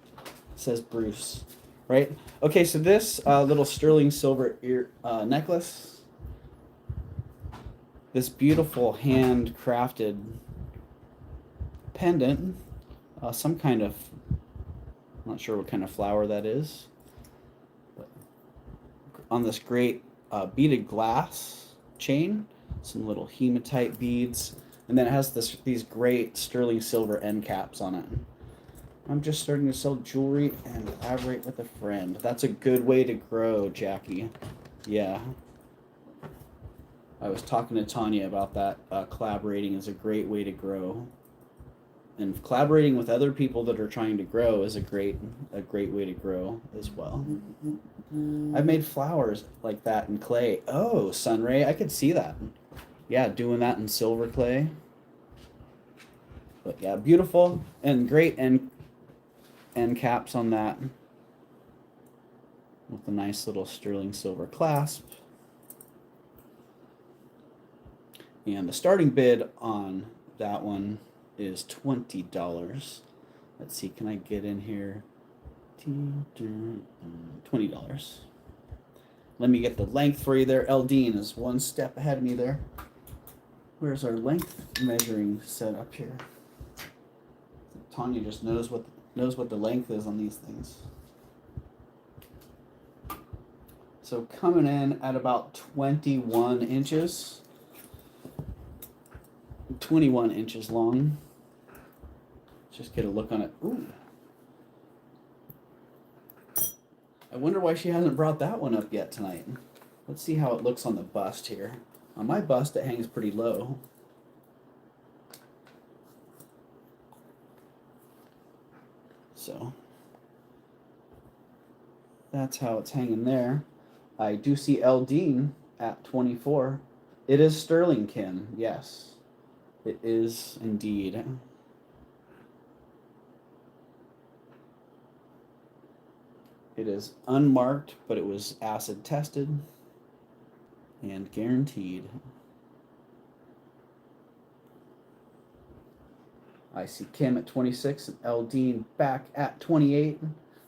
says Bruce. Right? Okay, so this little sterling silver ear necklace, this beautiful handcrafted pendant, some kind of, I'm not sure what kind of flower that is, but on this great beaded glass chain, some little hematite beads, and then it has these great sterling silver end caps on it. I'm just starting to sell jewelry and collaborate with a friend. That's a good way to grow, Jackie. Yeah. I was talking to Tanya about that. Collaborating is a great way to grow. And collaborating with other people that are trying to grow is a great way to grow as well. I've made flowers like that in clay. Oh, Sunray, I could see that. Yeah, doing that in silver clay. But yeah, beautiful and great end caps on that with a nice little sterling silver clasp. And the starting bid on that one is $20. Let's see, can I get in here? $20. Let me get the length for you there. Eldine is one step ahead of me there. Where's our length measuring set up here? Tanya just knows what the length is on these things. So coming in at about 21 inches. 21 inches long. Let's just get a look on it. Ooh. I wonder why she hasn't brought that one up yet tonight. Let's see how it looks on the bust here. On my bust, it hangs pretty low. So that's how it's hanging there. I do see Eldine at 24. It is sterling, Kim. Yes, it is indeed. It is unmarked, but it was acid tested and guaranteed. I see Kim at 26 and Eldine back at 28.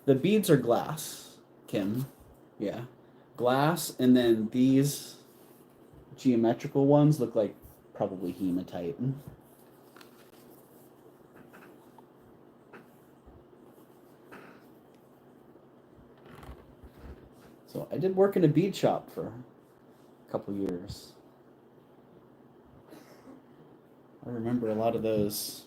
The beads are glass, Kim. Yeah. Glass, and then these geometrical ones look like probably hematite. So I did work in a bead shop for a couple years. I remember a lot of those.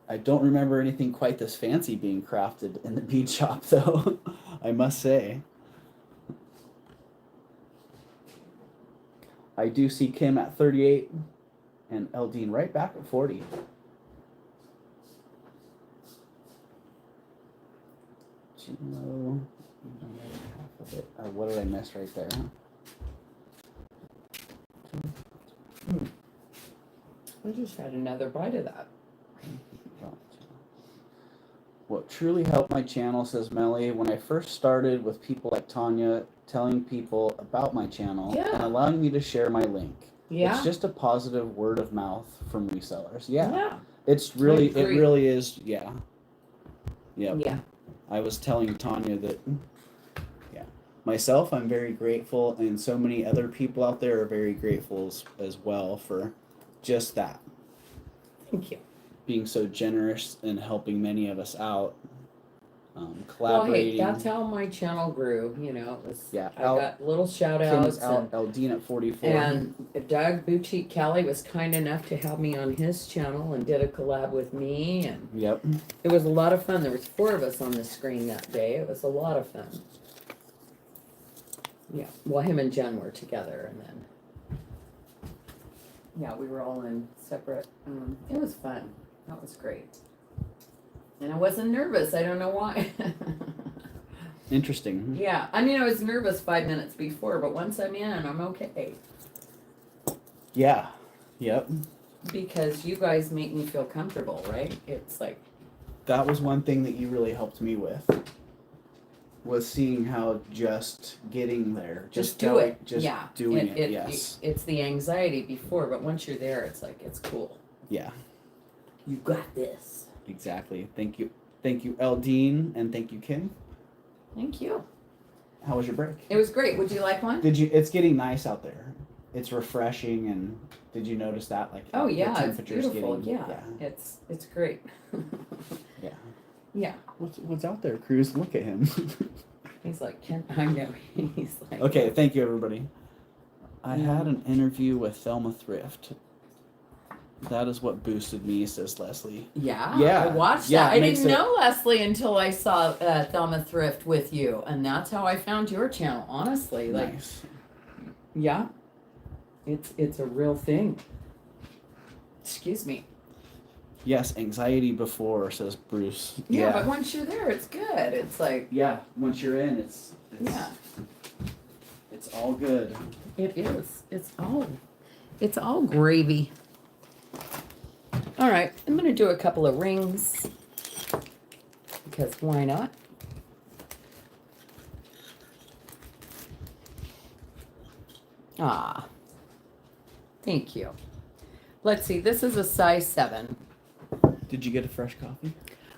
I don't remember anything quite this fancy being crafted in the bead shop, though, I must say. I do see Kim at 38 and Eldine right back at 40. Half of it. What did I miss right there? I just had another bite of that. What truly helped my channel, says Melly, when I first started with people like Tanya telling people about my channel and allowing me to share my link. Yeah. It's just a positive word of mouth from resellers. Yeah. Yeah. It's really, it really is. Yeah. Yep. Yeah. I was telling Tanya that myself, I'm very grateful, and so many other people out there are very grateful as well for just that. Thank you. Being so generous and helping many of us out. Well, hey, Collaborating. that's how my channel grew. You know, it was. Yeah, I got little shout Kim's outs. out, Eldine at 44. And Doug Boutique Kelly was kind enough to have me on his channel and did a collab with me, and Yep. it was a lot of fun. There was 4 of us on the screen that day. It was a lot of fun. Yeah, well, him and Jen were together, and then yeah, we were all in separate. It was fun. That was great. And I wasn't nervous. I don't know why. Interesting. Yeah, I mean, I was nervous 5 minutes before, but once I'm in, I'm okay. Yeah. Yep. Because you guys make me feel comfortable, right? It's like, That was one thing that you really helped me with. Was seeing how just getting there, just do it. just Yeah. doing it. Yes. It's the anxiety before, but once you're there, it's like, it's cool. Yeah. You got this. Exactly. Thank you, Eldine, and thank you, Kim. Thank you. How was your break? It was great. Would you like one? Did you? It's getting nice out there. It's refreshing, and did you notice that? Like, Oh the yeah, it's temperature's beautiful. getting. Yeah, it's great. Yeah. Yeah. What's out there, Cruz? Look at him. He's like, I know. He's like, Okay, thank you, everybody. I had an interview with Thelma Thrift. That is what boosted me, says Leslie. Yeah, Yeah, I watched yeah, that. it I makes didn't it- know Leslie until I saw Thelma Thrift with you, and that's how I found your channel. Honestly, like, Nice. yeah, it's a real thing. Excuse me. Yes, anxiety before, says Bruce. Yeah, but once you're there, it's good. It's like, Yeah, once you're in, it's yeah, it's all good. it is. It's all gravy. All right, I'm gonna do a couple of rings because why not? Ah, thank you. Let's see. This is a size 7. Did you get a fresh coffee?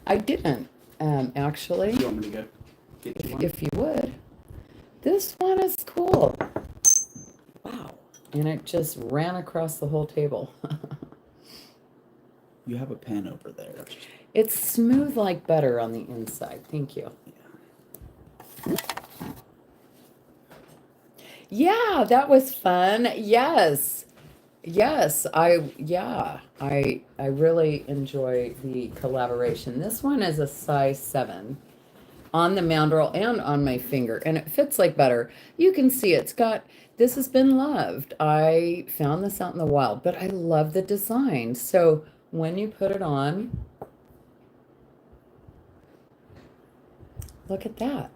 I didn't, actually. You want me to go get you one? If you would. This one is cool. Wow. And it just ran across the whole table. You have a pen over there. It's smooth like butter on the inside. Thank you. Yeah, that was fun. Yes. Yes, I really enjoy the collaboration. This one is a size 7 on the mandrel and on my finger, and it fits like butter. You can see this has been loved. I found this out in the wild, but I love the design. So when you put it on, look at that.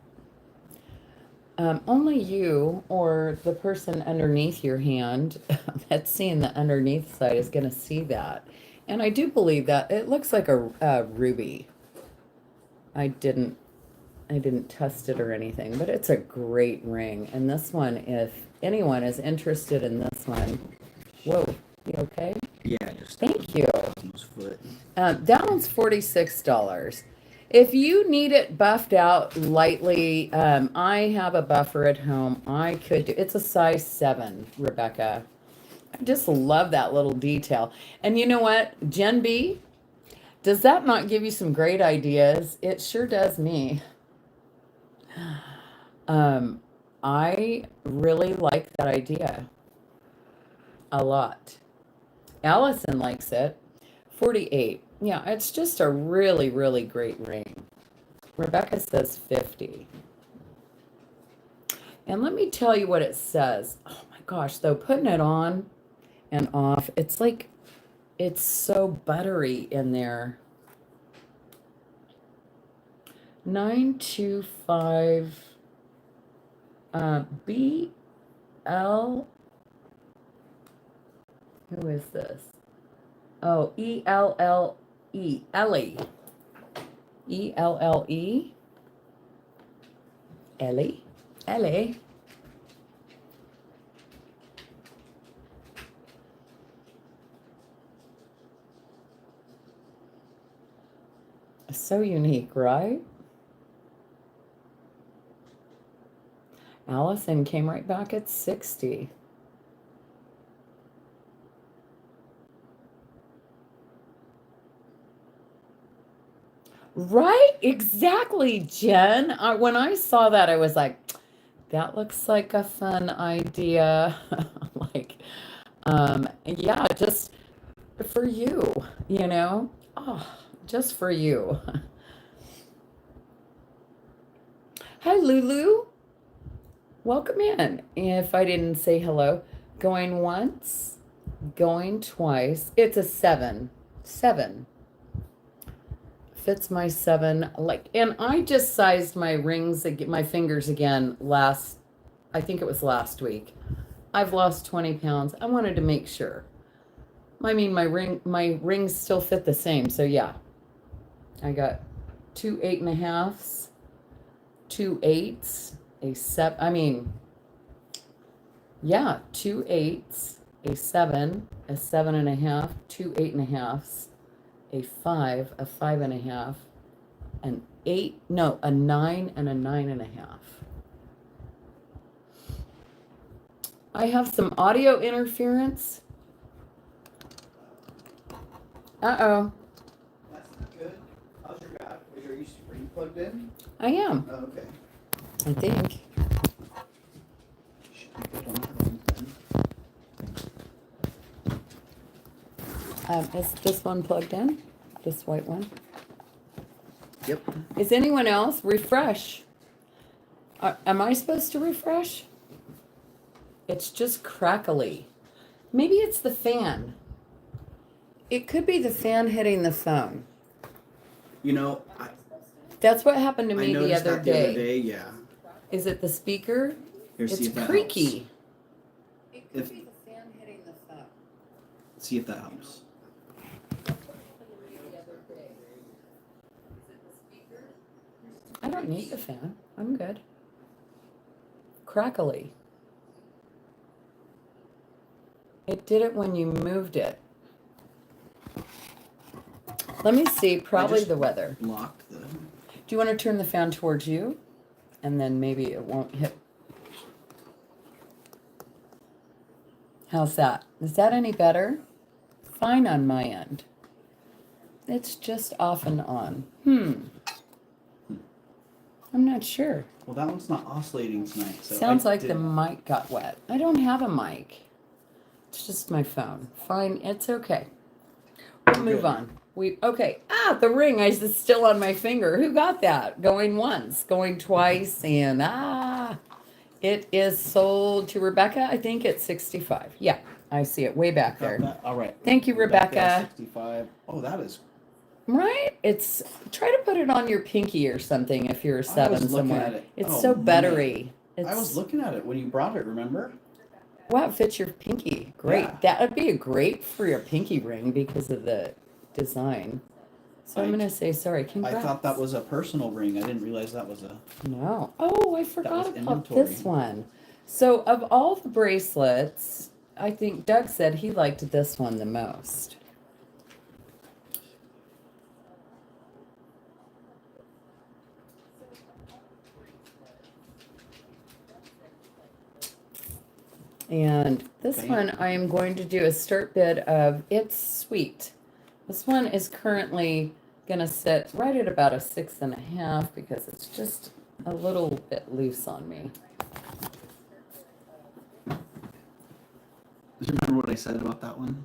Only you or the person underneath your hand that's seeing the underneath side is going to see that. And I do believe that it looks like a ruby. I didn't test it or anything, but it's a great ring. And this one, if anyone is interested in this one, whoa, you okay? Yeah, just Thank you. foot. That one's $46. If you need it buffed out lightly, I have a buffer at home. It's a size 7, Rebecca. I just love that little detail. And you know what, Jen B, does that not give you some great ideas? It sure does me. I really like that idea a lot. Allison likes it. 48. Yeah, it's just a really, really great ring. Rebecca says 50. And let me tell you what it says. Oh my gosh, though, putting it on and off, it's like, it's so buttery in there. 925 BL. Who is this? Oh, ELLE. Ellie. ELLE. Ellie. Ellie. So unique, right? Allison came right back at 60. Right? Exactly, Jen. When I saw that, I was like, that looks like a fun idea. Like, yeah, just for you, you know? Oh, just for you. Hi, Lulu. Welcome in. If I didn't say hello, going once, going twice. It's a 7. 7. Fits my 7. Like, and I just sized my rings, my fingers again I think it was last week. I've lost 20 pounds. I wanted to make sure. I mean, my rings still fit the same. So yeah, I got 2 8.5s, 2 8s, a 7. I mean, yeah, 2 8s, a 7, a 7.5, 2 8.5s, a 5, a 5.5, an 8, no, a 9, and a 9.5. I have some audio interference. Uh-oh. That's not good. How's your back? Are you plugged in? I am, Oh, okay. I think. Should be good on that one then. Is this one plugged in? This white one? Yep. Is anyone else? Refresh. Am I supposed to refresh? It's just crackly. Maybe it's the fan. It could be the fan hitting the phone. You know, That's what happened to I me the noticed other that the other day. day, yeah. Is it the speaker? Here, see It's if that creaky. It If- could be the fan hitting the phone. helps. See if that helps. I don't need the fan. I'm good. Crackly. It did it when you moved it. Let me see. Probably just- the weather. Lock the. Do you want to turn the fan towards you? And then maybe it won't hit. How's that? Is that any better? Fine on my end. It's just off and on. I'm not sure. Well, that one's not oscillating tonight. So Sounds I like the did- mic got wet. I don't have a mic. It's just my phone. Fine, it's okay. We'll move Good. on. Okay. The ring is still on my finger. Who got that? Going once, going twice, and it is sold to Rebecca. I think it's 65. Yeah, I see it way back Got there. that? All right. Thank you, Rebecca. 65. Oh, that is. Right? It's try to put it on your pinky or something if you're a 7 looking somewhere. at it. It's Oh, so man. buttery. It's I was looking at it when you brought it. Remember? wow, it fits your pinky. Great. Yeah. That would be a great for your pinky ring because of the design. So I'm I- gonna say sorry. I Congrats. thought that was a personal ring. I didn't realize that was a. No. Oh, I forgot was about this inventory. one. So of all the bracelets, I think Doug said he liked this one the most. And this Bam. one I am going to do a start bid of It's Sweet. This one is currently gonna sit right at about a 6.5 because it's just a little bit loose on me. Do you remember what I said about that one?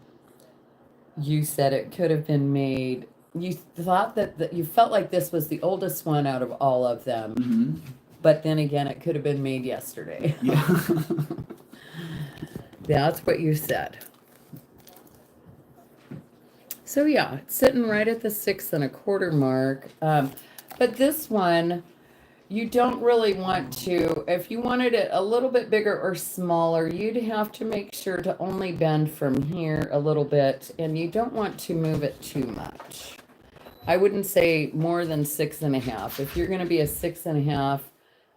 You said it could have been made. You thought that you felt like this was the oldest one out of all of them, Mm-hmm. but then again, it could have been made yesterday. Yeah. That's what you said. So yeah, it's sitting right at the 6.25 mark. But this one, you don't really want to, if you wanted it a little bit bigger or smaller, you'd have to make sure to only bend from here a little bit, and you don't want to move it too much. I wouldn't say more than 6.5. If you're gonna be a 6.5,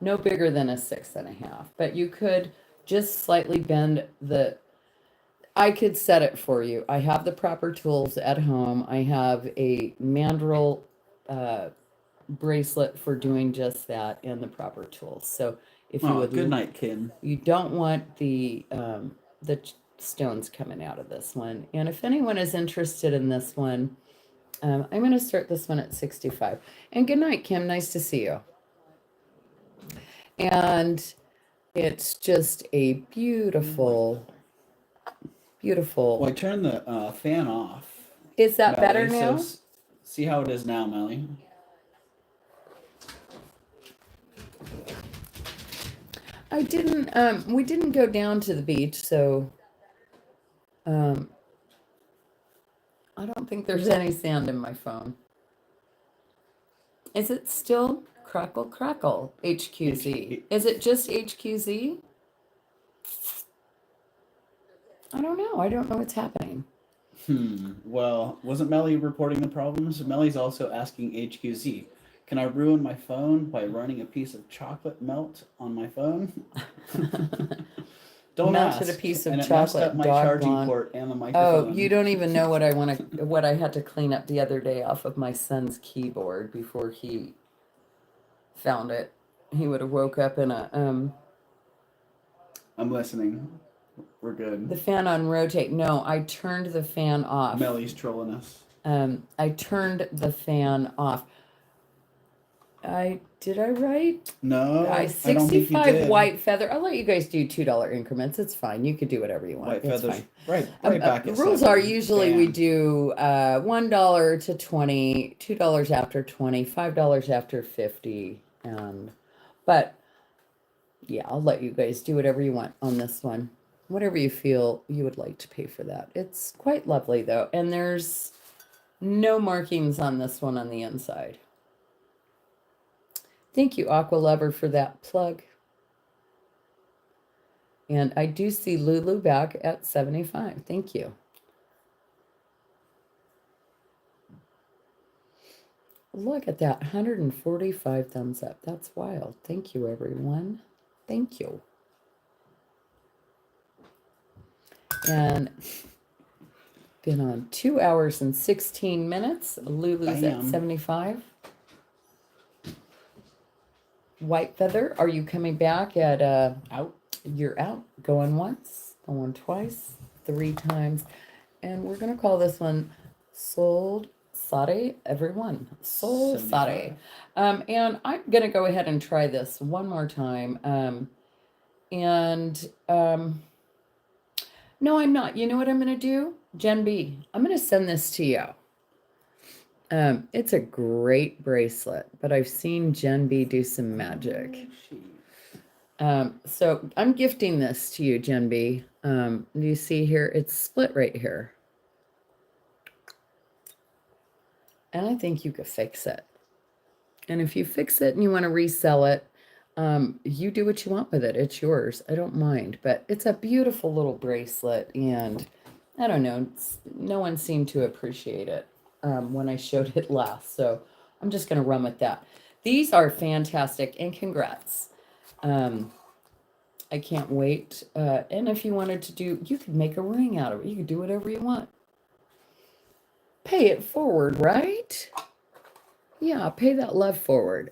no bigger than a 6.5, but you could just slightly bend I could set it for you. I have the proper tools at home. I have a mandrel bracelet for doing just that and the proper tools. So If you Oh, would, good night, Kim. you don't want the stones coming out of this one. And if anyone is interested in this one, I'm going to start this one at 65. And good night, Kim. Nice to see you. And it's just a beautiful, beautiful. Well, I turned the fan off. Is that Melly, better so now? see how it is now, Melly? I didn't, we didn't go down to the beach, so I don't think there's any sand in my phone. Is it still crackle crackle HQZ? Is it just HQZ? I don't know. I don't know what's happening. Well, wasn't Melly reporting the problems? Melly's also asking HQZ. Can I ruin my phone by running a piece of chocolate melt on my phone? Don't Melted ask. a piece of And it messed up chocolate, my charging doggone. port and the Oh, microphone. you don't even know what what I had to clean up the other day off of my son's keyboard before he found it. He would have woke up in a I'm listening. We're good. the fan on rotate. No, I turned the fan off. Melly's trolling us. I turned the fan off. Did I write? No, I don't think you 65 did. white feather. I'll let you guys do $2 increments. It's fine. You could do whatever you want. White It's feathers. fine. Right back The at rules 7. are usually we Bam. do $1 to 20, $2 after 20, $5 after 50. But yeah, I'll let you guys do whatever you want on this one. Whatever you feel you would like to pay for that. It's quite lovely though. And there's no markings on this one on the inside. Thank you, Aqua Lover, for that plug. And I do see Lulu back at 75. Thank you. Look at that, 145 thumbs up. That's wild. Thank you, everyone. Thank you. And been on 2 hours and 16 minutes. Lulu's at 75. White feather, are you coming back at Out. You're out. Going once, going twice, 3 times. And we're gonna call this one Sold Sade, everyone. Soul Sade. 75. And I'm gonna go ahead and try this one more time. No, I'm not. You know what I'm gonna do? Jen B, I'm gonna send this to you. It's a great bracelet, but I've seen Jen B do some magic. So I'm gifting this to you, Jen B. Do you see here? It's split right here. And I think you could fix it. And if you fix it and you want to resell it, you do what you want with it. It's yours. I don't mind. But it's a beautiful little bracelet. And I don't know. No one seemed to appreciate it when I showed it last. So I'm just going to run with that. These are fantastic. And congrats. I can't wait. And if you wanted to do, you could make a ring out of it. You could do whatever you want. Pay it forward, right? Yeah, pay that love forward.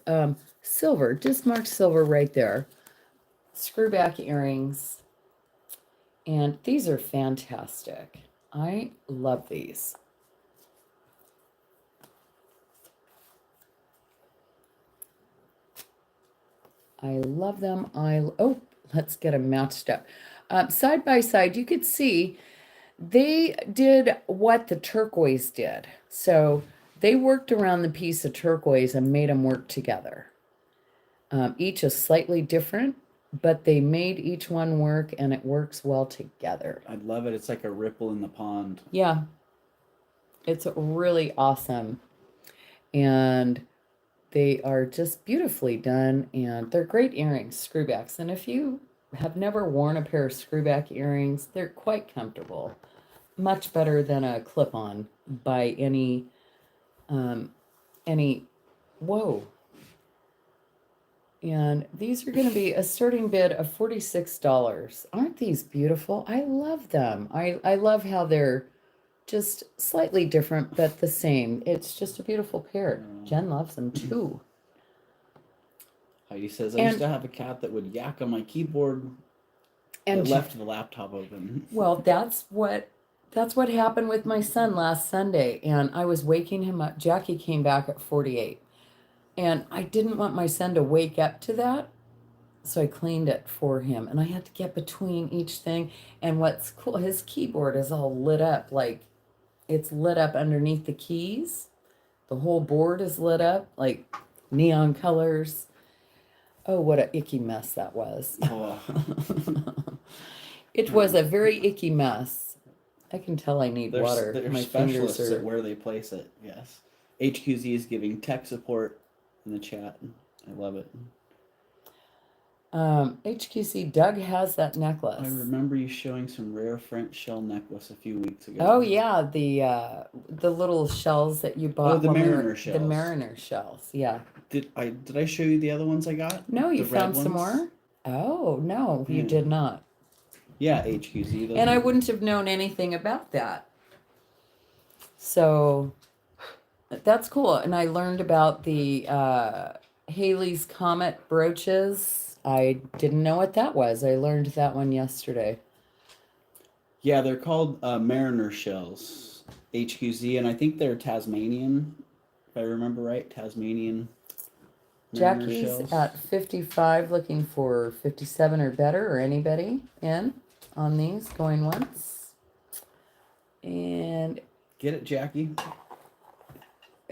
Silver, just mark silver right there. Screw back earrings. And these are fantastic. I love these. I love them. Oh, let's get them matched up. Side by side, you could see they did what the turquoise did. So they worked around the piece of turquoise and made them work together. Each is slightly different, but they made each one work and it works well together. I love it. It's like a ripple in the pond. Yeah. It's really awesome. And they are just beautifully done, and they're great earrings, screwbacks. And if you have never worn a pair of screwback earrings, they're quite comfortable. Much better than a clip-on by any, whoa. And these are going to be a starting bid of $46. Aren't these beautiful? I love them. I love how they're just slightly different, but the same. It's just a beautiful pair. Jen loves them too. He says, I And- used to have a cat that would yak on my keyboard And that left the laptop open. well, that's what happened with my son last Sunday, and I was waking him up. Jackie came back at 48, and I didn't want my son to wake up to that, so I cleaned it for him, and I had to get between each thing. And what's cool, his keyboard is all lit up, like it's lit up underneath the keys. The whole board is lit up like neon colors. Oh, what a icky mess that was. Oh. It was a very icky mess. I can tell I need water. They're My fingers specialists are. at where they place it. Yes. HQZ is giving tech support in the chat. I love it. HQC, Doug has that necklace. I remember you showing some rare French shell necklace a few weeks ago. Oh yeah, the little shells that you bought. the when we mariner The shells. mariner shells. Yeah. Did I show you the other ones I got? No, you The red found some ones? more. Oh no, you Yeah. did not. Yeah, HQZ. Those And I are- wouldn't have known anything about that. So that's cool. And I learned about the Haley's Comet brooches. I didn't know what that was. I learned that one yesterday. Yeah, they're called mariner shells. HQZ, and I think they're Tasmanian, if I remember right. Tasmanian mariner Jackie's shells. at 55, looking for 57 or better, or anybody in on these, going once. And Get it, Jackie?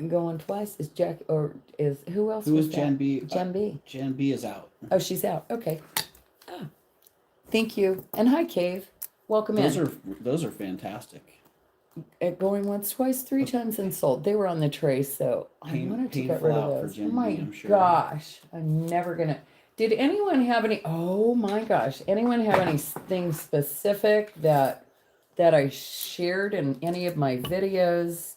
going twice. Is Jack, or is, who else Who was is that? Jan B? Jen B. Jan B is out. Oh, she's out. Okay. Ah. Thank you. And hi, Cave. Welcome Those are fantastic. Going once, twice, three times and sold. They were on the tray, so I wanted to get painful rid out of for those. Jen Oh B, my I'm sure. gosh. I'm never gonna. Did anyone have any? Oh my gosh. Anyone have anything specific that I shared in any of my videos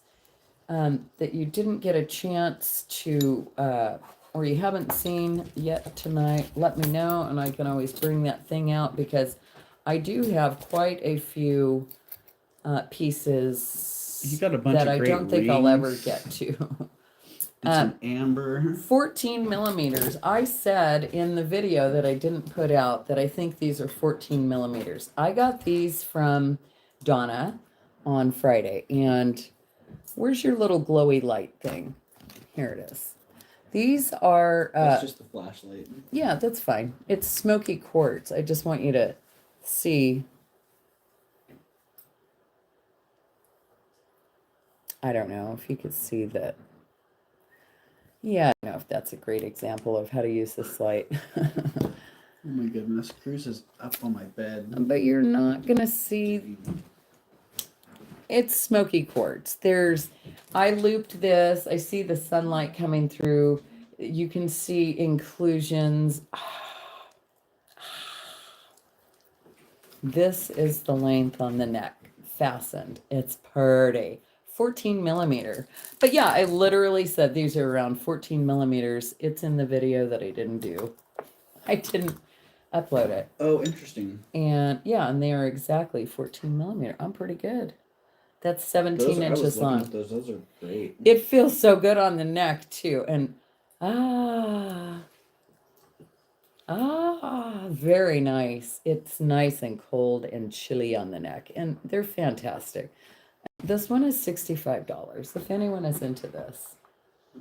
that you didn't get a chance to, or you haven't seen yet tonight? Let me know, and I can always bring that thing out, because I do have quite a few pieces You got a bunch that of I great don't think I'll ever rings. get to. It's an amber. 14 millimeters. I said in the video that I didn't put out that I think these are 14 millimeters. I got these from Donna on Friday. And where's your little glowy light thing? Here it is. These are, That's just the flashlight. yeah, that's fine. It's smoky quartz. I just want you to see. I don't know if you could see that. Yeah, I don't know if that's a great example of how to use this light. Oh my goodness, Cruz is up on my bed. But you're not going to see. It's smoky quartz. I looped this. I see the sunlight coming through. You can see inclusions. This is the length on the neck, fastened. It's pretty. 14 millimeter. But yeah, I literally said these are around 14 millimeters. It's in the video that I didn't do. I didn't upload it. Oh, interesting. And yeah, and they are exactly 14 millimeter. I'm pretty good. That's 17 I was inches looking long. at those. Those are great. It feels so good on the neck too. And very nice. It's nice and cold and chilly on the neck. And they're fantastic. This one is $65 if anyone is into this.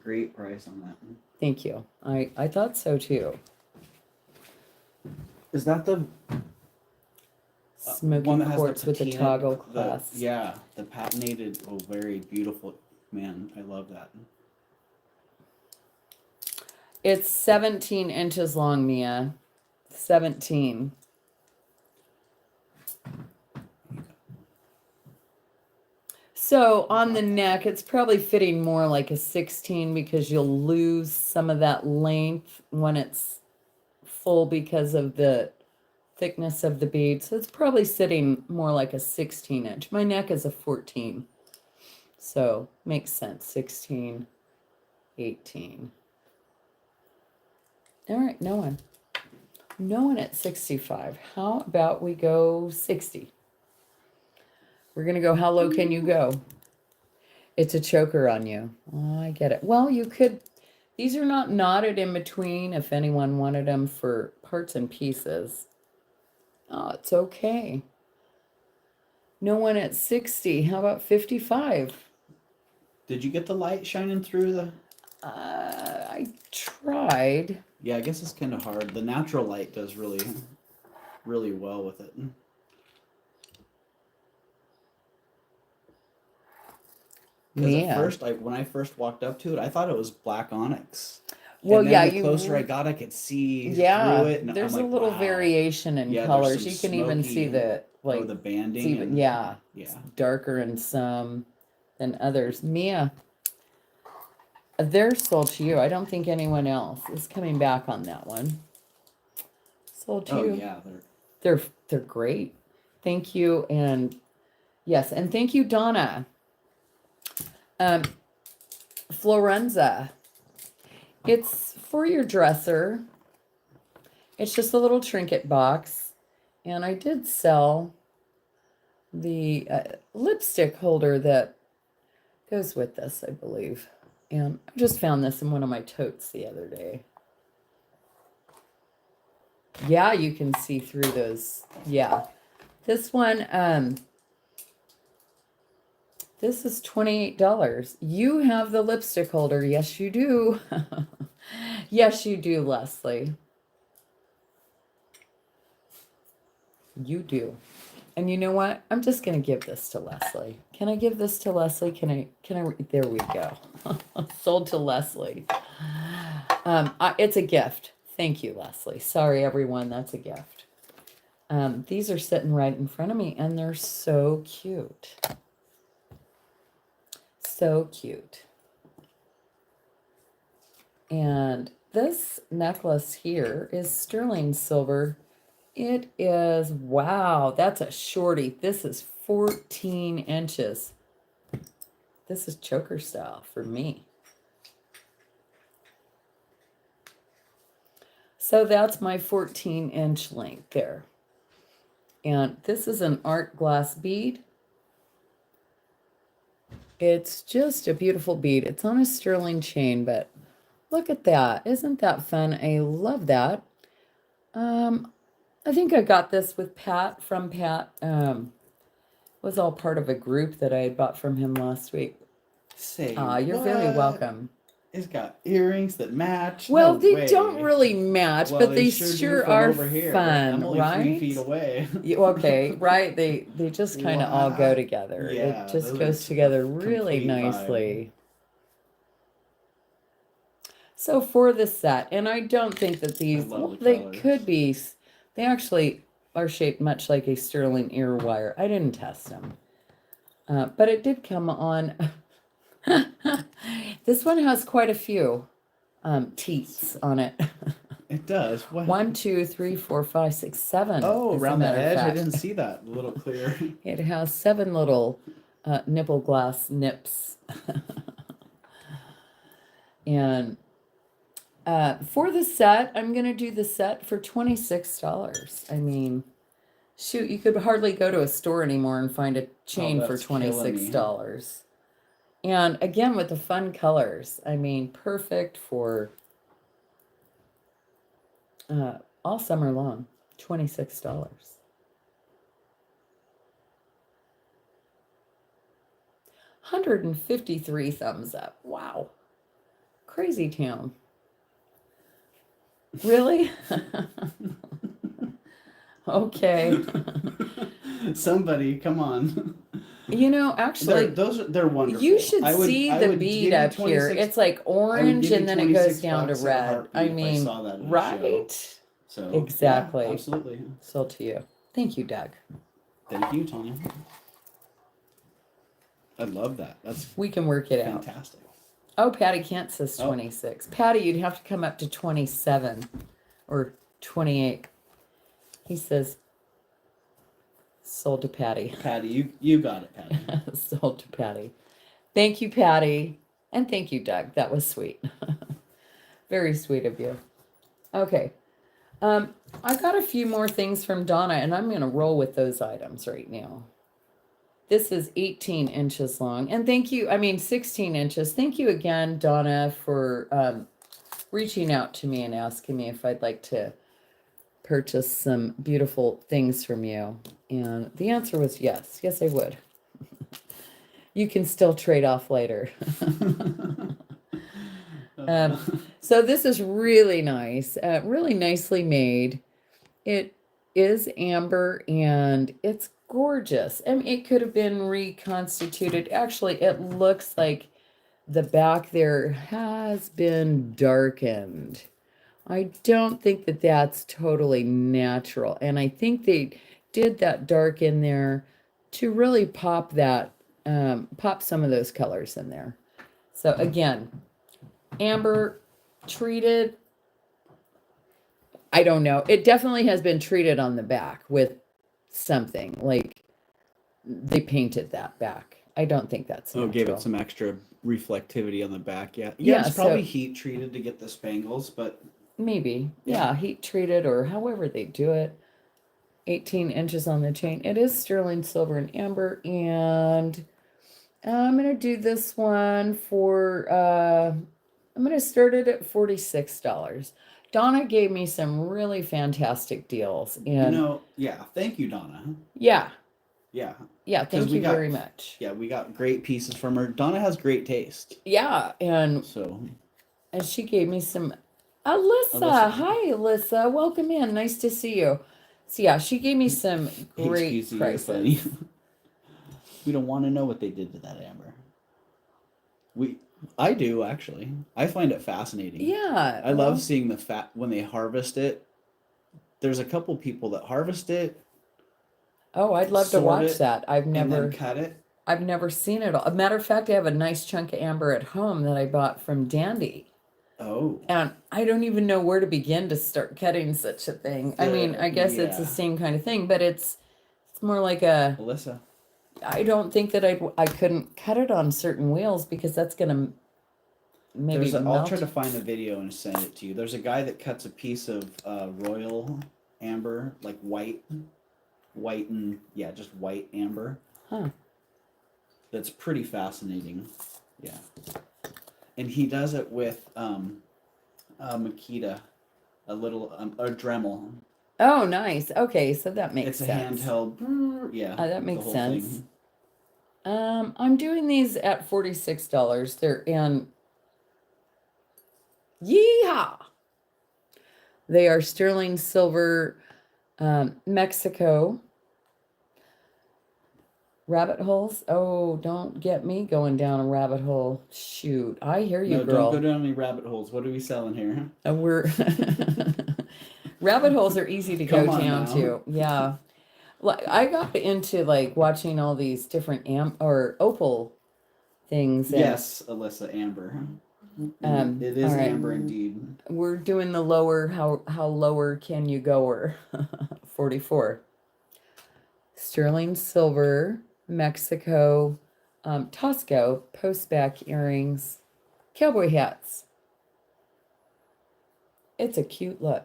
Great price on that. Thank you. I thought so too. Is that the Smoky one that has quartz with the patina- toggle clasp. Yeah, the patinated. Oh, very beautiful. Man, I love that. It's 17 inches long, Mia. 17. So on the neck, it's probably fitting more like a 16 because you'll lose some of that length when it's full because of the thickness of the bead. So it's probably sitting more like a 16 inch. My neck is a 14. So makes sense. 16, 18. All right, no one. No one at 65. How about we go 60? We're going to go, how low can you go? It's a choker on you. Oh, I get it. Well, you could These are not knotted in between if anyone wanted them for parts and pieces. Oh, it's okay. No one at 60. How about 55? Did you get the light shining through the? I tried. Yeah, I guess it's kind of hard. The natural light does really, really well with it. Because at first, when I first walked up to it, I thought it was black onyx. Well, and then yeah, the closer I got, I could see through it. And there's I'm like, a little wow. variation in Yeah, colors. there's You some can even see smoky- the like the banding. it's even, and, yeah, yeah. it's darker in some than others. Mia, they're sold to you. I don't think anyone else is coming back on that one. Sold to Oh you. yeah, They're great. Thank you, and yes, and thank you, Donna. Florenza. It's for your dresser. It's just a little trinket box, and I did sell the lipstick holder that goes with this, I believe. And I just found this in one of my totes the other day. Yeah, you can see through those. Yeah. This one, this is $28. You have the lipstick holder. Yes, you do. Yes, you do, Leslie. You do. And you know what? I'm just going to give this to Leslie. Can I give this to Leslie? Can I, there we go. Sold to Leslie. It's a gift. Thank you, Leslie. Sorry, everyone. That's a gift. These are sitting right in front of me, and they're so cute. So cute. And this necklace here is sterling silver. It is, wow, that's a shorty. This is 14 inches. This is choker style for me. So that's my 14-inch length there. And this is an art glass bead. It's just a beautiful bead. It's on a sterling chain, but look at that. Isn't that fun? I love that. I think I got this with Pat, from Pat. Was all part of a group that I had bought from him last week. Say You're very welcome. It's got earrings that match. Well, No they way. don't really match, Well, but they do sure from are over here. fun, I'm only right? 3 feet away. Okay, right? They just kind of all go together. Yeah, it just those goes are together a really complete vibe. nicely. So for the set, and I don't think that these, love well, the they colors. could be, they actually are shaped much like a sterling ear wire. I didn't test them, but it did come on. This one has quite a few teats on it. It does. What? 1, 2, 3, 4, 5, 6, 7. Oh, as a around the matter of edge. I fact. didn't see that. A little clear. It has 7 little nipple glass nips. And for the set, I'm going to do the set for $26. I mean, shoot, you could hardly go to a store anymore and find a chain for that's killing me. $26. And again, with the fun colors, I mean, perfect for all summer long. $26. 153 thumbs up. Wow. Crazy town. Really? Okay. Somebody, come on. You know, actually, they're wonderful. you should I would- see I the would give bead you up here. 26 It's like orange give you and then it goes 26 down to bucks in a red. heartbeat I if I mean, saw that at a show. right? So Exactly. yeah, absolutely. Sold to you. Thank you, Doug. Thank you, Tanya. I love that. That's We can work it out. fantastic. Oh, Patty Kent says Oh. 26. Patty, you'd have to come up to 27 or 28. He says, sold to Patty. Patty, you got it, Patty. Sold to Patty. Thank you, Patty. And thank you, Doug. That was sweet. Very sweet of you. Okay. I got a few more things from Donna, and I'm going to roll with those items right now. This is 18 inches long. And thank you, 16 inches. Thank you again, Donna, for reaching out to me and asking me if I'd like to purchase some beautiful things from you. And the answer was yes. Yes, I would. You can still trade off later. So this is really nice, really nicely made. It is amber and it's gorgeous. I mean, it could have been reconstituted. Actually, it looks like the back there has been darkened. I don't think that that's totally natural. And I think they did that dark in there to really pop that, pop some of those colors in there. So again, amber treated. I don't know. It definitely has been treated on the back with something like they painted that back. I don't think that's natural. Gave it some extra reflectivity on the back. Yeah, Yeah, it's probably so- heat treated to get the spangles, but Maybe. Yeah, heat treated or however they do it. 18 inches on the chain. It is sterling silver and amber. And I'm going to do this one for, I'm going to start it at $46. Donna gave me some really fantastic deals. And yeah, thank you, Donna. yeah, Yeah, thank you very much. yeah, we got great pieces from her. Donna has great taste. Yeah, and So, she gave me some. Alyssa, hi Alyssa, welcome in. Nice to see you. So yeah, she gave me some great HQC, you're prices. funny. We don't want to know what they did to that amber. I do actually. I find it fascinating. Yeah, I love seeing the fat when they harvest it. There's a couple people that harvest it. Oh, I'd love to sort watch it, that. I've and never, then cut it. I've never seen it all. A matter of fact, I have a nice chunk of amber at home that I bought from Dandy. Oh. And I don't even know where to begin to start cutting such a thing. I mean, I guess it's the yeah. same kind of thing, but it's more like a. Alyssa. I don't think that I couldn't cut it on certain wheels because that's gonna maybe I'll melt. try to find a video and send it to you. There's a guy that cuts a piece of royal amber, like white and just white amber. Huh. That's pretty fascinating. Yeah. And he does it with Makita, a little a Dremel. Oh, nice. Okay, so that makes It's sense. a handheld. Yeah. That the makes whole sense. thing. I'm doing these at $46. They're in. Yeehaw! They are sterling silver, Mexico. Rabbit holes? Oh, don't get me going down a rabbit hole. Shoot, I hear you, No, girl. don't go down any rabbit holes. What are we selling here? We're rabbit holes are easy to go Come on down now. to. Yeah. Like I got into like watching all these different or opal things. And, Yes, Alyssa, amber. It is all right. amber indeed. We're doing the lower, how lower can you go, or 44. Sterling silver, Mexico, Tosco, post-back earrings, cowboy hats. It's a cute look.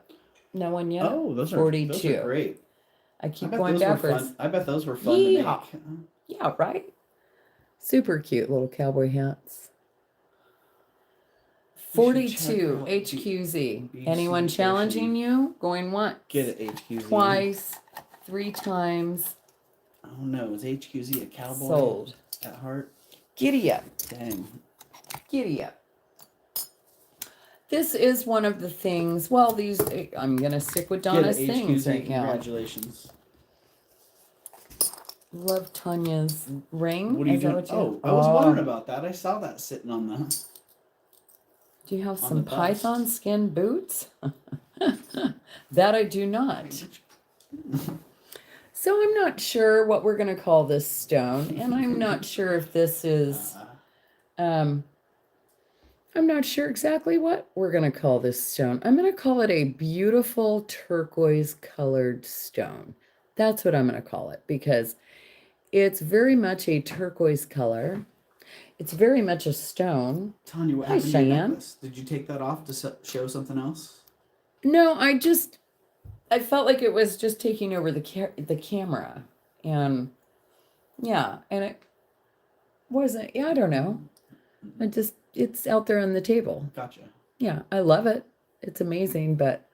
No one yet? Oh, those are 42. great. I keep bet going those were backwards. fun. I bet those were fun Yeehaw. to make. Yeah, right? Super cute little cowboy hats. We should check 42 out HQZ. BC Anyone challenging you? Going once, Get it, HQZ. twice, 3 times. Oh no, is HQZ a cowboy Sold. at heart? Giddy up. Dang. Giddy up. This is one of the things, well, these, I'm going to stick with Donna's Get it, things HQZ. right now. Congratulations. Love Tanya's ring. What are you Is that doing? what you Oh, I was wondering about that. I saw that sitting on the. Do you have on some the bust. python skin boots? That I do not. So I'm not sure what we're going to call this stone, and I'm not sure if this is, I'm not sure exactly what we're going to call this stone. I'm going to call it a beautiful turquoise colored stone. That's what I'm going to call it because it's very much a turquoise color. It's very much a stone. Tanya, what Hi, happened to your Cheyenne. necklace? Did you take that off to show something else? No, I felt like it was just taking over the camera, and yeah, and it wasn't. Yeah, I don't know. It's out there on the table. Gotcha. Yeah, I love it. It's amazing, but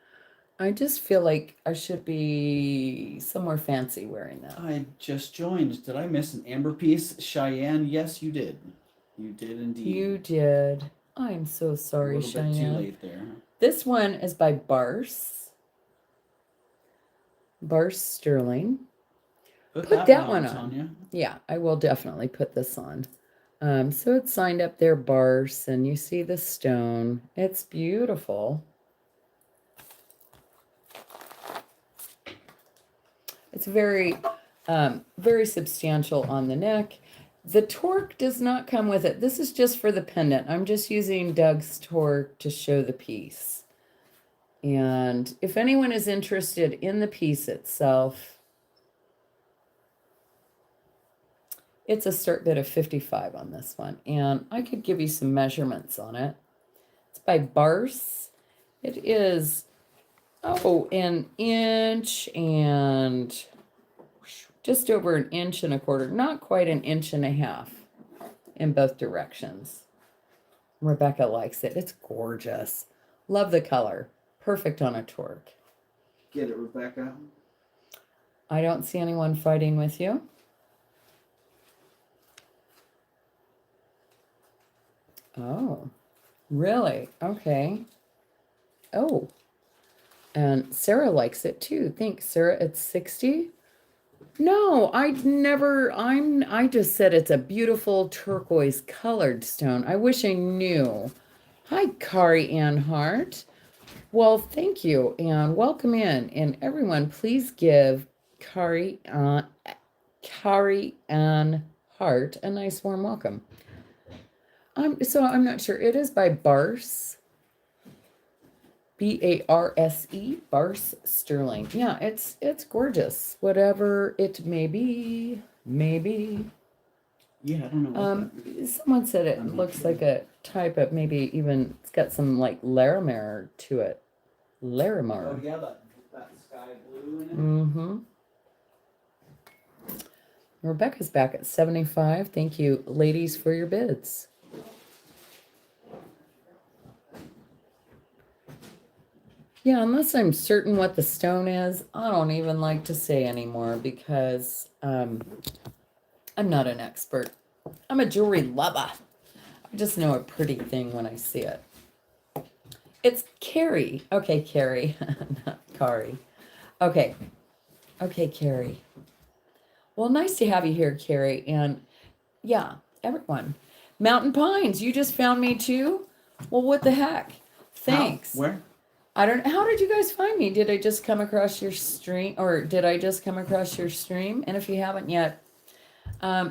I just feel like I should be somewhere fancy wearing that. I just joined. Did I miss an amber piece? Cheyenne, yes, you did. You did indeed. You did. I'm so a sorry, little bit too Cheyenne. late there. This one is by Barse. Barse Sterling. Put that one on. Tanya. Yeah, I will definitely put this on. So it's signed up there, Barse, and you see the stone. It's beautiful. It's very, very substantial on the neck. The torque does not come with it. This is just for the pendant. I'm just using Doug's torque to show the piece. And if anyone is interested in the piece itself, it's a start bid of 55 on this one. And I could give you some measurements on it. It's by Barse. It is, an inch and just over an inch and a quarter. Not quite an inch and a half in both directions. Rebecca likes it. It's gorgeous. Love the color. Perfect on a torque. Get it, Rebecca. I don't see anyone fighting with you. Oh, really? Okay. Oh, and Sarah likes it too. Thanks, Sarah. It's 60. No, I just said it's a beautiful turquoise colored stone. I wish I knew. Hi, Kari Ann Hart. Well, thank you and welcome in. And everyone, please give Kari Ann Hart a nice warm welcome. I'm not sure. It is by Barse. Barse, Barse Sterling. Yeah, it's gorgeous. Whatever it may be, maybe. Yeah, I don't know. Someone said it looks like a type of maybe even it's got some like Larimer to it. Larimer. Oh yeah, that sky blue in it. Mm-hmm. Rebecca's back at 75. Thank you, ladies, for your bids. Yeah, unless I'm certain what the stone is, I don't even like to say anymore because I'm not an expert. I'm a jewelry lover. I just know a pretty thing when I see it. It's Carrie. Okay, Carrie. Not Kari. Okay. Okay, Carrie. Well, nice to have you here, Carrie. And yeah, everyone. Mountain Pines, you just found me too? Well, what the heck? Thanks. How? Where? I don't. How did you guys find me? Did I just come across your stream, or did I just come across your stream? And if you haven't yet,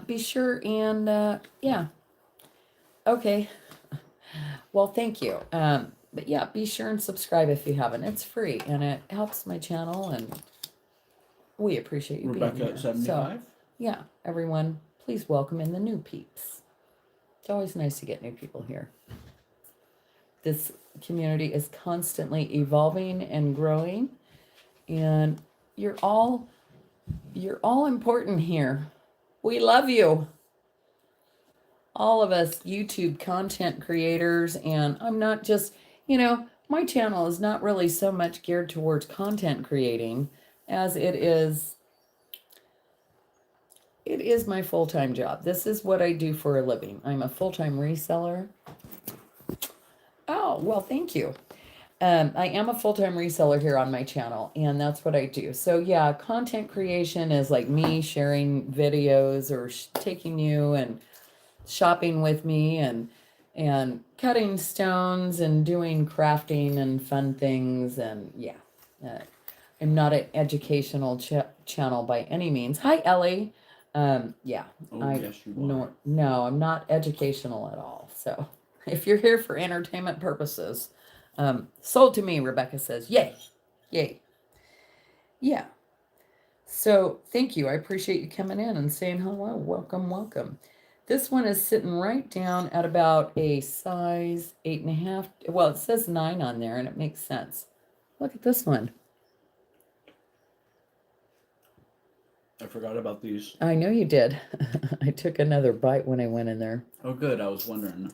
be sure and yeah. Okay. Well, thank you. But yeah, be sure and subscribe if you haven't. It's free and it helps my channel, and we appreciate you Rebecca being here. at 75. So, yeah, everyone, please welcome in the new peeps. It's always nice to get new people here. This community is constantly evolving and growing, and you're all important here. We love you. All of us YouTube content creators, and I'm not just, my channel is not really so much geared towards content creating as it is my full-time job. This is what I do for a living. I'm a full-time reseller. Oh, well, thank you. I am a full-time reseller here on my channel, and that's what I do. So yeah, content creation is like me sharing videos or taking you and shopping with me and cutting stones and doing crafting and fun things. And yeah, I'm not an educational channel by any means. Hi, Ellie. Yeah, Yes, you are. no, I'm not educational at all. So if you're here for entertainment purposes, sold to me, Rebecca says, yay, yay. Yeah. So thank you. I appreciate you coming in and saying hello. Welcome, welcome. This one is sitting right down at about a size 8.5. Well, it says 9 on there, and it makes sense. Look at this one. I forgot about these. I know you did. I took another bite when I went in there. Oh, good. I was wondering.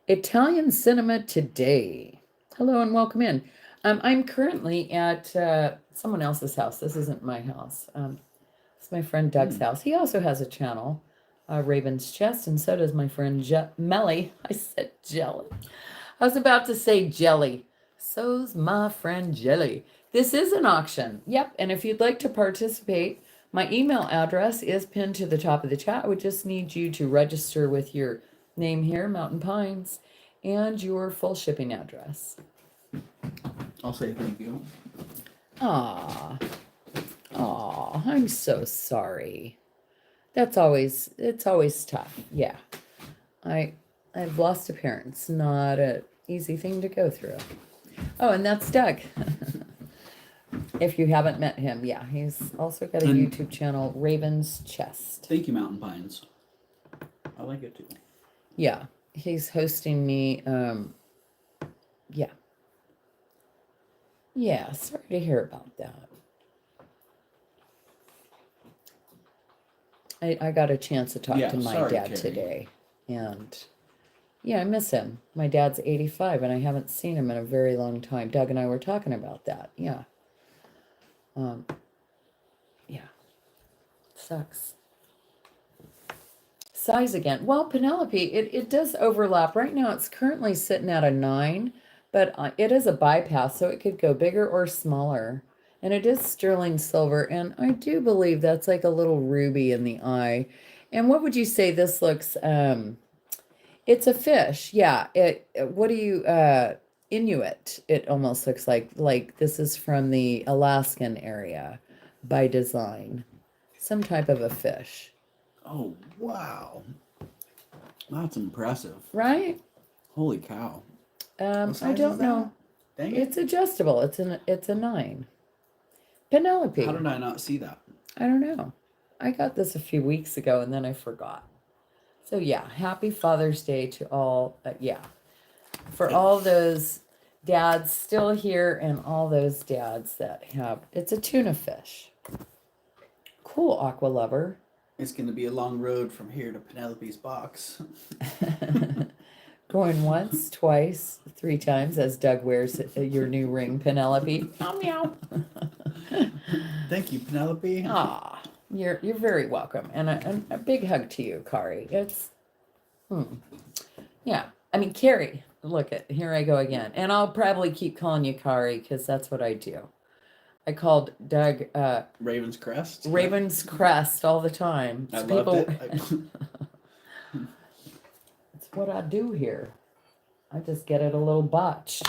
Italian Cinema Today. Hello and welcome in. I'm currently at someone else's house. This isn't my house. It's my friend Doug's house. He also has a channel, Raven's Chest, and so does my friend Melly. I said jelly. I was about to say jelly. So's my friend Jelly. This is an auction. Yep. And if you'd like to participate, my email address is pinned to the top of the chat. I would just need you to register with your name here, Mountain Pines, and your full shipping address. I'll say thank you. Aw. Aw, I'm so sorry. It's always tough. Yeah. I've lost a parent. It's not an easy thing to go through. Oh, and that's Doug. If you haven't met him, yeah, he's also got a And- YouTube channel, Raven's Chest. Thank you, Mountain Pines. I like it too. Yeah, he's hosting me. Yeah. Yeah, sorry to hear about that. I got a chance to talk Yeah, to my sorry, dad Carrie. today, and yeah, I miss him. My dad's 85, and I haven't seen him in a very long time. Doug and I were talking about that. Yeah. Yeah. Sucks. Size again. Well, Penelope, it does overlap. Right now, it's currently sitting at a 9, but it is a bypass, so it could go bigger or smaller. And it is sterling silver, and I do believe that's like a little ruby in the eye. And what would you say this looks? It's a fish. Yeah. What do you Inuit? It almost looks like this is from the Alaskan area by design. Some type of a fish. Oh, wow. That's impressive. Right? Holy cow. What I size don't is that? know. Dang it. It's adjustable. It's a 9. Penelope. How did I not see that? I don't know. I got this a few weeks ago and then I forgot. So yeah, happy Father's Day to all. Yeah. For all those dads still here and all those dads that have, it's a tuna fish. Cool, Aqua Lover. It's going to be a long road from here to Penelope's box. Going once, twice, 3 times as Doug wears your new ring, Penelope. Meow meow. Thank you, Penelope. Ah, you're very welcome, and a big hug to you, Kari. It's, yeah. I mean, Carrie. Look at here I go again, and I'll probably keep calling you Kari because that's what I do. I called Doug Raven's Crest. Raven's Crest all the time. I So loved it. It's what I do here. I just get it a little botched.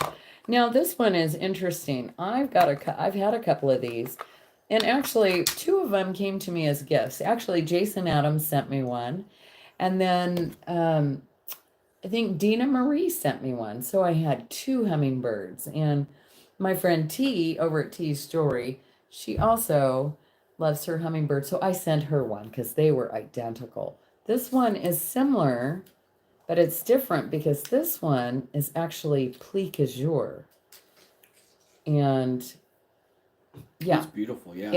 Now this one is interesting. I've had a couple of these, and actually 2 of them came to me as gifts. Actually, Jason Adams sent me one, and then I think Dina Marie sent me one. So I had 2 hummingbirds, and my friend T over at T's Story, she also loves her hummingbird. So I sent her one because they were identical. This one is similar, but it's different because this one is actually plique azure. And yeah, It's beautiful, yeah.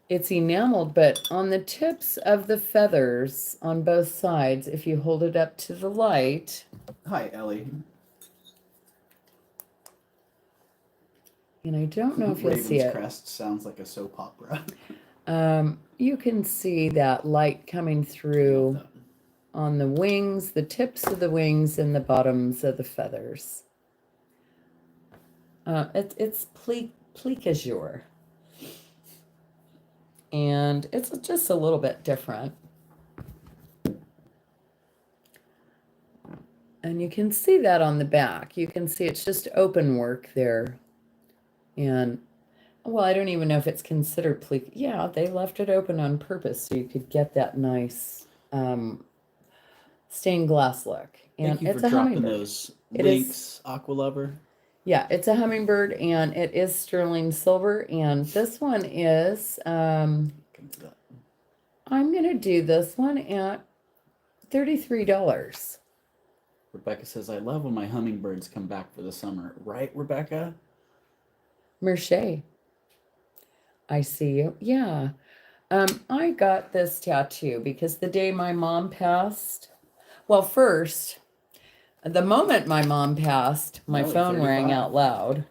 it's enameled, but on the tips of the feathers on both sides, if you hold it up to the light, Hi, Ellie. and I don't know if you'll Raven's see it. Crest sounds like a soap opera. You can see that light coming through on the wings, the tips of the wings, and the bottoms of the feathers. It's plique azure, and it's just a little bit different. And you can see that on the back. You can see it's just open work there, and well, I don't even know if it's considered plique. Yeah, they left it open on purpose so you could get that nice stained glass look. And Thank you it's for a dropping hummingbird. those It is- links, Aqua Lover. Yeah, it's a hummingbird, and it is sterling silver. And this one is, I'm gonna do this one at $33. Rebecca says, I love when my hummingbirds come back for the summer. Right, Rebecca? Merche. I see you. Yeah. I got this tattoo because the day my mom passed, well, first, The moment my mom passed, my Melly, phone rang 35. out loud.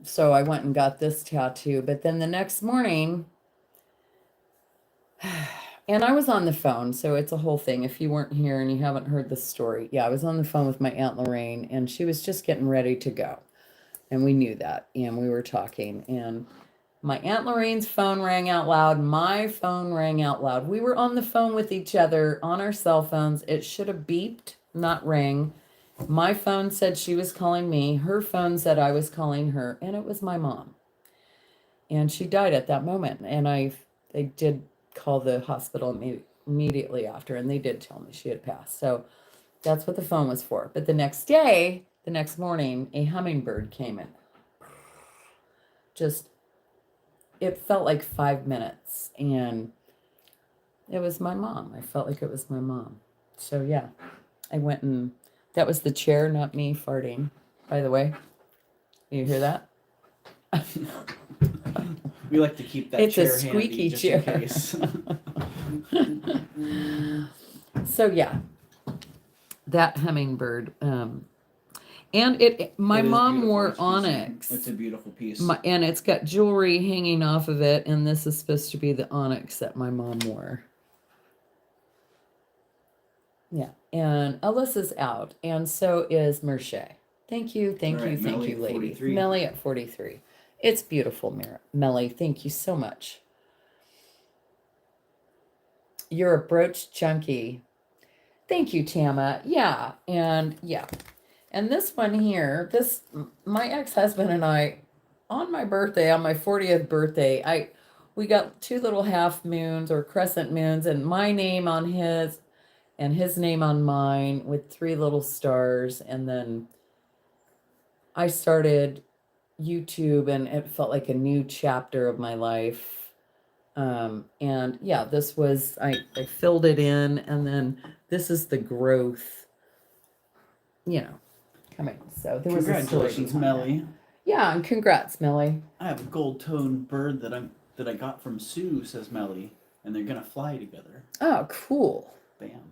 So I went and got this tattoo. But then the next morning, and I was on the phone, so it's a whole thing. If you weren't here and you haven't heard the story, yeah, I was on the phone with my Aunt Lorraine, and she was just getting ready to go. And we knew that, and we were talking, and my Aunt Lorraine's phone rang out loud. My phone rang out loud. We were on the phone with each other on our cell phones. It should have beeped, not rang. My phone said she was calling me. Her phone said I was calling her, and it was my mom. And she died at that moment. And they did call the hospital immediately after, and they did tell me she had passed. So that's what the phone was for. But the next morning, a hummingbird came in. Just, it felt like 5 minutes, and it was my mom. I felt like it was my mom. So yeah, I went and that was the chair, not me farting, by the way. You hear that? We like to keep that It's a chair squeaky handy just chair. in case. So yeah, that hummingbird. And my It is mom beautiful, wore each piece. onyx. It's a beautiful piece. And it's got jewelry hanging off of it, and this is supposed to be the onyx that my mom wore. Yeah, and Alyssa's out, and so is Merche. Thank you, thank All you, right, thank Melly you, at lady. 43. Melly at 43. It's beautiful, Melly. Thank you so much. You're a brooch junkie. Thank you, Tama. Yeah, and yeah. And this one here, my ex-husband and I, on my birthday, on my 40th birthday, we got 2 little half moons or crescent moons, and my name on his and his name on mine with 3 little stars. And then I started YouTube, and it felt like a new chapter of my life. And yeah, this was, I filled it in, and then this is the growth, coming. So there was a story Congratulations, behind that. Melly. Yeah, and congrats, Melly. I have a gold-toned bird that I got from Sue, says Melly, and they're gonna fly together. Oh, cool. Bam.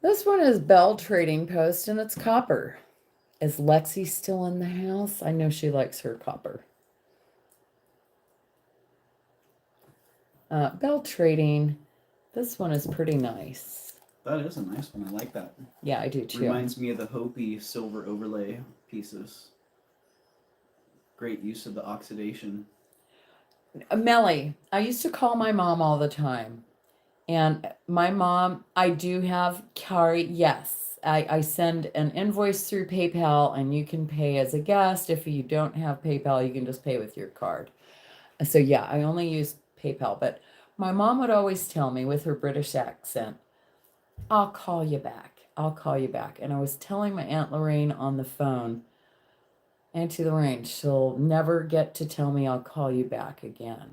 This one is Bell Trading Post, and it's copper. Is Lexi still in the house? I know she likes her copper. Bell Trading. This one is pretty nice. That is a nice one. I like that. Yeah, I do too. Reminds me of the Hopi silver overlay pieces. Great use of the oxidation. Melly, I used to call my mom all the time. And my mom, I do have Kari. Yes, I send an invoice through PayPal, and you can pay as a guest. If you don't have PayPal, you can just pay with your card. So yeah, I only use PayPal. But my mom would always tell me with her British accent, I'll call you back. I'll call you back. And I was telling my Aunt Lorraine on the phone, Auntie Lorraine, she'll never get to tell me I'll call you back again.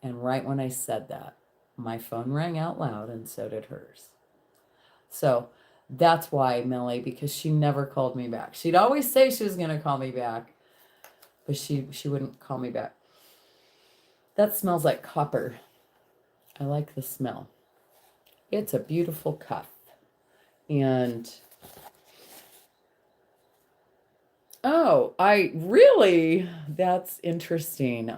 And right when I said that, my phone rang out loud, and so did hers. So that's why, Melly, because she never called me back. She'd always say she was going to call me back, but she wouldn't call me back. That smells like copper. I like the smell. It's a beautiful cuff. And oh, that's interesting.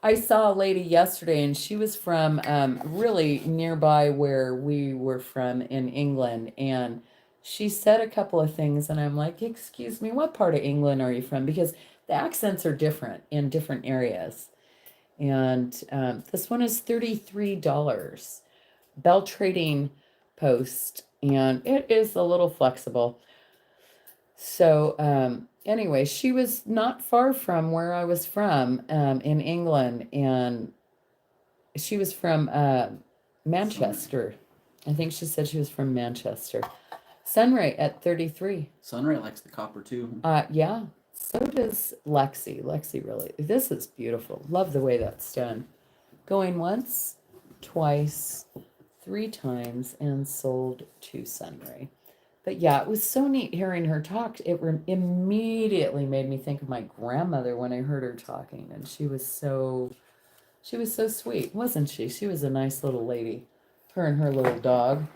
I saw a lady yesterday, and she was from really nearby where we were from in England, and she said a couple of things, and I'm like, excuse me, what part of England are you from? Because the accents are different in different areas. And this one is $33. Bell Trading Post, and it is a little flexible. So anyway, she was not far from where I was from in England, and she was from Manchester. I think she said she was from Manchester. Sunray at 33. Sunray likes the copper too. Yeah, so does Lexi. Lexi really. This is beautiful. Love the way that's done. Going once, twice, 3 times, and sold to Sunray. But yeah, it was so neat hearing her talk. It immediately made me think of my grandmother when I heard her talking, and she was so sweet, wasn't she? She was a nice little lady. Her and her little dog.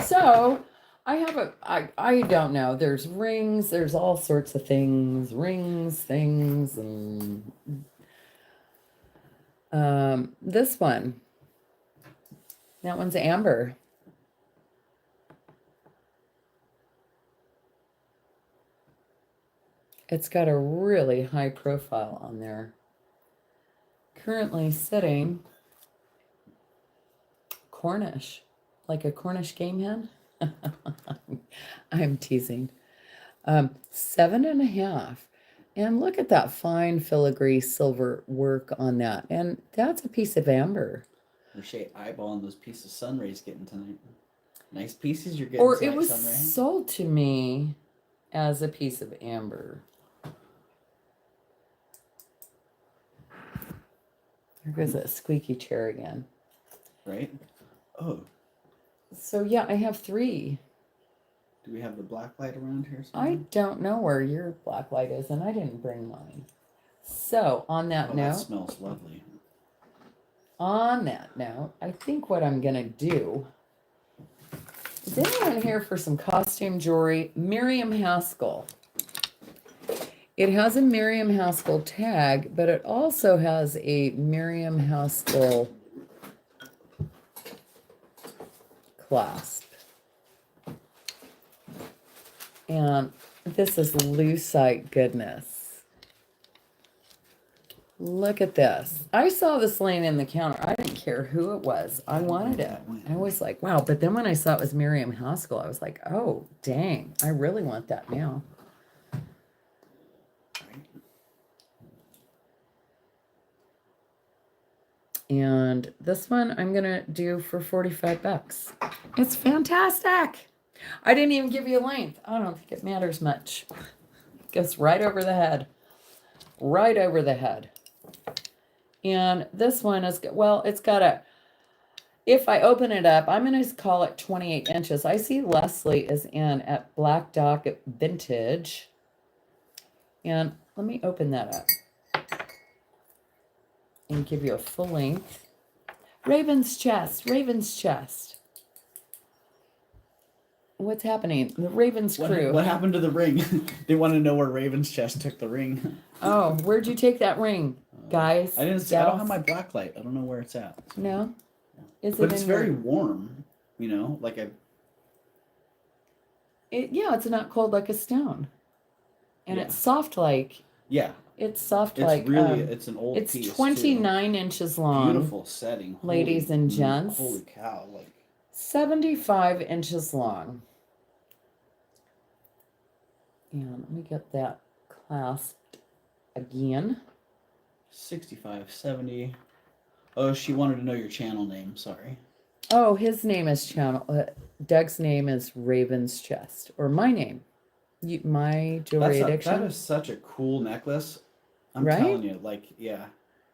So I have I don't know. There's rings, there's all sorts of things, things, and this one. That one's amber. It's got a really high profile on there. Currently sitting Cornish, like a Cornish game hen. I'm teasing. 7.5. And look at that fine filigree silver work on that. And that's a piece of amber. Appreciate eyeballing those pieces of sun rays getting tonight. Nice pieces you're getting Or tonight, it was sun ray. sold to me as a piece of amber. There goes that squeaky chair again. Right? Oh. So yeah, I have 3. Do we have the black light around here I somewhere? don't know where your black light is, and I didn't bring mine. So on that note, that smells lovely. I think what I'm gonna do is anyone here for some costume jewelry? Miriam Haskell. It has a Miriam Haskell tag, but it also has a Miriam Haskell clasp. And this is lucite goodness. Look at this. I saw this laying in the counter. I didn't care who it was. I wanted it. I was like, wow. But then when I saw it was Miriam Haskell, I was like, oh, dang. I really want that now. And this one I'm going to do for $45. It's fantastic. I didn't even give you a length. I don't think it matters much. It goes right over the head. Right over the head. And this one is, well, it's got a, if I open it up, I'm going to call it 28 inches. I see Leslie is in at Black Dock Vintage. And let me open that up and give you a full length. Raven's chest, Raven's chest. What's happening? The Raven's crew. What happened to the ring? They want to know where Raven's chest took the ring. Oh, where'd you take that ring, guys? I didn't see. I don't have my black light. I don't know where it's at. So. No? Is but it it's in very your... warm, you know, like yeah, it's not cold like a stone. And Yeah. it's soft like... Yeah. It's soft It's like... really, it's an old piece, It's 29 inches long. Beautiful setting. Ladies and gents. Holy cow. Like 75 inches long. And let me get that clasped again. 65, 70. Oh, she wanted to know your channel name. Sorry. Oh, his name is Doug's name is Raven's Chest. Or my name. My jewelry addiction. That is such a cool necklace. I'm Right? telling you, like, yeah.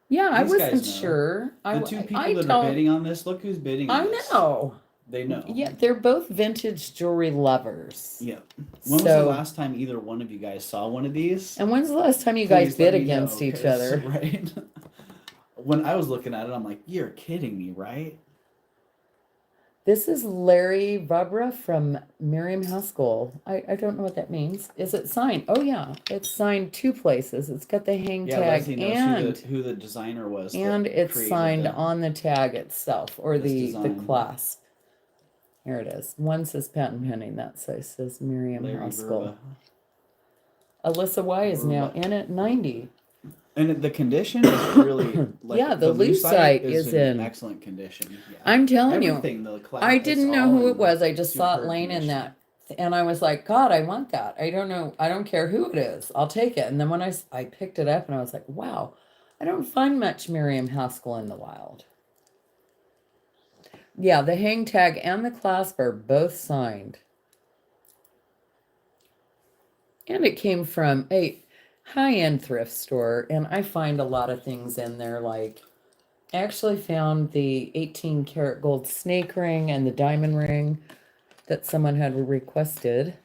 Yeah, I These guys wasn't know. sure. The two people that are bidding on this, look who's bidding on this. I know. They know. Yeah, they're both vintage jewelry lovers. Yeah. When was the last time either one of you guys saw one of these? And when's the last time you guys bid against each other? Right. When I was looking at it, I'm like, you're kidding me, right? This is Larry Vabra from Miriam Haskell. I don't know what that means. Is it signed? Oh, yeah. It's signed 2 places. It's got the hang tag Leslie knows and who the designer was. And it's signed on the tag itself, or the clasp. Here it is. One says patent pending. That says Miriam Haskell. Alyssa Y is now in at 90. And the condition is really like, yeah, the lucite is in excellent condition. Yeah. I'm telling Everything, you, I didn't know who it was. I just saw it laying in that, and I was like, God, I want that. I don't know. I don't care who it is. I'll take it. And then when I picked it up, and I was like, wow, I don't find much Miriam Haskell in the wild. Yeah, the hang tag and the clasp are both signed. And it came from a high-end thrift store, and I find a lot of things in there. Like, I actually found the 18 karat gold snake ring and the diamond ring that someone had requested.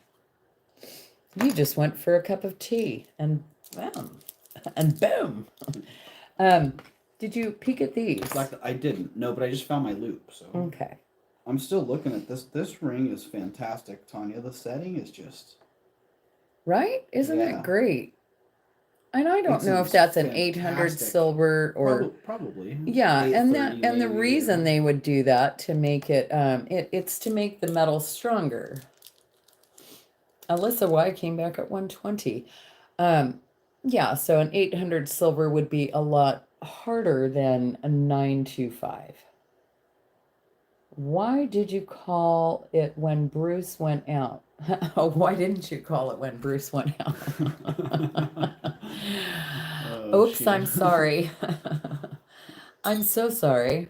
You just went for a cup of tea, and bam, and boom. Did you peek at these? I didn't. No, but I just found my loop. So okay. I'm still looking at this. This ring is fantastic, Tanya. The setting is just Right? Isn't yeah. it great? And I don't It's know if that's an 800 fantastic. silver or Probably. yeah, and 830 the maybe, reason or- they would do that to make it it's to make the metal stronger. Alyssa Y came back at 120. Yeah, so an 800 silver would be a lot harder than a 925. Why did you call it when Bruce went out? Why didn't you call it when Bruce went out? Oh, Oops, shit. I'm sorry. I'm so sorry.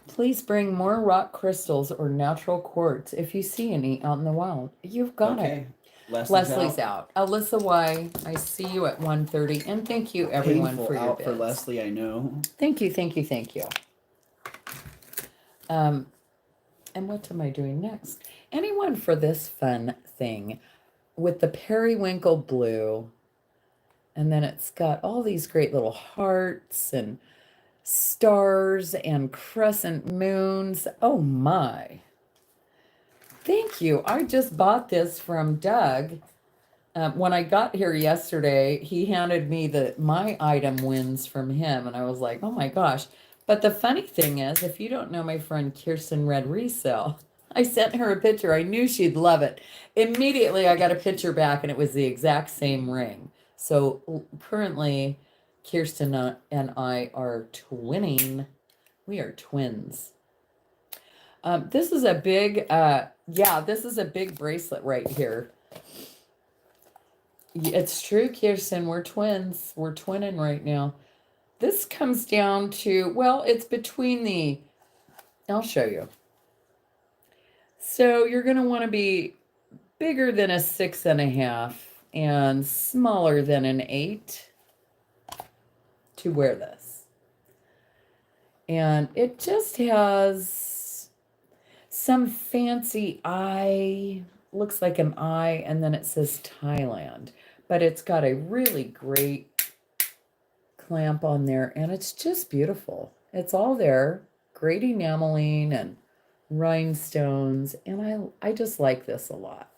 Please bring more rock crystals or natural quartz if you see any out in the wild. You've got it. Leslie's out. Alyssa Y, I see you at 1:30. And thank you everyone Painful for your out bids. for Leslie, I know. Thank you, thank you, thank you. And what am I doing next? Anyone for this fun thing with the periwinkle blue, and then it's got all these great little hearts and stars and crescent moons. Oh my. Thank you. I just bought this from Doug. When I got here yesterday, he handed me my item wins from him, and I was like, oh my gosh. But the funny thing is, if you don't know my friend Kirsten Red Resale, I sent her a picture. I knew she'd love it. Immediately, I got a picture back, and it was the exact same ring. So currently, Kirsten and I are twinning. We are twins. This is a big, this is a big bracelet right here. It's true, Kirsten. We're twins. We're twinning right now. This comes down to, well, it's between I'll show you. So you're going to want to be bigger than a 6.5 and smaller than an 8 to wear this. And it just has some fancy eye, looks like an eye, and then it says Thailand. But it's got a really great clamp on there, and it's just beautiful. It's all there, great enameling and rhinestones, and I just like this a lot.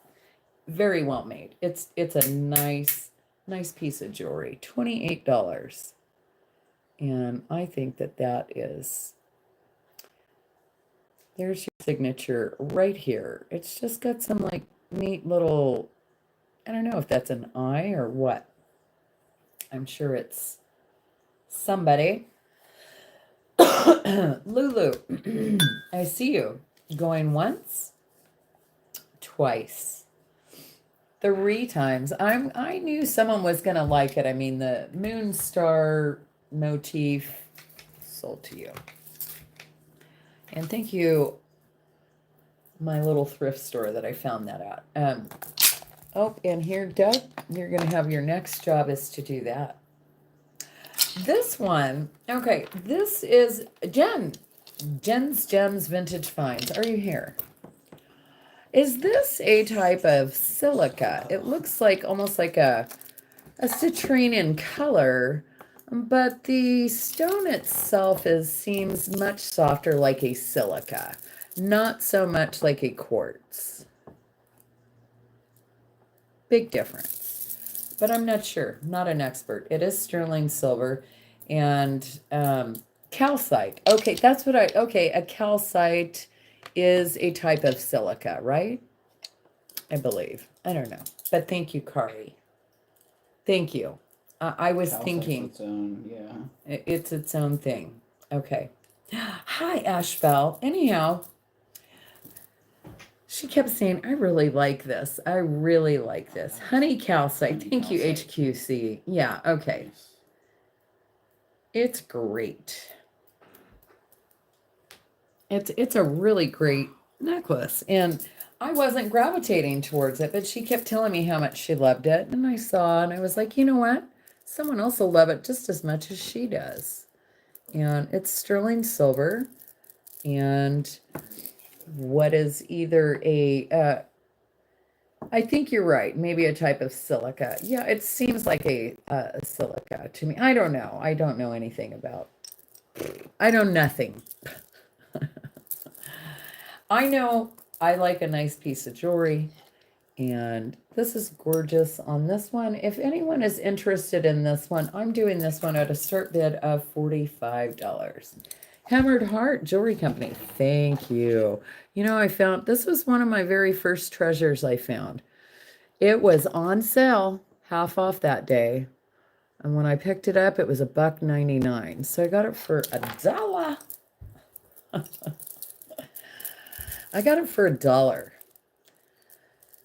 Very well made. It's a nice piece of jewelry. $28. And I think that is, there's your signature right here. It's just got some like neat little, I don't know if that's an eye or what. I'm sure it's somebody. Lulu, I see you going once, twice, 3 times. I knew someone was gonna like it. I mean, the moon star motif sold to you. And thank you, my little thrift store that I found that at. Oh, and here, Doug, you're going to have your next job is to do that. This one, okay, this is Jen's Gems Vintage Finds. Are you here? Is this a type of silica? It looks like almost like a citrine in color, but the stone itself seems much softer like a silica, not so much like a quartz. Big difference, but I'm not sure. Not an expert. It is sterling silver and calcite. Okay, that's what a calcite is a type of silica, right? I believe. I don't know. But thank you, Kari. Thank you. I was thinking. Its own, yeah. It's its own thing. Okay. Hi, Ashbel. Anyhow, she kept saying, I really like this. I really like this. Honey calcite. Thank you, HQC. Yeah, okay. It's great. It's a really great necklace. And I wasn't gravitating towards it, but she kept telling me how much she loved it. And I saw, and I was like, you know what? Someone else will love it just as much as she does. And it's sterling silver. And what is either I think you're right, maybe a type of silica. Yeah, it seems like a silica to me. I don't know. I don't know anything about I know nothing. I know I like a nice piece of jewelry, and this is gorgeous on this one. If anyone is interested in this one, I'm doing this one at a start bid of $45. Hammered Heart Jewelry Company, thank you. You know, I found this was one of my very first treasures I found. It was on sale, half off that day. And when I picked it up, it was $1.99. So I got it for $1. I got it for $1.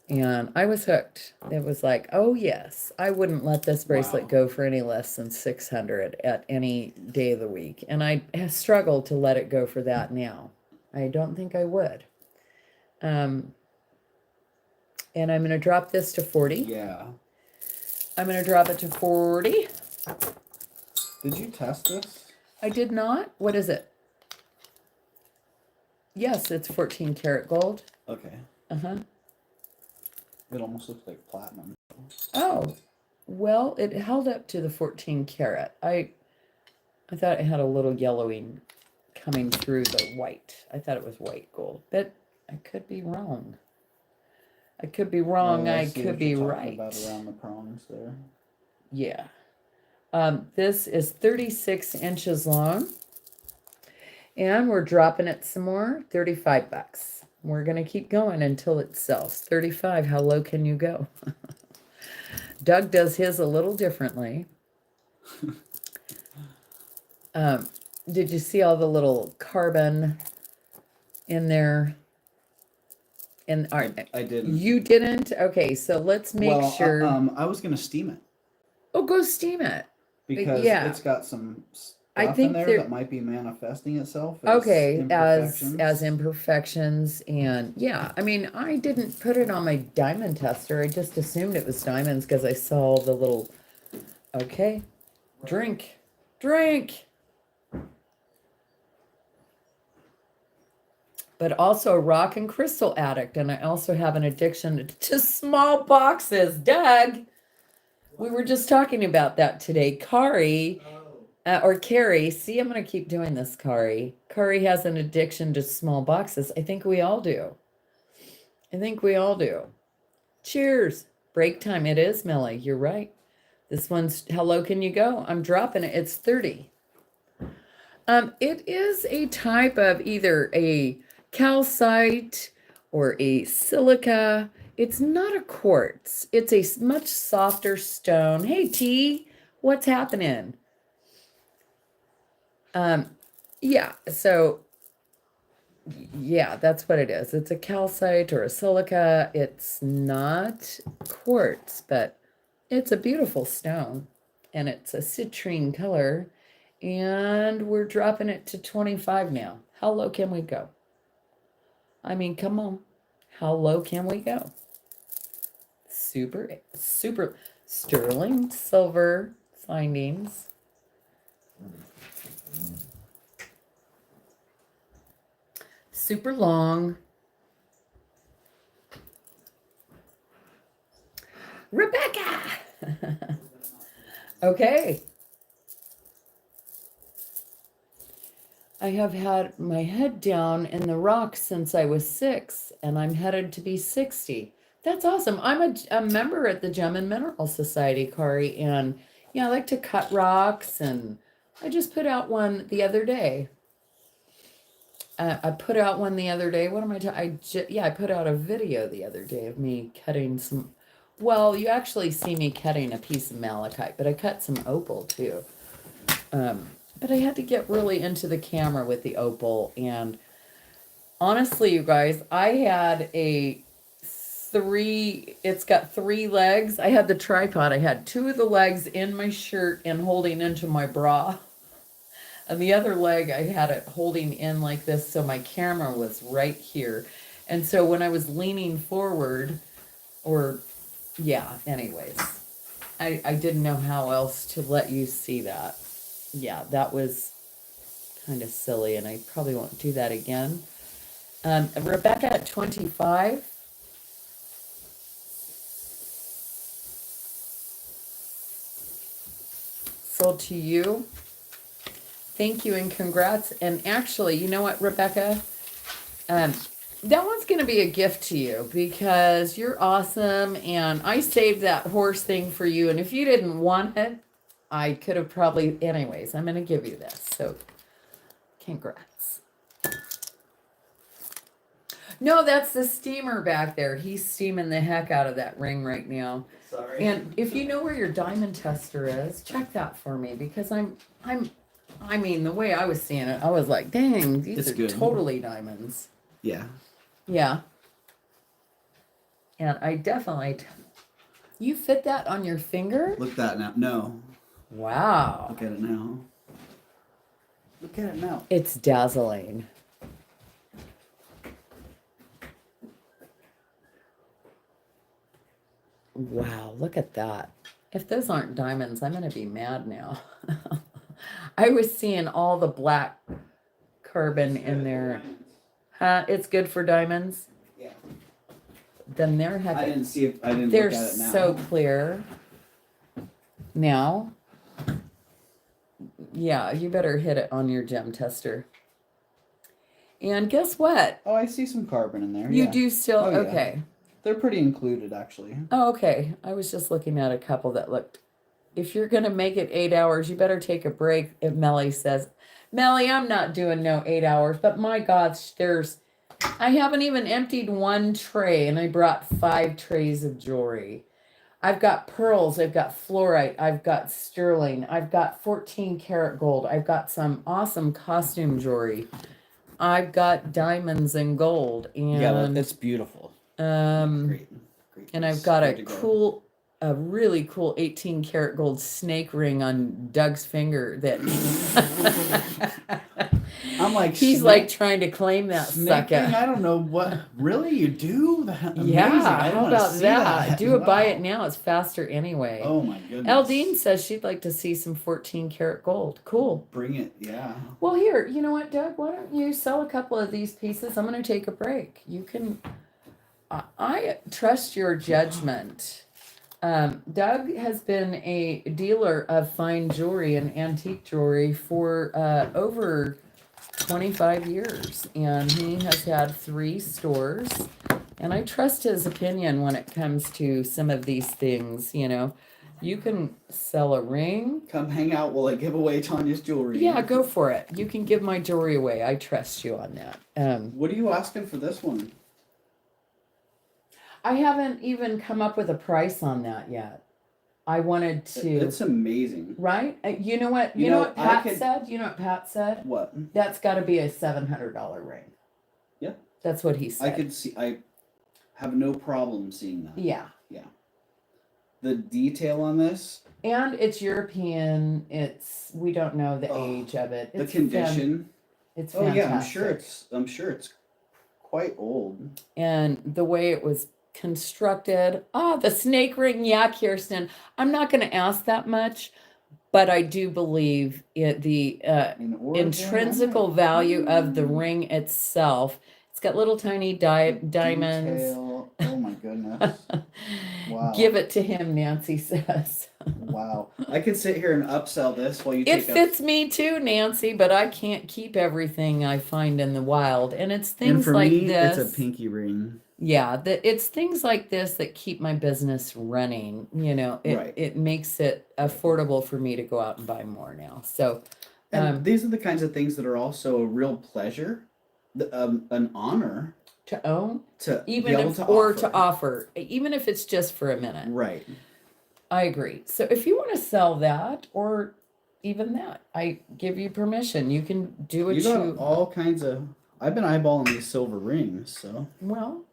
And I was hooked. It was like, oh yes, I wouldn't let this bracelet Wow. go for any less than 600 at any day of the week. And I have struggled to let it go for that now. I don't think I would. And I'm going to drop this to 40. Yeah. I'm going to drop it to 40. Did you test this? I did not. What is it? Yes, it's 14 karat gold. Okay. Uh-huh. It almost looks like platinum. Oh, well, it held up to the 14 karat. I thought it had a little yellowing coming through the white. I thought it was white gold, but I could be wrong. I could be wrong. Oh, I see could what be you're talking right. about around the prongs there. Yeah. This is 36 inches long, and we're dropping it some more, $35. We're going to keep going until it sells. 35, how low can you go? Doug does his a little differently. Did you see all the little carbon in there? And I didn't. you didn't? Okay, so let's make sure. I was gonna steam it Oh, go steam it. because yeah. it's got some I stuff think in there there- that might be manifesting itself as Okay, imperfections. as imperfections, and yeah, I mean, I didn't put it on my diamond tester. I just assumed it was diamonds because I saw the little. Okay, drink. But also a rock and crystal addict, and I also have an addiction to small boxes. Doug, we were just talking about that today. Kari, or Carrie, see, I'm going to keep doing this, Kari. Kari has an addiction to small boxes. I think we all do. Cheers. Break time. It is, Millie. You're right. This one's, how low can you go? I'm dropping it. It's 30. It is a type of either a calcite or a silica. It's not a quartz. It's a much softer stone. Hey, T, what's happening? Yeah, so yeah, that's what it is. It's a calcite or a silica. It's not quartz, but it's a beautiful stone, and it's a citrine color, and we're dropping it to 25 now. How low can we go? I mean, come on. How low can we go? Super sterling silver findings. Super long. Rebecca! Okay. I have had my head down in the rocks since I was 6, and I'm headed to be 60. That's awesome. I'm a member at the Gem and Mineral Society, Kari, and yeah, I like to cut rocks, and I just put out one the other day. I put out one the other day. What am I talking? I put out a video the other day of me cutting some. Well, you actually see me cutting a piece of malachite, but I cut some opal too. But I had to get really into the camera with the opal, and honestly, you guys, I had it's got 3 legs. I had the tripod. I had 2 of the legs in my shirt and holding into my bra. And the other leg, I had it holding in like this, so my camera was right here. And so when I was leaning forward, anyways, I didn't know how else to let you see that. Yeah, that was kind of silly, and I probably won't do that again. Rebecca at 25. Sold to you Thank you and congrats. And actually, you know what, Rebecca? That one's going to be a gift to you because you're awesome. And I saved that horse thing for you. And if you didn't want it, I could have probably, anyways, I'm going to give you this. So congrats. No, that's the steamer back there. He's steaming the heck out of that ring right now. Sorry. And if you know where your diamond tester is, check that for me because I mean, the way I was seeing it, I was like, dang, these It's are good. totally diamonds. Yeah. Yeah. And I definitely, you fit that on your finger? Look at that now. No. Wow. Look at it now. Look at it now. It's dazzling. Wow, look at that. If those aren't diamonds, I'm going to be mad now. I was seeing all the black carbon in there. It's good for diamonds? Yeah. Then they're I heck. didn't see if I didn't They're look at it now. so clear. Now, yeah, you better hit it on your gem tester. And guess what? Oh, I see some carbon in there. You yeah. do still, Oh, yeah. okay. They're pretty included, actually. Oh, okay. I was just looking at a couple that looked. If you're going to make it 8 hours, you better take a break. If Melly says, Melly, I'm not doing no 8 hours, but my gosh, I haven't even emptied one tray and I brought 5 trays of jewelry. I've got pearls, I've got fluorite, I've got sterling, I've got 14 karat gold, I've got some awesome costume jewelry. I've got diamonds and gold and it's beautiful. Great. and I've piece. got Good to go. a really cool 18 karat gold snake ring on Doug's finger that I'm like, he's like trying to claim that snake sucker. thing? I don't know what. Really, you do that? Amazing. Yeah, I how wanna about see that? Do it, buy Wow. it now. It's faster anyway. Oh my goodness. Eldine says she'd like to see some 14 karat gold. Cool. Bring it. Yeah. Well, here, you know what, Doug? Why don't you sell a couple of these pieces? I'm going to take a break. You can. I trust your judgment. Doug has been a dealer of fine jewelry and antique jewelry for over 25 years, and he has had 3 stores. And I trust his opinion when it comes to some of these things. You know, you can sell a ring. Come hang out while I give away Tanya's jewelry. Yeah, go for it. You can give my jewelry away. I trust you on that. What are you asking for this one? I haven't even come up with a price on that yet. I wanted to. It's amazing. Right? You know what? You, You know, know, what Pat I could- said? You know what Pat said? What? That's got to be a $700 ring. Yeah. That's what he said. I could see. I have no problem seeing that. Yeah. The detail on this, And it's European. We don't know the age of it. the It's condition. it's Oh fantastic. yeah, I'm sure it's quite old. And the way it was constructed. The snake ring. Yeah, Kirsten. I'm not going to ask that much, but I do believe the In origin, intrinsical value of the ring itself. It's got little tiny diamonds. Detail. Oh my goodness. Wow. Give it to him, Nancy says. Wow. I could sit here and upsell this while you It take fits me too, Nancy, but I can't keep everything I find in the wild. And it's things and for like me, this. it's a pinky ring. Yeah, it's things like this that keep my business running. You know, Right. it makes it affordable for me to go out and buy more now. So, And these are the kinds of things that are also a real pleasure, an honor to own, to even be able if to or offer. to offer, even if it's just for a minute. Right. I agree. So if you want to sell that or even that, I give you permission. You can do what You got all kinds of. I've been eyeballing these silver rings, so. well.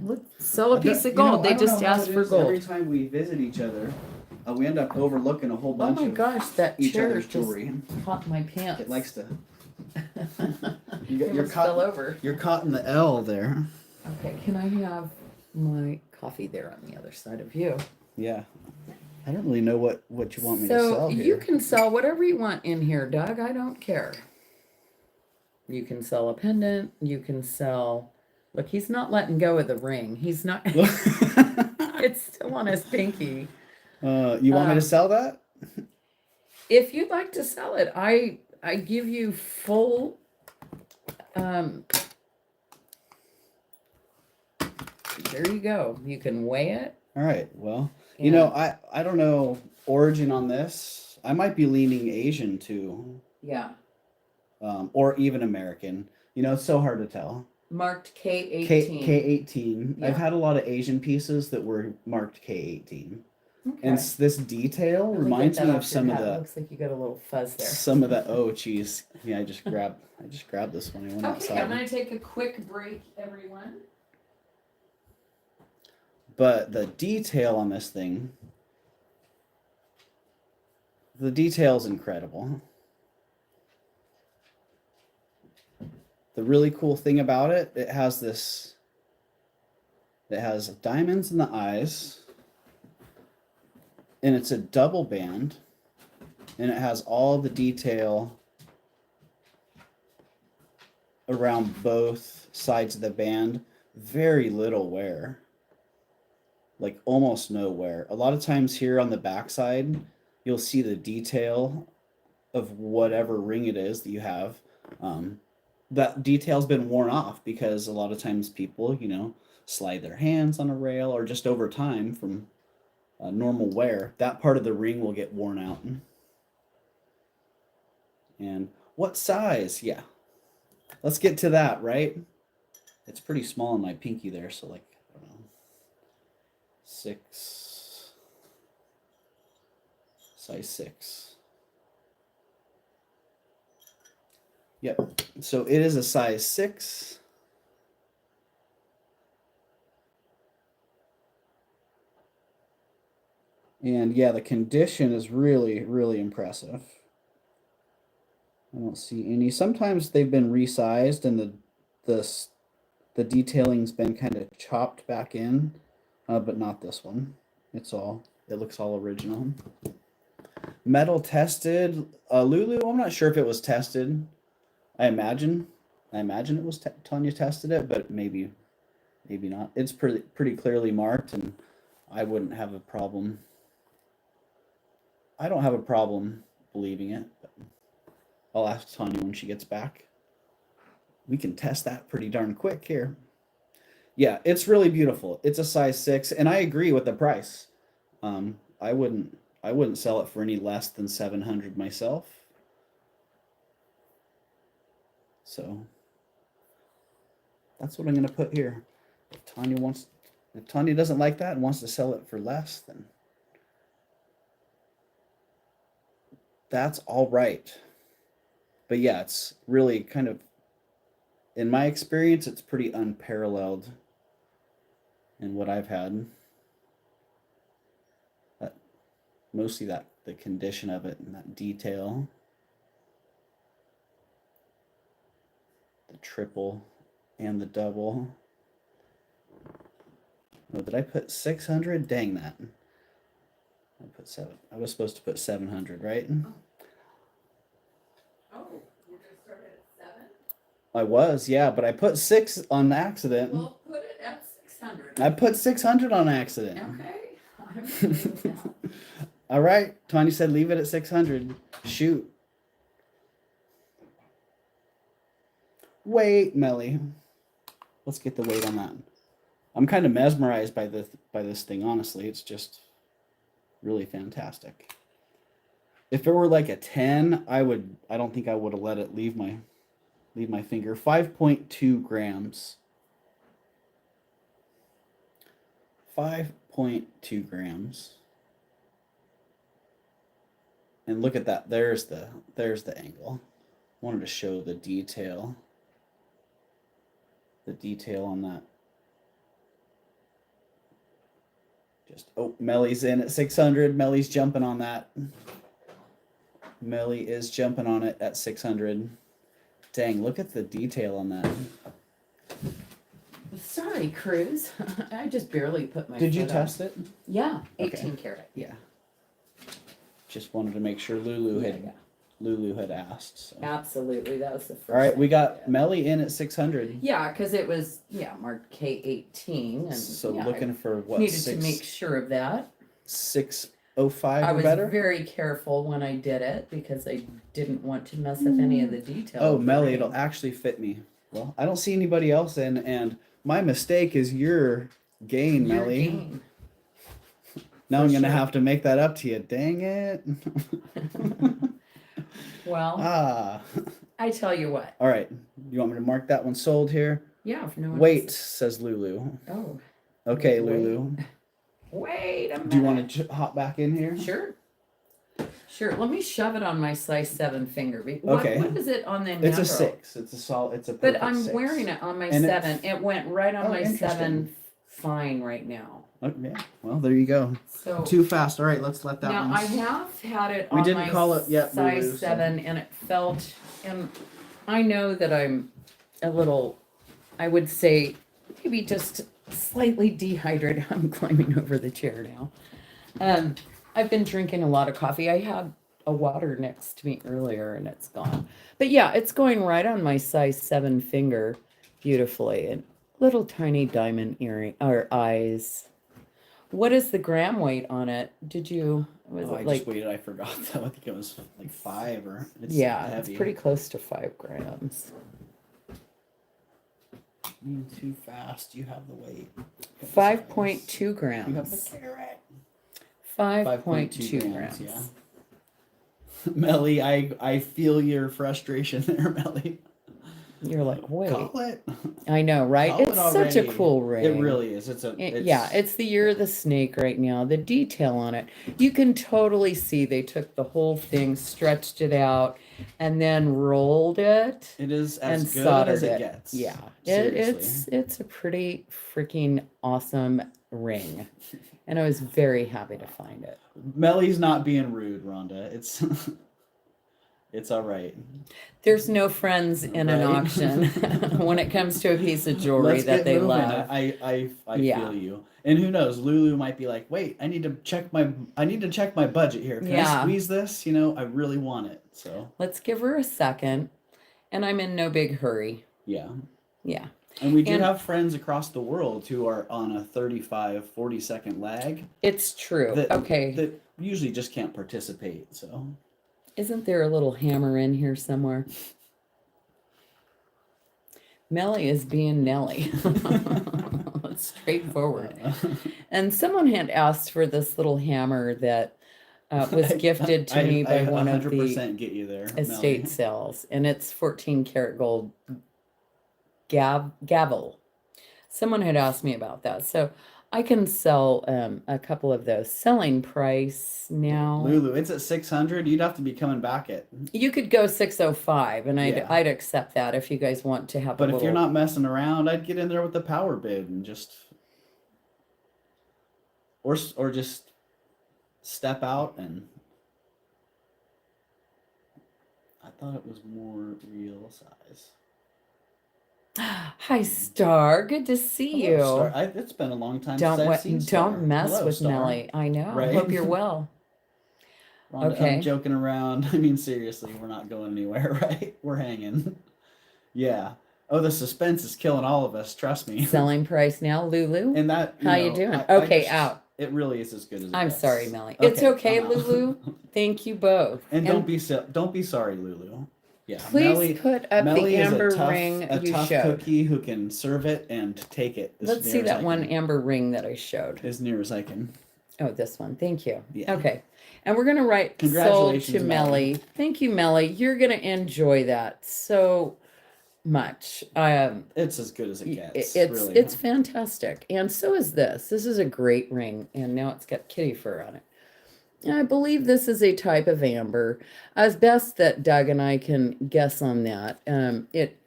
Look, sell a piece of gold. They just asked for Every gold. time we visit each other, we end up overlooking a whole Oh bunch my of gosh, that each chair other's just jewelry. caught my pants. It likes to. You're You're fell caught. over. You're caught in the L there. Okay, can I have my coffee there on the other side of you? Yeah. I don't really know what you want me to So sell here. you can sell whatever you want in here, Doug. I don't care. You can sell a pendant. You can sell. Look, he's not letting go of the ring. He's not. It's still on his pinky. You want me to sell that? if you'd like to sell it, I give you full there you go. You can weigh it. All right. Well, you know, I don't know origin on this. I might be leaning Asian too. Yeah. Or even American. You know, it's so hard to tell. Marked K18. K18. Yeah. I've had a lot of Asian pieces that were marked K18. Okay. And this detail Let me reminds get me that of off your some of hat. the Looks like you got a little fuzz there. some of the oh geez. Yeah, I just grabbed this one. I went Okay, outside. I'm gonna take a quick break, everyone. But the detail on this thing, the detail is incredible. The really cool thing about it, it has diamonds in the eyes, and it's a double band, and it has all the detail around both sides of the band. Very little wear, like almost no wear. A lot of times here on the backside, you'll see the detail of whatever ring it is that you have. That detail's been worn off because a lot of times people, you know, slide their hands on a rail, or just over time from normal wear, that part of the ring will get worn out. And what size? Yeah, let's get to that, right? It's pretty small in my pinky there, so like, I don't know, 6, size 6. Yep, so it is a size 6. And yeah, the condition is really, really impressive. I don't see any. Sometimes they've been resized and the detailing's been kind of chopped back in, but not this one. It looks all original. Metal tested. Lulu, I'm not sure if it was tested. I imagine it was Tanya tested it, but maybe not. It's pretty clearly marked, and I wouldn't have a problem. I don't have a problem believing it, but I'll ask Tanya when she gets back. We can test that pretty darn quick here. Yeah, it's really beautiful. It's a size 6, and I agree with the price. I wouldn't sell it for any less than $700 myself. So that's what I'm going to put here. If Tanya doesn't like that and wants to sell it for less, then that's all right. But yeah, it's really kind of, in my experience, it's pretty unparalleled in what I've had. Mostly the condition of it and that detail. The triple and the double. Oh, did I put 600? Dang that. I put 7. I was supposed to put 700, right? Oh, you just started at 7? I was, yeah, but I put 6 on accident. Well, put it at 600. I put 600 on accident. Okay. I'm good now. All right. Tanya said leave it at 600. Shoot. Wait, Melly. Let's get the weight on that. I'm kind of mesmerized by this thing, honestly. It's just really fantastic. If it were like a 10, I don't think I would have let it leave my finger. 5.2 grams. 5.2 grams. And look at that. There's the angle. I wanted to show the detail. The detail on that. Melly's in at 600. Melly's jumping on that. Melly is jumping on it at 600. Dang, look at the detail on that. Sorry, Cruz. I just barely put my Did you foot test up. it? Yeah, Okay. 18 karat. Yeah. Just wanted to make sure Lulu had asked. So. Absolutely, that was the first. All right, we thing I got did. Melly in at 600. Yeah, because it was marked K18, and So yeah, looking for I what needed to make sure of that. 6 0.05 I or was better. very careful when I did it because I didn't want to mess up any of the details. Oh, Melly, it'll actually fit me. Well, I don't see anybody else in, and my mistake is your gain, Your Melly. gain. Now For I'm gonna sure. have to make that up to you. Dang it. Well, Ah. I tell you what. All right. You want me to mark that one sold here? Yeah, if no one Wait, else- says Lulu. Oh, Okay, wait. Lulu. wait a minute. Do you want to hop back in here? Sure. Sure. Let me shove it on my size 7 finger. Okay. What is it on the It's a natural? 6. It's a solid. It's a But perfect I'm 6. wearing it on my And 7. It went right on Oh, my interesting. 7 fine right now. Oh, yeah. Well, there you go. So Too fast. All right, let's let that now one. I have had it We on didn't my call it yet, size Lulu, so- 7 and it felt, and I know that I'm a little, I would say maybe just slightly dehydrated. I'm climbing over the chair now. I've been drinking a lot of coffee. I had a water next to me earlier and it's gone. But yeah, it's going right on my size 7 finger beautifully. And little tiny diamond earring or eyes. What is the gram weight on it? Was Oh, it I like, just waited. I forgot though. I think it was like 5 or. It's yeah, heavy. it's pretty close to 5 grams. Too fast. You have the weight. 5.2 You have the grams. carrot. 5.2 grams. Yeah. Melly, I feel your frustration there, Melly. You're like, wait. Call it. I know, right? Call it It's such a already. cool ring. It really is. It's the year of the snake right now. The detail on it, you can totally see they took the whole thing, stretched it out, and then rolled it It is and as good soldered as it it. gets. Yeah, Seriously. it's a pretty freaking awesome ring, and I was very happy to find it. Melly's not being rude, Rhonda. It's it's all right. There's no friends in an Right? auction when it comes to a piece of jewelry Let's that get they moving. love. I Yeah. feel you. And who knows? Lulu might be like, wait, I need to check my budget here. Can I Yeah. squeeze this? You know, I really want it. So Let's give her a second, and I'm in no big hurry. yeah. Yeah. And we do And- have friends across the world who are on a 35, 40-second lag It's true. Okay. that usually just can't participate. So Isn't there a little hammer in here somewhere? Melly is being Nelly. Straightforward. And someone had asked for this little hammer that was gifted to me by one of the 100% get you there, estate Melly. sales, and it's 14 karat gold gavel. Someone had asked me about that, so I can sell a couple of those. Selling price now. Lulu, it's at 600. You'd have to be coming back at. You could go 605, and Yeah. I'd accept that if you guys want to have. But a if you're little- not messing around, I'd get in there with the power bid and just, or just step out and. I thought it was more real size. Hi, Star. Good to see you. Hello, Star. It's been a long time Don't since I've seen Star. don't mess Hello, with Star. Melly. I know. Right? Hope you're well. Rhonda, Okay. I'm joking around. I mean, seriously, we're not going anywhere, right? We're hanging. Yeah. Oh, the suspense is killing all of us. Trust me. Selling price now, Lulu. And that. How you know, doing? I Okay, just- out. It really is as good as it I'm gets. sorry, Melly. It's okay, I'm out. Lulu. Thank you both. And don't be sorry, Lulu. Yeah. Please Melly, put up Melly the is amber a tough, ring a you tough showed. cookie who can serve it and take it. as Let's near see as that I one can. amber ring that I showed. As near as I can. Oh, this one. Thank you. Yeah. Okay. And we're going to write sold Congratulations, to Melly. Thank you, Melly. You're going to enjoy that so much. It's as good as it gets. really. It's fantastic. And so is this. This is a great ring. And now it's got kitty fur on it. And I believe this is a type of amber. As best that Doug and I can guess on that. It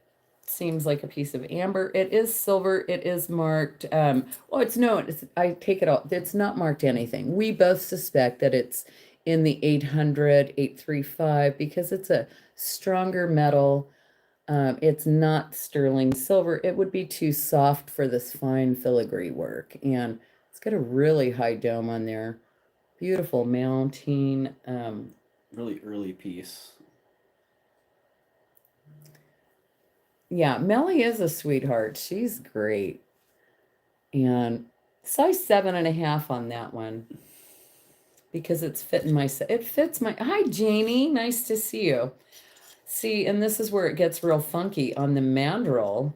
seems like a piece of amber. It is silver. It is marked. I take it all. It's not marked anything. We both suspect that it's in the 800, 835 because it's a stronger metal. It's not sterling silver. It would be too soft for this fine filigree work. And it's got a really high dome on there. Beautiful mounting. really early piece. Yeah, Melly is a sweetheart. She's great. And size 7.5 on that one. because it's fitting my, it fits my, hi Janie, nice to see you. See, and this is where it gets real funky on the mandrel.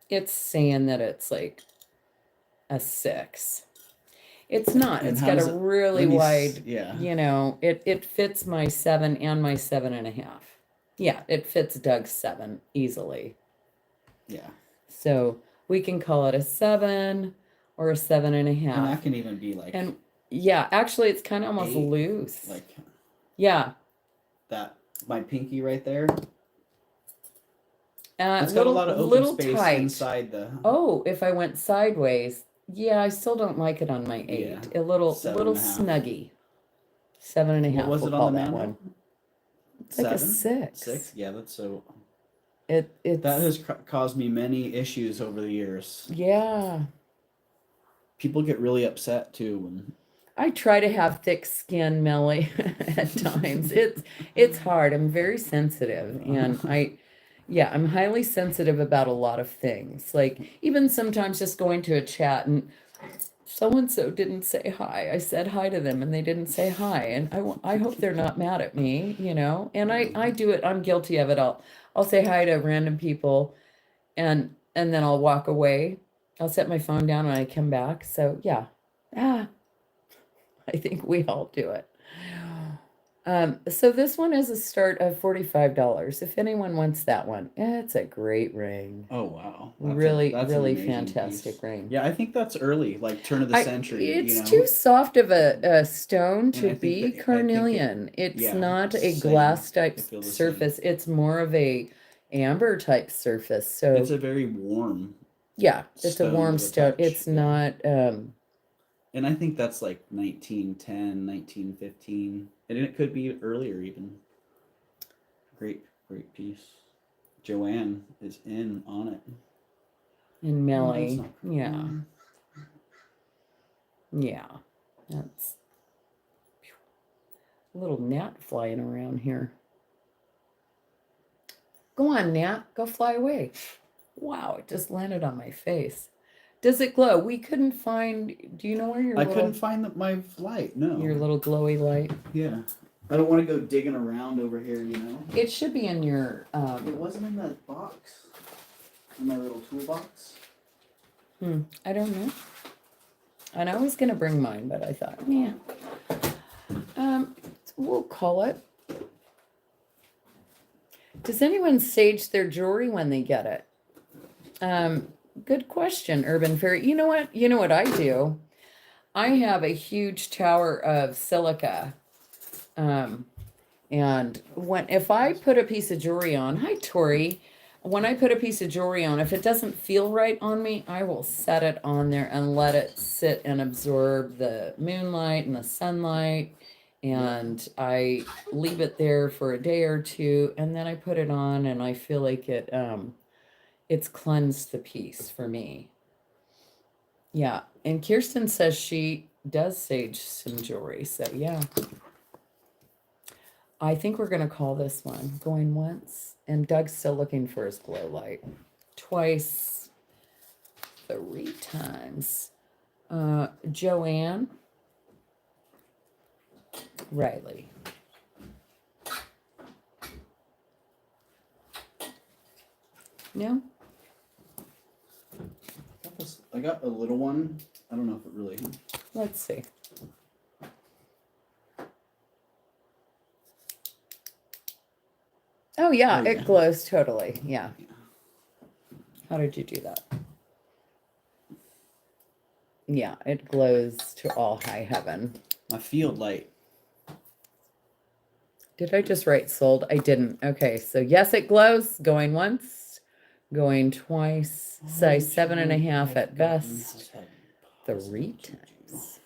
It's saying that it's like a 6. It's not. And It's how got does a it- really when you wide, yeah. you know, it fits my 7 and my 7.5. Yeah, it fits Doug's 7 easily. Yeah. So we can call it a 7 or a 7.5. And that can even be like And yeah, actually it's kind of almost 8, loose. like Yeah. that. My pinky right there. It's got a lot of open space tight. inside the. Oh, if I went sideways, yeah, I still don't like it on my 8. Yeah, A little 7.5. snuggy. 7.5. What was we'll it call on the that manual? one. It's like a 7? 6. 6? Yeah, that's so. It's That has caused me many issues over the years. yeah. People get really upset too when. I try to have thick skin, Melly, at times. It's hard. I'm very sensitive, and I'm highly sensitive about a lot of things. Like even sometimes just going to a chat and so and so didn't say hi. I said hi to them and they didn't say hi, and I hope they're not mad at me, you know. And I do it. I'm guilty of it. I'll say hi to random people, and then I'll walk away. I'll set my phone down when I come back. So yeah, I think we all do it. So this one is a start of $45. If anyone wants that one, it's a great ring. Oh wow! Really, that's an really amazing fantastic piece. ring. Yeah, I think that's early, like turn of the century. It's you know? too soft of a stone to I think be that- I think carnelian. It's yeah, not a same. glass type I feel the surface. It's more of a amber type surface. So It's a very warm. yeah, it's a stone warm to the stone. touch, It's yeah. not And I think that's like 1910, 1915. And it could be earlier even. Great piece. Joanne is in on it. in No, that's Melly. not- Yeah. Yeah. That's a little gnat flying around here. Go on, gnat. Go fly away. Wow, it just landed on my face. Does it glow? We couldn't find. Do you know where your I little, couldn't find my light. No. your little glowy light? Yeah. I don't want to go digging around over here, you know. It should be in your. It wasn't in that box. In my little toolbox. I don't know. And I was gonna bring mine, but I thought, yeah. We'll call it. Does anyone sage their jewelry when they get it? Good question, Urban Fairy. You know what? You know what I do? I have a huge tower of silica. And if I put a piece of jewelry on, hi Tori. When I put a piece of jewelry on, if it doesn't feel right on me, I will set it on there and let it sit and absorb the moonlight and the sunlight. And I leave it there for a day or two, and then I put it on, and I feel like it's cleansed the piece for me. Yeah, and Kirsten says she does sage some jewelry, so yeah. I think we're gonna call this one going once, and Doug's still looking for his glow light. Twice, 3 times. Joanne, Riley. No? I got a little one. I don't know if it really. Let's see. Oh yeah, Oh, yeah. it glows totally. Yeah. How did you do that? Yeah, it glows to all high heaven. My field light. Did I just write sold? I didn't. Okay, so yes, it glows. Going once, going twice. Size 7.5 at best. 3 times.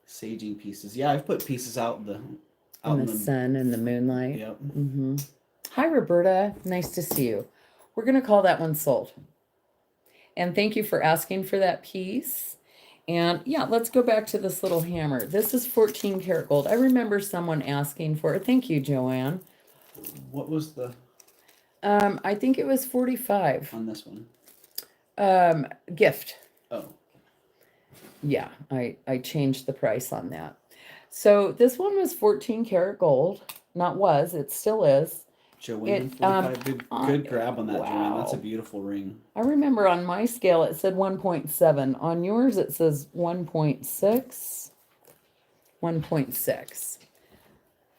Saging pieces. Yeah, I've put pieces out in the In the sun and the moonlight. Yep. Mm-hmm. Hi, Roberta. Nice to see you. We're going to call that one sold. And thank you for asking for that piece. And yeah, let's go back to this little hammer. This is 14 karat gold. I remember someone asking for it. Thank you, Joanne. What was the I think it was 45. on this one? Gift. Oh. Yeah, I changed the price on that. So this one was 14 karat gold. Not was, it still is. Joanne, It, 45. Good grab on that, Joanne. That's a wow. beautiful ring. I remember on my scale it said 1.7. On yours it says 1.6. 1.6.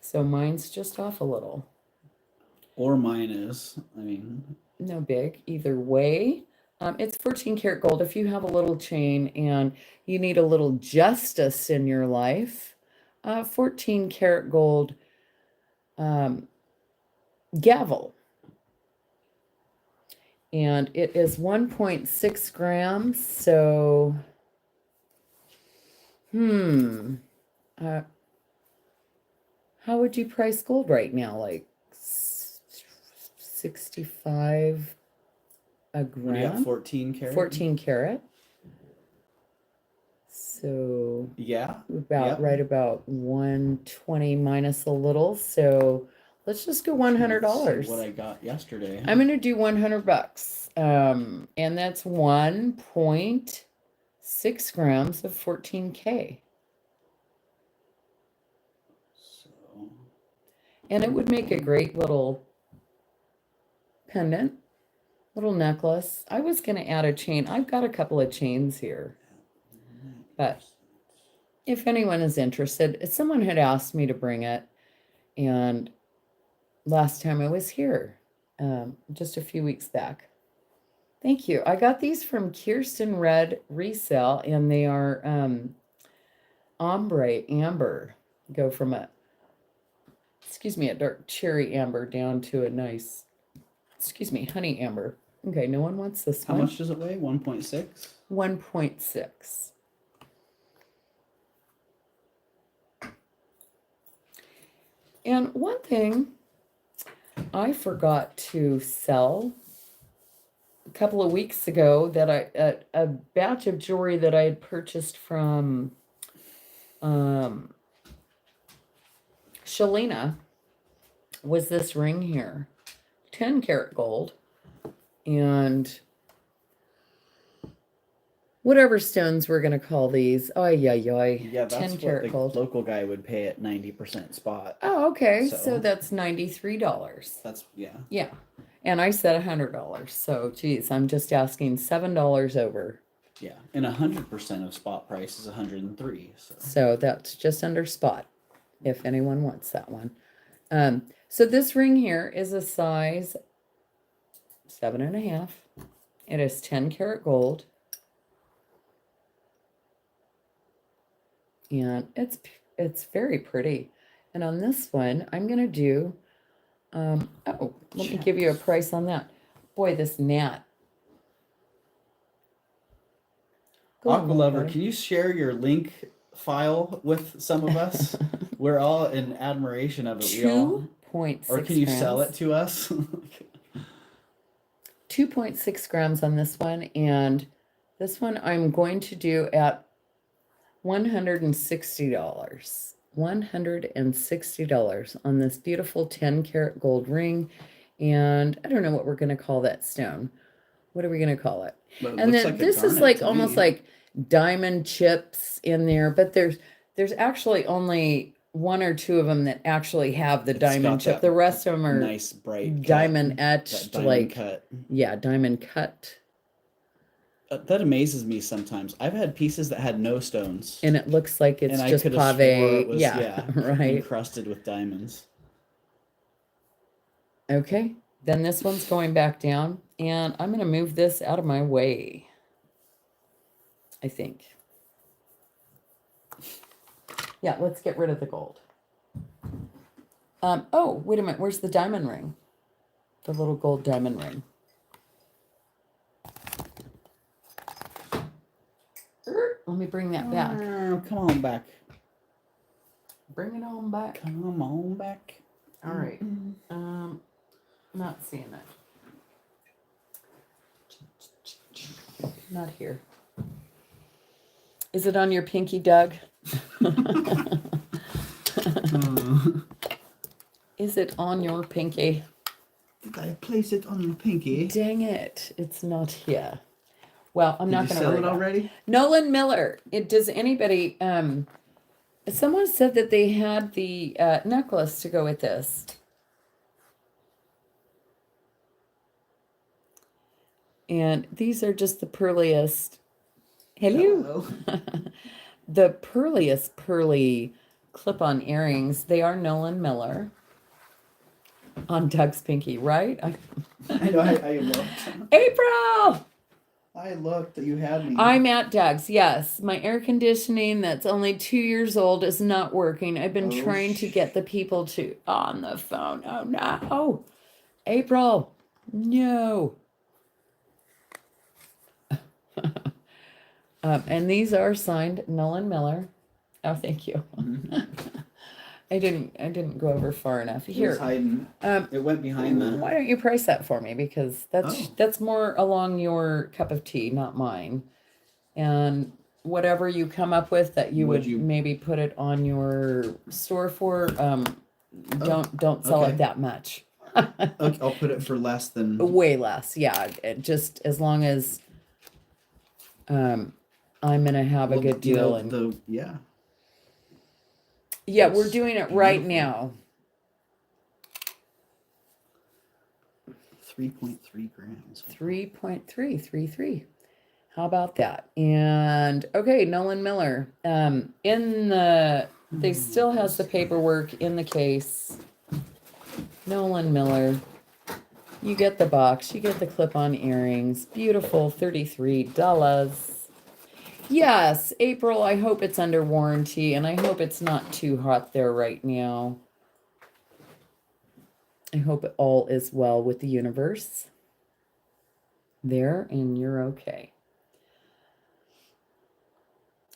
So mine's just off a little. Or mine is. I mean, No big either way. It's 14 karat gold. If you have a little chain and you need a little justice in your life, 14 karat gold gavel. And it is 1.6 grams. So, how would you price gold right now? Like 65 a what do you got? gram? 14 karat? 14 karat. So Yeah. about right about 120 minus a little. So let's just go $100. Let's see what I got yesterday. I'm gonna do $100. And that's 1.6 grams of 14K. So And it would make a great little pendant, little necklace. I was gonna add a chain. I've got a couple of chains here. But if anyone is interested, someone had asked me to bring it, and last time I was here, just a few weeks back. Thank you. I got these from Kirsten Red Resale, and they are ombre amber. Go from a dark cherry amber down to a nice, honey amber. Okay, no one wants this how one. much does it weigh? 1.6? 1.6. And one thing I forgot to sell a couple of weeks ago that a batch of jewelry that I had purchased from Shalina was this ring here, 10 karat gold, and whatever stones we're going to call these. Yeah, 10 that's what karat the gold. local guy would pay at 90% spot. Oh, okay. So So- that's $93. That's, yeah. Yeah. And I said $100. So, geez, I'm just asking $7 over. Yeah. And 100% of spot price is 103. So that's just under spot, if anyone wants that one. So this ring here is a size 7.5. It is 10 karat gold. And it's very pretty. And on this one, I'm going to do, let me give you a price on that. Boy, this gnat. Go on, Aqua Lover, buddy. can you share your link file with some of us? We're all in admiration of it. 2.6 or can you sell grams. it to us? 2.6 grams on this one, and this one I'm going to do at $160. $160 on this beautiful 10 karat gold ring. And I don't know what we're going to call that stone. What are we going to call it? But it And looks then like a this is garnet like to almost me. like diamond chips in there, but there's actually only one or two of them that actually have the It's diamond got chip. that The rest of them are nice bright diamond cut, etched, that diamond like cut. yeah, diamond cut. That amazes me sometimes. I've had pieces that had no stones, And it looks like it's and I just could have swore pave. it was Yeah, right. encrusted with diamonds. Okay, then this one's going back down, and I'm going to move this out of my way, I think. Yeah, let's get rid of the gold. Oh, wait a minute. Where's the diamond ring? The little gold diamond ring. Let me bring that back. Come on back. Bring it on back. Come on back. All right. Not seeing it. Not here. Is it on your pinky, Doug? Is it on your pinky? Did I place it on your pinky? Dang it. It's not here. Well, I'm Did not you going to sell worry it about it. already? Nolan Miller. Does anybody, someone said that they had the necklace to go with this. And these are just the pearliest. Hello. The pearliest pearly clip-on earrings. They are Nolan Miller on Doug's pinky, right? I know. I looked. April! I looked that you had me. I'm at Doug's, yes. My air conditioning that's only 2 years old is not working. I've been trying to get the people to on the phone. Oh no. April, no. And these are signed Nolan Miller. Oh, thank you. I didn't go over far enough. It was Here, hiding. It went behind the. why don't you price that for me? Because that's more along your cup of tea, not mine. And whatever you come up with that you would maybe put it on your store for, don't sell it that much. Okay, I'll put it for less than. Way less, yeah. Just as long as I'm gonna have a good deal. Yeah. Yeah, That's we're doing it right beautiful. now. 3.3 grams. 3.333. How about that? And okay, Nolan Miller. They still has the paperwork in the case. Nolan Miller. You get the box, you get the clip-on earrings. Beautiful, $33. Yes, April, I hope it's under warranty, and I hope it's not too hot there right now. I hope all is well with the universe there, and you're okay.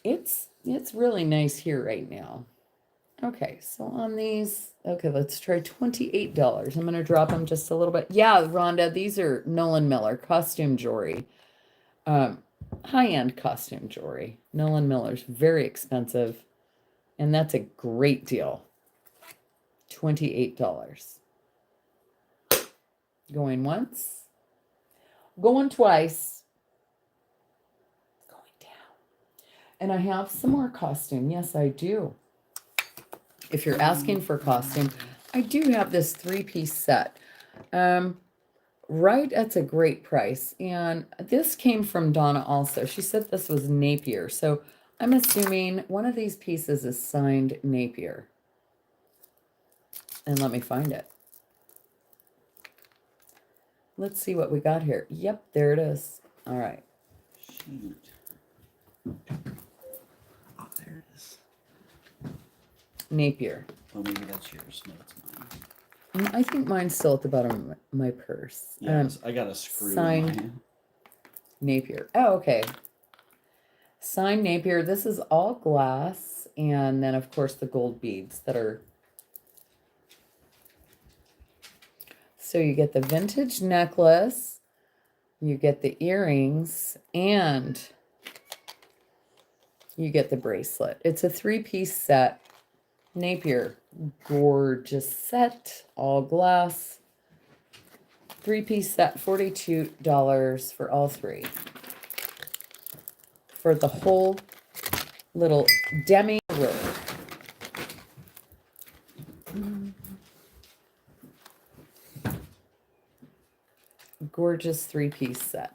It's really nice here right now. Okay, so on these, okay, let's try $28. I'm going to drop them just a little bit. Yeah, Rhonda, these are Nolan Miller costume jewelry. High-end costume jewelry. Nolan Miller's very expensive, and that's a great deal. $28. Going once. Going twice. Going down. And I have some more costume. Yes, I do. If you're asking for costume, I do have this 3-piece set. Right, that's a great price. And this came from Donna also. She said this was Napier. So I'm assuming one of these pieces is signed Napier. And let me find it. Let's see what we got here. Yep, there it is. All right. Shoot. Oh, there it is. Napier. Oh, maybe that's yours. No, it's mine. I think mine's still at the bottom of my purse. Yes, I got a screw signed in mine. Napier. Oh, okay. Signed Napier. This is all glass. And then, of course, the gold beads that are... So you get the vintage necklace, you get the earrings, and you get the bracelet. It's a 3-piece set. Napier, gorgeous set, all glass. 3-piece set, $42 for all three. For the whole little demi robe. Gorgeous 3-piece set.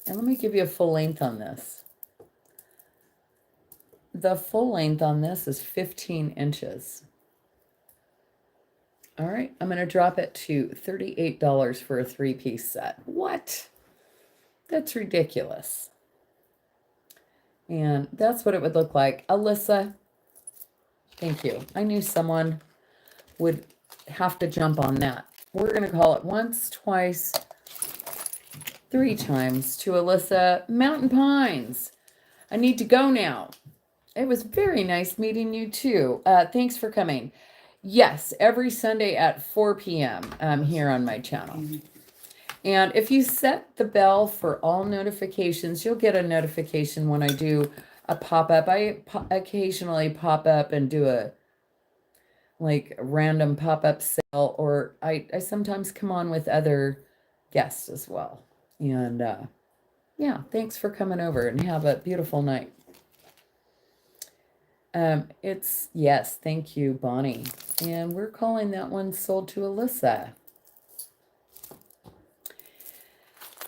And let me give you a full length on this. The full length on this is 15 inches. All right, I'm going to drop it to $38 for a 3-piece set. What? That's ridiculous. And that's what it would look like. Alyssa, thank you. I knew someone would have to jump on that. We're going to call it once, twice, 3 times to Alyssa. Mountain Pines. I need to go now. It was very nice meeting you too. Thanks for coming. Yes, every Sunday at 4 p.m. Here on my channel. And if you set the bell for all notifications, you'll get a notification when I do a pop-up. I occasionally pop up and do like a random pop-up sale, or I sometimes come on with other guests as well. And yeah, thanks for coming over and have a beautiful night. It's, yes, thank you, Bonnie. And we're calling that one Sold to Alyssa.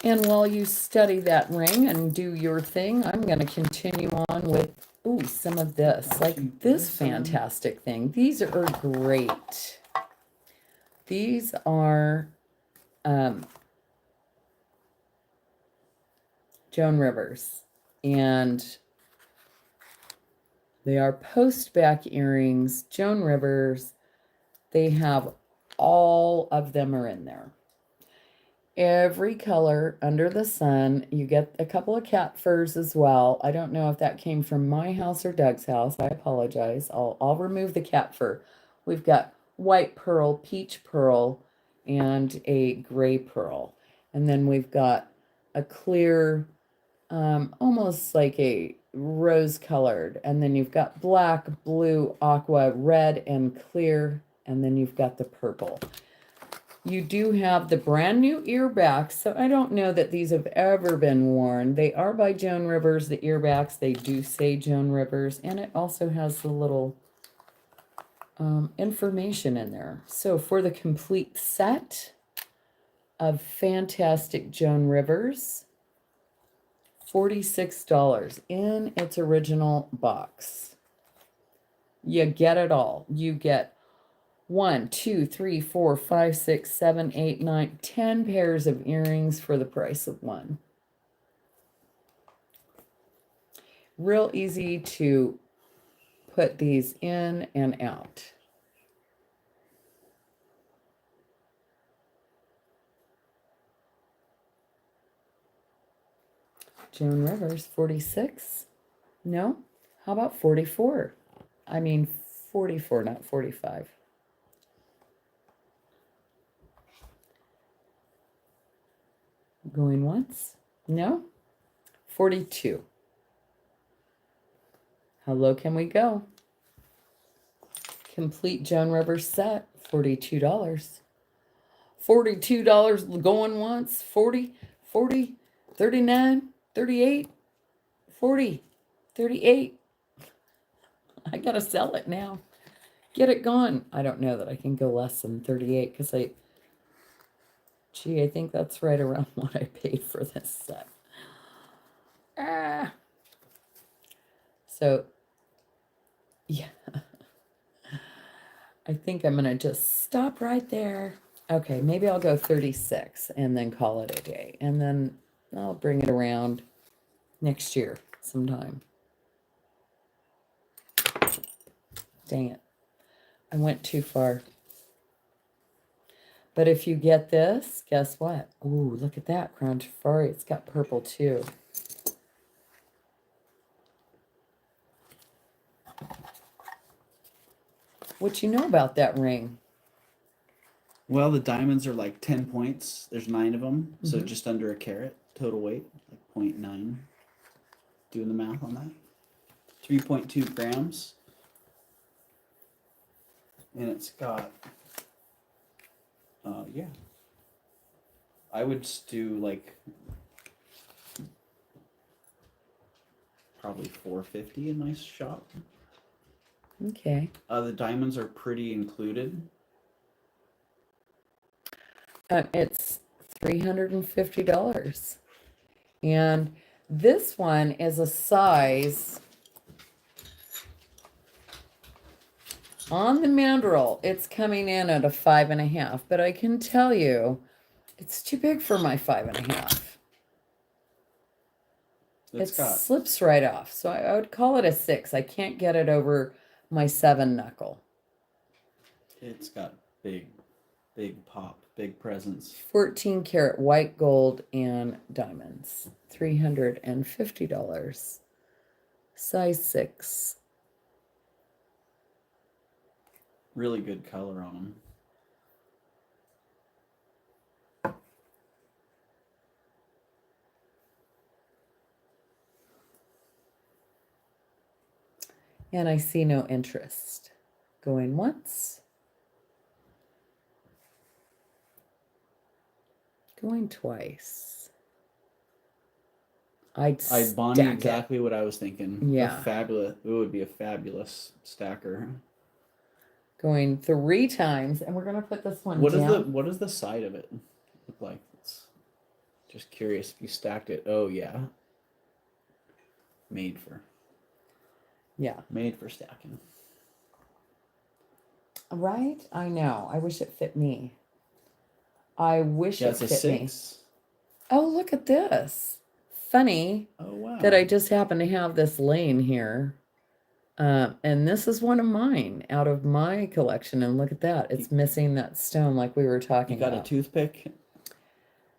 And while you study that ring and do your thing, I'm going to continue on with, ooh, some of this, like this fantastic thing. These are great. These are Joan Rivers, and they are post back earrings, Joan Rivers. They have, all of them are in there. Every color under the sun. You get a couple of cat furs as well. I don't know if that came from my house or Doug's house. I apologize. I'll remove the cat fur. We've got white pearl, peach pearl, and a gray pearl. And then we've got a clear, almost like a rose colored. And then you've got black, blue, aqua, red, and clear. And then you've got the purple. You do have the brand new earbacks, so I don't know that these have ever been worn. They are by Joan Rivers, the earbacks. They do say Joan Rivers, and it also has the little information in there. So for the complete set of fantastic Joan Rivers, $46 in its original box. You get it all. You get 1, 2, 3, 4, 5, 6, 7, 8, 9, 10 pairs of earrings for the price of one. Real easy to put these in and out. Joan Rivers, 46. No? How about 44? I mean 44, not 45. Going once? No? 42. How low can we go? Complete Joan Rivers set, $42. $42 going once, 40, 40, 39, 38, 40, 38. I gotta sell it now. Get it gone. I don't know that I can go less than 38 because I think that's right around what I paid for this set. So, yeah. I think I'm going to just stop right there. Okay, maybe I'll go 36 and then call it a day. And then I'll bring it around next year sometime. Dang it. I went too far. But if you get this, guess what? Ooh, look at that, Crown Trafari. It's got purple too. What you know about that ring? Well, the diamonds are like 10 points. There's 9 of them, so just under a carat total weight, like 0.9. Doing the math on that. 3.2 grams. And it's got, yeah. I would do like probably $450 in my shop. Okay. The diamonds are pretty included. It's $350. And this one is a size on the mandrel. It's coming in at a 5.5, but I can tell you it's too big for my 5.5. It slips right off. So I would call it a 6. I can't get it over my 7 knuckle. It's got big pop, big presence. 14 karat white gold and diamonds. $350. Size 6. Really good color on them. And I see no interest. Going once. Going twice. Bonnie, stack exactly what I was thinking. Yeah. It would be a fabulous stacker. Going 3 times, and we're gonna put this one What down. does the side of it look like? It's just curious if you stacked it. Oh yeah. Made for stacking. Right? I know. I wish it fit me. I wish Yeah, it it's a fit me. 6. Oh, look at this. Funny Oh wow. that I just happen to have this laying here. And this is one of mine out of my collection. And look at that. It's missing that stone like we were You talking got a about. toothpick?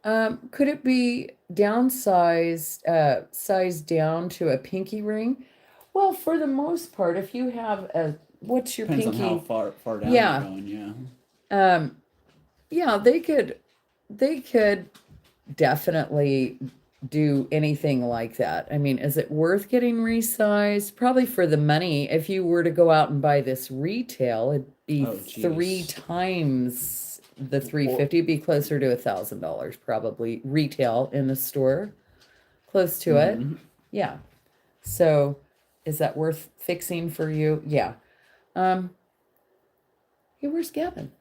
Could it be downsized, sized down to a pinky ring? Well, for the most part, if you have what's your Depends pinky? on how far down Yeah. you're going, yeah. Yeah, they could definitely do anything like that. I mean, is it worth getting resized? Probably for the money. If you were to go out and buy this retail, it'd be Oh, 3 geez. times the $350, be closer to $1,000 probably retail in the store. Close to it. Mhm. Yeah. So is that worth fixing for you? Yeah. Hey, where's Gavin?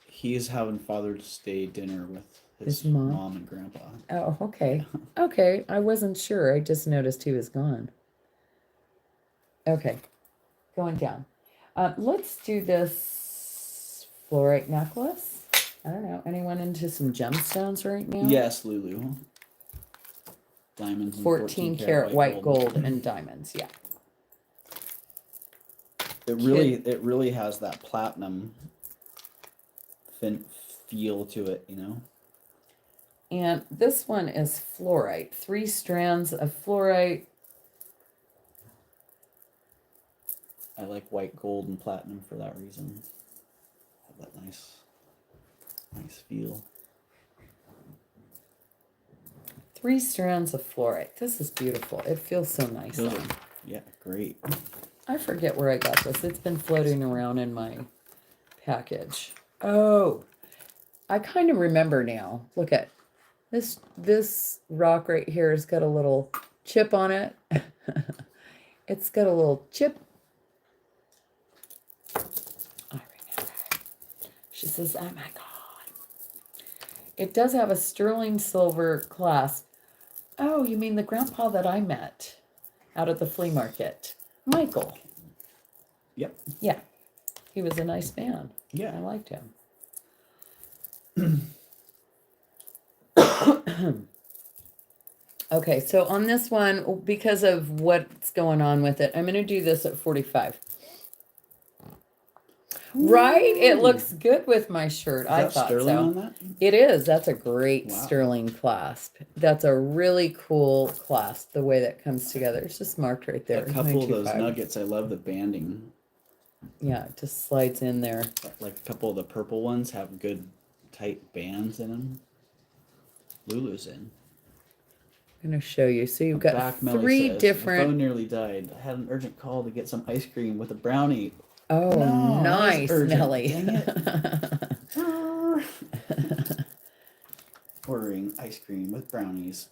He's having Father's Day dinner with his His mom? mom and grandpa. Oh, okay. Okay. I wasn't sure. I just noticed he was gone. Okay. Going down. Let's do this fluorite necklace. I don't know. Anyone into some gemstones right now? Yes, Lulu. Diamonds and 14 karat white gold and diamonds. Yeah. It really has that platinum feel to it, you know. And this one is fluorite. 3 strands of fluorite. I like white gold and platinum for that reason. Have that nice feel. 3 strands of fluorite. This is beautiful. It feels so nice. Those are, yeah, great. I forget where I got this. It's been floating around in my package. Oh, I kind of remember now. Look at this rock right here has got a little chip on it. It's got a little chip. I remember. She says, oh my God. It does have a sterling silver clasp. Oh, you mean the grandpa that I met out at the flea market? Michael. Yep. Yeah. He was a nice man. Yeah. I liked him. Okay, so on this one, because of what's going on with it, I'm going to do this at 45. Right? It looks good with my shirt. I thought sterling so. on that? It is. That's a great Wow. sterling clasp. That's a really cool clasp, the way that comes together. It's just marked right there. A couple of those 925. nuggets, I love the banding. Yeah, it just slides in there. Like a couple of the purple ones have good tight bands in them. Lulu's in. I'm going to show you. So you've got Back Melly 3 says, different... My phone nearly died. I had an urgent call to get some ice cream with a brownie. Oh, No, nice, that's urgent. Nelly. Dang Ordering ice cream with brownies.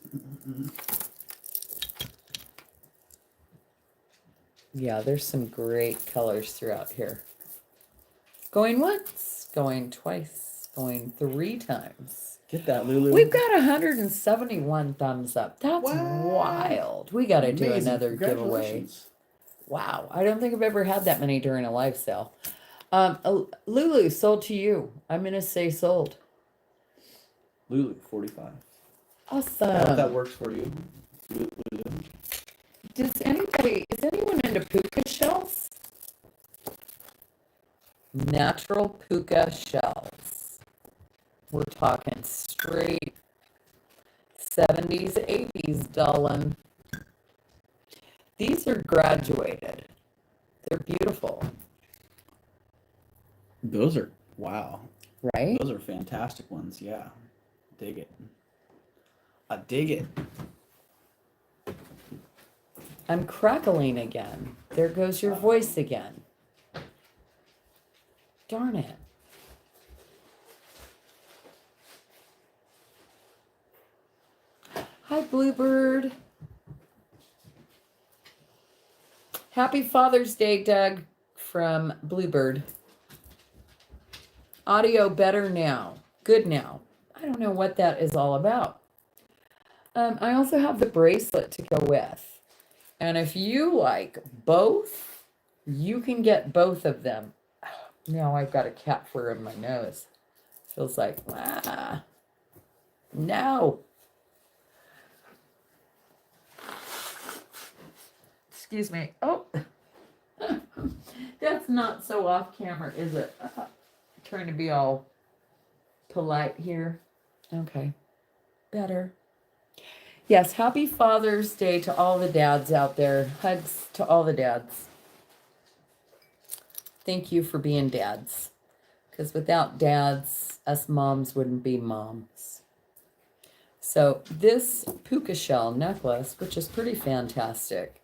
Yeah, there's some great colors throughout here. Going once, going twice, going 3 times. Get that, Lulu. We've got 171 thumbs up. That's Wow. wild. We got to do Amazing. another giveaway. Congratulations. Wow, I don't think I've ever had that many during a live sale. Lulu, sold to you. I'm going to say sold. Lulu, 45. Awesome. I hope that works for you. Lulu. Is anyone into puka shells? Natural puka shells. We're talking straight 70s, 80s, darling. These are graduated. They're beautiful. Those are, wow. Right? Those are fantastic ones, yeah. Dig it. I dig it. I'm crackling again. There goes your voice again. Darn it. Hi, Bluebird. Happy Father's Day, Doug, from Bluebird. Audio better now. Good now. I don't know what that is all about. I also have the bracelet to go with. And if you like both, you can get both of them. Now I've got a cat fur in my nose. Feels like, no. Excuse me. Oh, that's not so off camera, is it? Trying to be all polite here. Okay, better. Yes, happy Father's Day to all the dads out there. Hugs to all the dads. Thank you for being dads. Because without dads, us moms wouldn't be moms. So this puka shell necklace, which is pretty fantastic,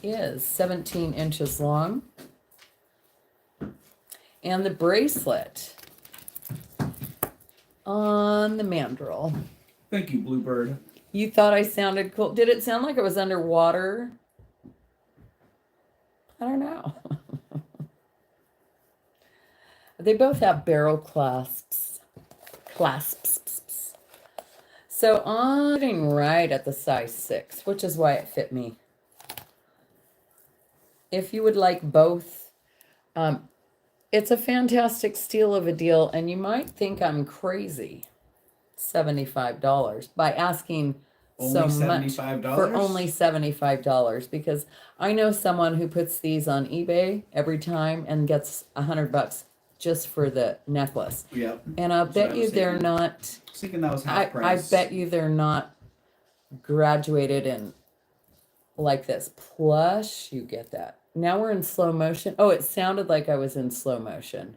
is 17 inches long. And the bracelet on the mandrel. Thank you, Bluebird. You thought I sounded cool. Did it sound like it was underwater? I don't know. They both have barrel clasps. So I'm sitting right at the size 6, which is why it fit me. If you would like both, it's a fantastic steal of a deal, and you might think I'm crazy. $75 by asking so much for only $75, because I know someone who puts these on eBay every time and gets $100 just for the necklace. Yep. And I'll bet you they're not. I was thinking that was half I price. bet you they're not graduated in like this plush. You get that. Now we're in slow motion. Oh, it sounded like I was in slow motion.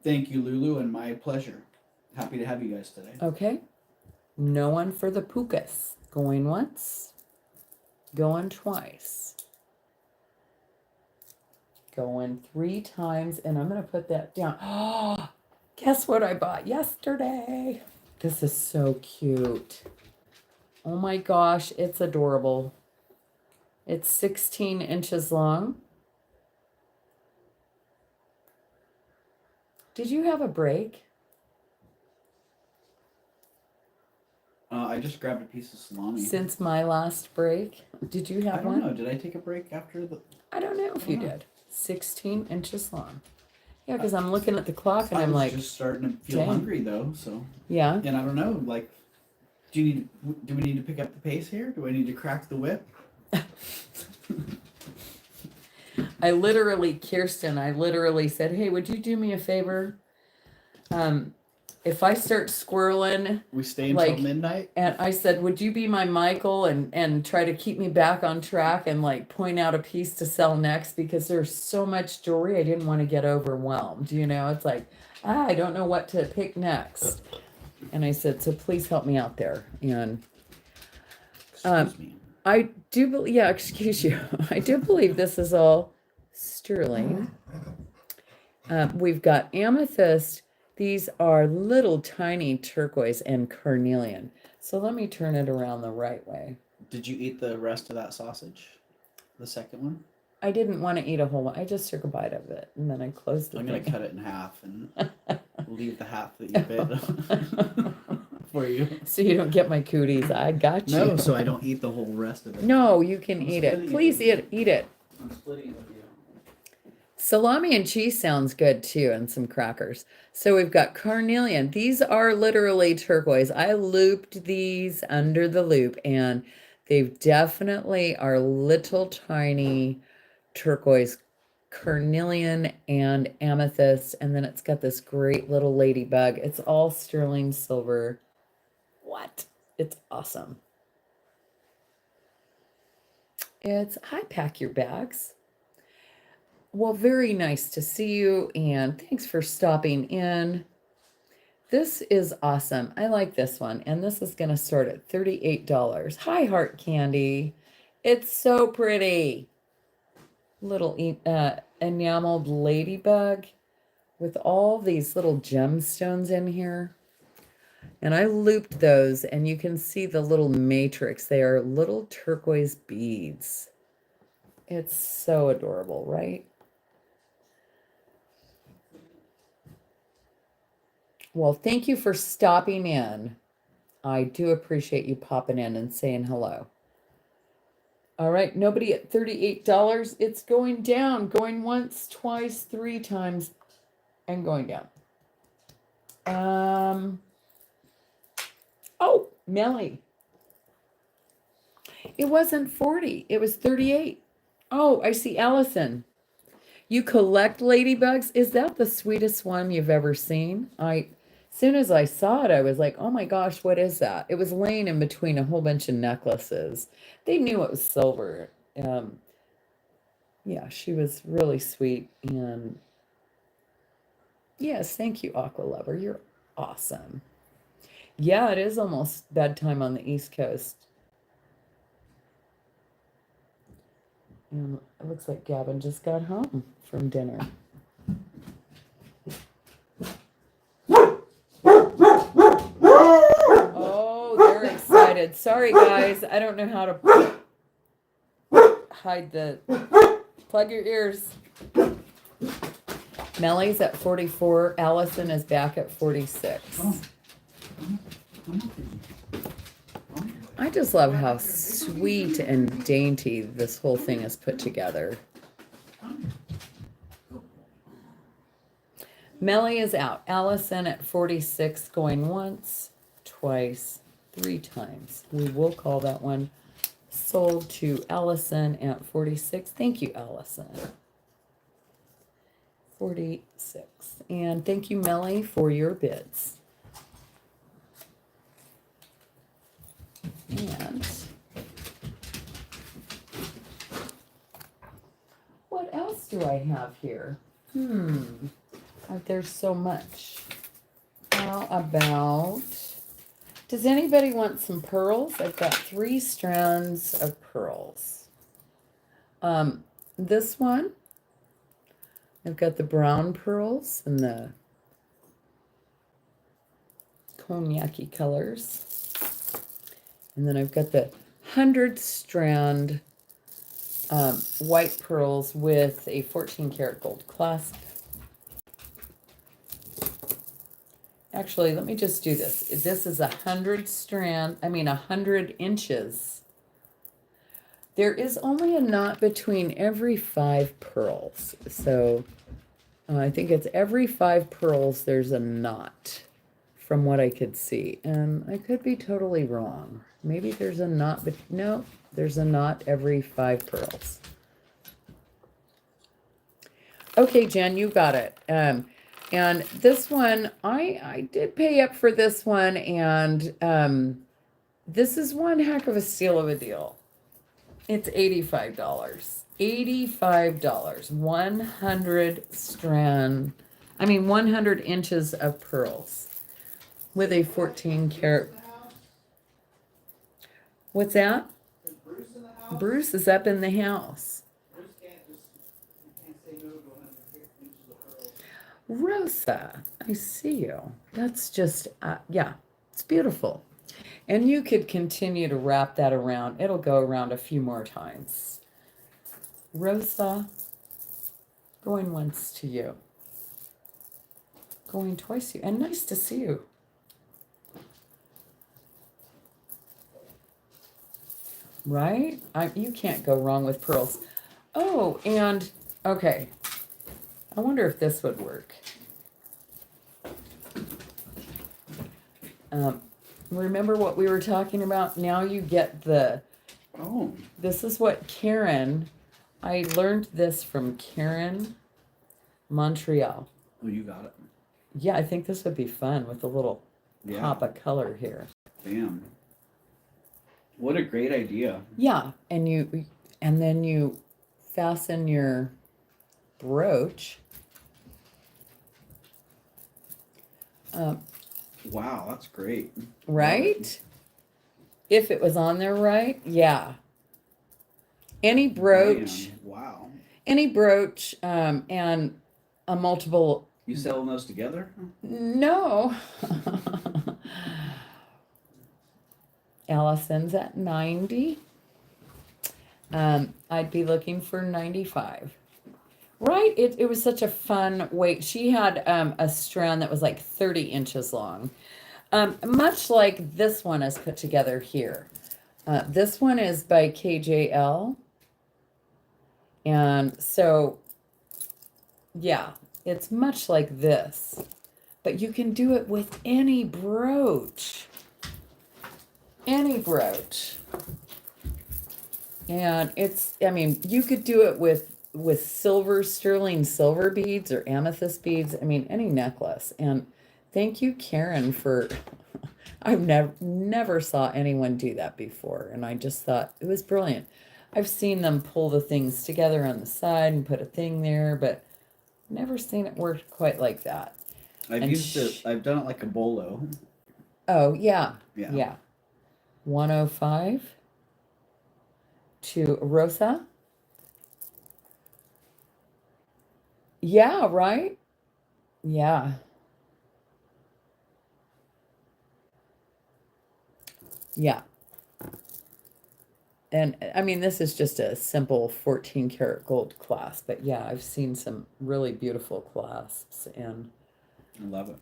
Thank you, Lulu, and my pleasure. Happy to have you guys today. Okay. No one for the pukas. Going once. Going twice. Going 3 times. And I'm going to put that down. Oh, guess what I bought yesterday? This is so cute. Oh my gosh, it's adorable. It's 16 inches long. Did you have a break? I just grabbed a piece of salami. Since my last break? Did you have one? I don't know. Did I take a break after the... I don't know if you did. 16 inches long. Yeah, because I'm looking at the clock and I I'm was like, just starting to feel dang. hungry, though, so... Yeah. And I don't know, like... Do we need to pick up the pace here? Do I need to crack the whip? Kirsten said, hey, would you do me a favor? If I start squirreling, We stay until like, midnight? and I said, would you be my Michael and try to keep me back on track and like point out a piece to sell next? Because there's so much jewelry, I didn't want to get overwhelmed. You know, it's like, I don't know what to pick next. And I said, so please help me out there. And Excuse me. I do believe, yeah, excuse you. I do believe this is all sterling. We've got amethyst. These are little tiny turquoise and carnelian. So let me turn it around the right way. Did you eat the rest of that sausage? The second one? I didn't want to eat a whole one. I just took a bite of it and then I closed the I'm going to thing. cut it in half and leave the half that you bit for you. So you don't get my cooties. I got you. No, so I don't eat the whole rest of it. No, you can I'm eat it. splitting it Please with eat it. I'm splitting it with you. Salami and cheese sounds good too, and some crackers. So we've got carnelian. These are literally turquoise. I looped these under the loop, and they definitely are little tiny turquoise, carnelian, and amethyst. And then it's got this great little ladybug. It's all sterling silver. What? It's awesome. It's hi, pack your bags. Well, very nice to see you, and thanks for stopping in. This is awesome. I like this one, and this is going to start at $38. Hi, Heart Candy. It's so pretty. Little enameled ladybug with all these little gemstones in here. And I looped those, and you can see the little matrix. They are little turquoise beads. It's so adorable, right? Well, thank you for stopping in. I do appreciate you popping in and saying hello. All right, nobody at $38. It's going down, going once, twice, 3 times, and going down. Oh, Melly. It wasn't 40, it was 38. Oh, I see Allison. You collect ladybugs? Is that the sweetest one you've ever seen? As soon as I saw it, I was like, oh my gosh, what is that? It was laying in between a whole bunch of necklaces. They knew it was silver. Yeah, she was really sweet. And yes, thank you, Aqua Lover. You're awesome. Yeah, it is almost bedtime on the East Coast. And it looks like Gavin just got home from dinner. Oh, they're excited. Sorry, guys. I don't know how to hide the... Plug your ears. Melly's at 44. Allison is back at 46. I just love how sweet and dainty this whole thing is put together. Melly is out. Allison at 46, going once, twice, 3 times. We will call that one sold to Allison at 46. Thank you, Allison. 46. And thank you, Melly, for your bids. And what else do I have here? There's so much. How about, does anybody want some pearls? I've got 3 strands of pearls. This one, I've got the brown pearls and the cognac-y colors. And then I've got the 100-strand white pearls with a 14-karat gold clasp. Actually, let me just do this. This is 100 inches. There is only a knot between every 5 pearls. So I think it's every 5 pearls there's a knot from what I could see. And I could be totally wrong. Maybe there's a knot, but no, there's a knot every 5 pearls. Okay, Jen, you got it. And this one, I did pay up for this one, and this is one heck of a steal of a deal. It's $85. $85. 100 inches of pearls with a 14-karat. What's that? Is Bruce in the house? Bruce is up in the house. Bruce can't say no to 100 inches of pearls. Rosa, I see you. That's just, yeah, it's beautiful. And you could continue to wrap that around. It'll go around a few more times. Rosa, going once to you. Going twice to you. And nice to see you. Right? You can't go wrong with pearls. Oh, and, okay. I wonder if this would work. Remember what we were talking about? Now you get this is what Karen, I learned this from Karen, Montreal. Oh, you got it. Yeah, I think this would be fun with a little pop of color here. Bam. What a great idea. Yeah, and then you fasten your brooch. Wow, that's great. Right? If it was on there right, yeah. Any brooch, Man, wow. and a multiple. You selling those together? No. Allison's at 90. I'd be looking for 95. Right? It was such a fun weight. She had a strand that was like 30 inches long. Much like this one is put together here. This one is by KJL. And so, yeah, it's much like this. But you can do it with any brooch. Any brooch. And you could do it with silver, sterling silver beads or amethyst beads. I mean, any necklace. And thank you, Karen, for, I've never saw anyone do that before. And I just thought it was brilliant. I've seen them pull the things together on the side and put a thing there, but never seen it work quite like that. I've done it like a bolo. Oh, yeah. Yeah. Yeah. 105 to Rosa. Yeah, right? Yeah. Yeah. And I mean, this is just a simple 14 karat gold clasp, but yeah, I've seen some really beautiful clasps, and I love it.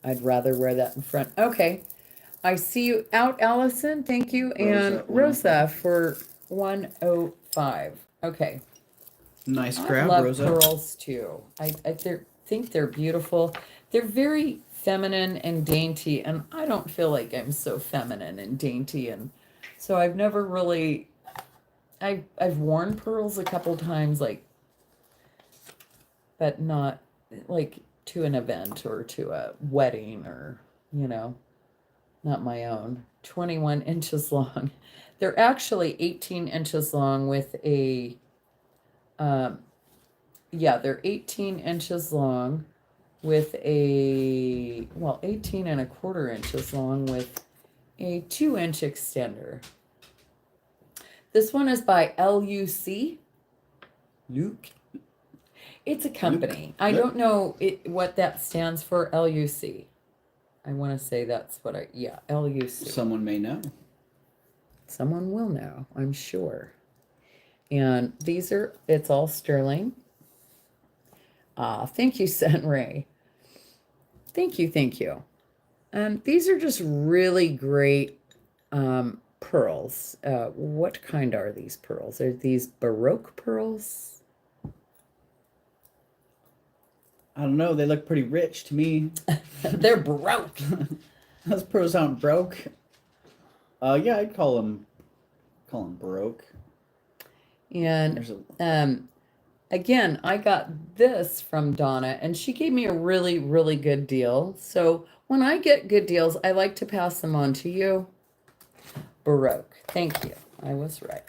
I'd rather wear that in front. Okay. I see you out, Allison. Thank you. And Rosa for 105. Okay. Nice I crab, love Rosa. pearls too. I think they're beautiful. They're very feminine and dainty, and I don't feel like I'm so feminine and dainty, and so I've never really. I've worn pearls a couple times, but not like to an event or to a wedding or not my own. 21 inches long. They're actually 18 inches long with a. They're 18 inches long with 18 and a quarter inches long with a 2-inch extender. This one is by LUC. Luke. It's a company. I don't know what that stands for, LUC. I want to say that's what LUC. Someone may know. Someone will know, I'm sure. And it's all sterling. Thank you, Sunray. Thank you. And these are just really great pearls. What kind are these pearls? Are these Baroque pearls? I don't know. They look pretty rich to me. They're Baroque. Those pearls aren't broke. Yeah, I'd call them Baroque. And again, I got this from Donna, and she gave me a really, really good deal. So when I get good deals, I like to pass them on to you. Baroque. Thank you. I was right.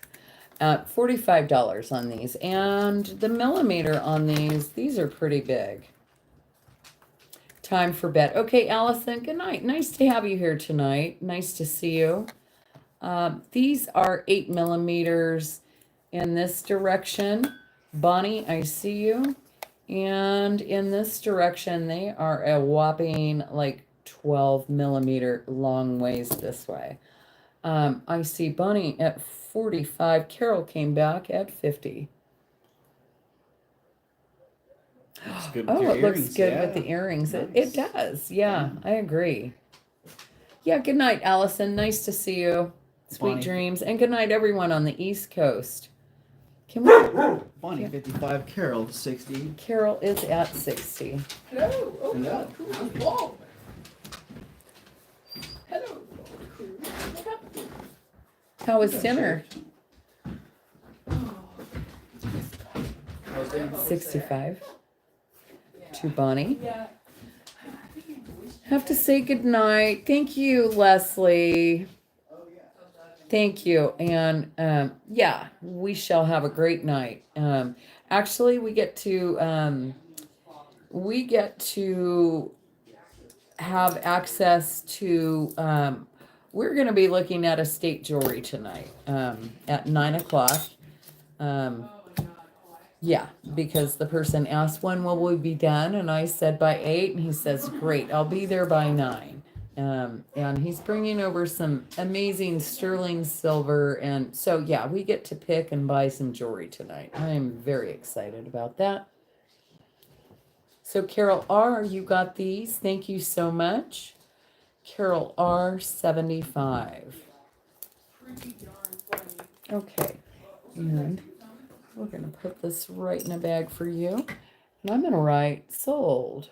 $45 on these. And the millimeter on these are pretty big. Time for bed. Okay, Allison, good night. Nice to have you here tonight. Nice to see you. These are 8 millimeters in this direction. Bonnie, I see you. And in this direction, they are a whopping 12 millimeter long ways this way. I see Bonnie at 45. Carol came back at 50. Looks good with Oh, your it looks earrings, good yeah. with the earrings. Nice. It does. Yeah, I agree. Yeah, good night, Allison. Nice to see you. Sweet Bonnie. dreams. And good night, everyone on the East Coast. Can we? Bonnie, 55. Carol, 60. Carol is at 60. Hello. Oh, Hello. cool. Whoa. Hello. Cool. How was dinner? 65. To Bonnie. Have to say goodnight. Thank you, Leslie. Thank you. And we shall have a great night. Actually, we get to have access to we're going to be looking at estate jewelry tonight at 9 o'clock. Yeah, because the person asked when will we be done, and I said by 8, and he says, great, I'll be there by 9. And he's bringing over some amazing sterling silver, and so yeah, we get to pick and buy some jewelry tonight. I am very excited about that. So Carol R, you got these. Thank you so much. Carol R 75. Okay, and we're going to put this right in a bag for you. And I'm going to write sold.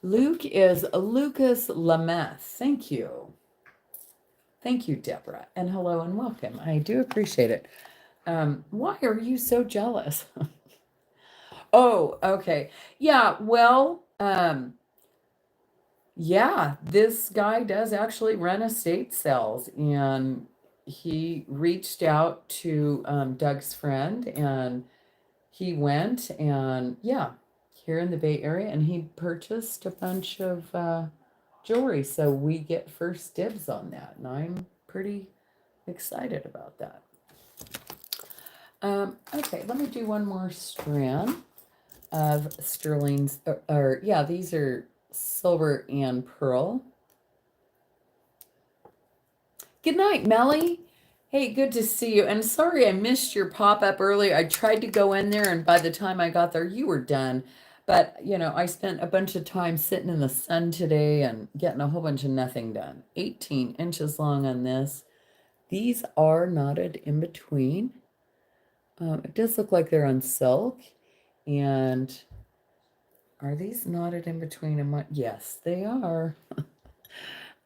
Luke is Lucas Lameth. Thank you. Thank you, Deborah. And hello and welcome. I do appreciate it. Why are you so jealous? Oh, okay. Yeah, well, yeah, this guy does actually run estate sales, and he reached out to Doug's friend, and he went, and yeah, here in the Bay Area, and he purchased a bunch of jewelry, so we get first dibs on that, and I'm pretty excited about that. Okay, let me do one more strand of sterling's, or yeah, these are silver and pearl. Good night, Melly. Hey, good to see you. And sorry I missed your pop-up earlier. I tried to go in there, and by the time I got there, you were done. But, you know, I spent a bunch of time sitting in the sun today and getting a whole bunch of nothing done. 18 inches long on this. These are knotted in between. It does look like they're on silk. And are these knotted in between? Yes, they are.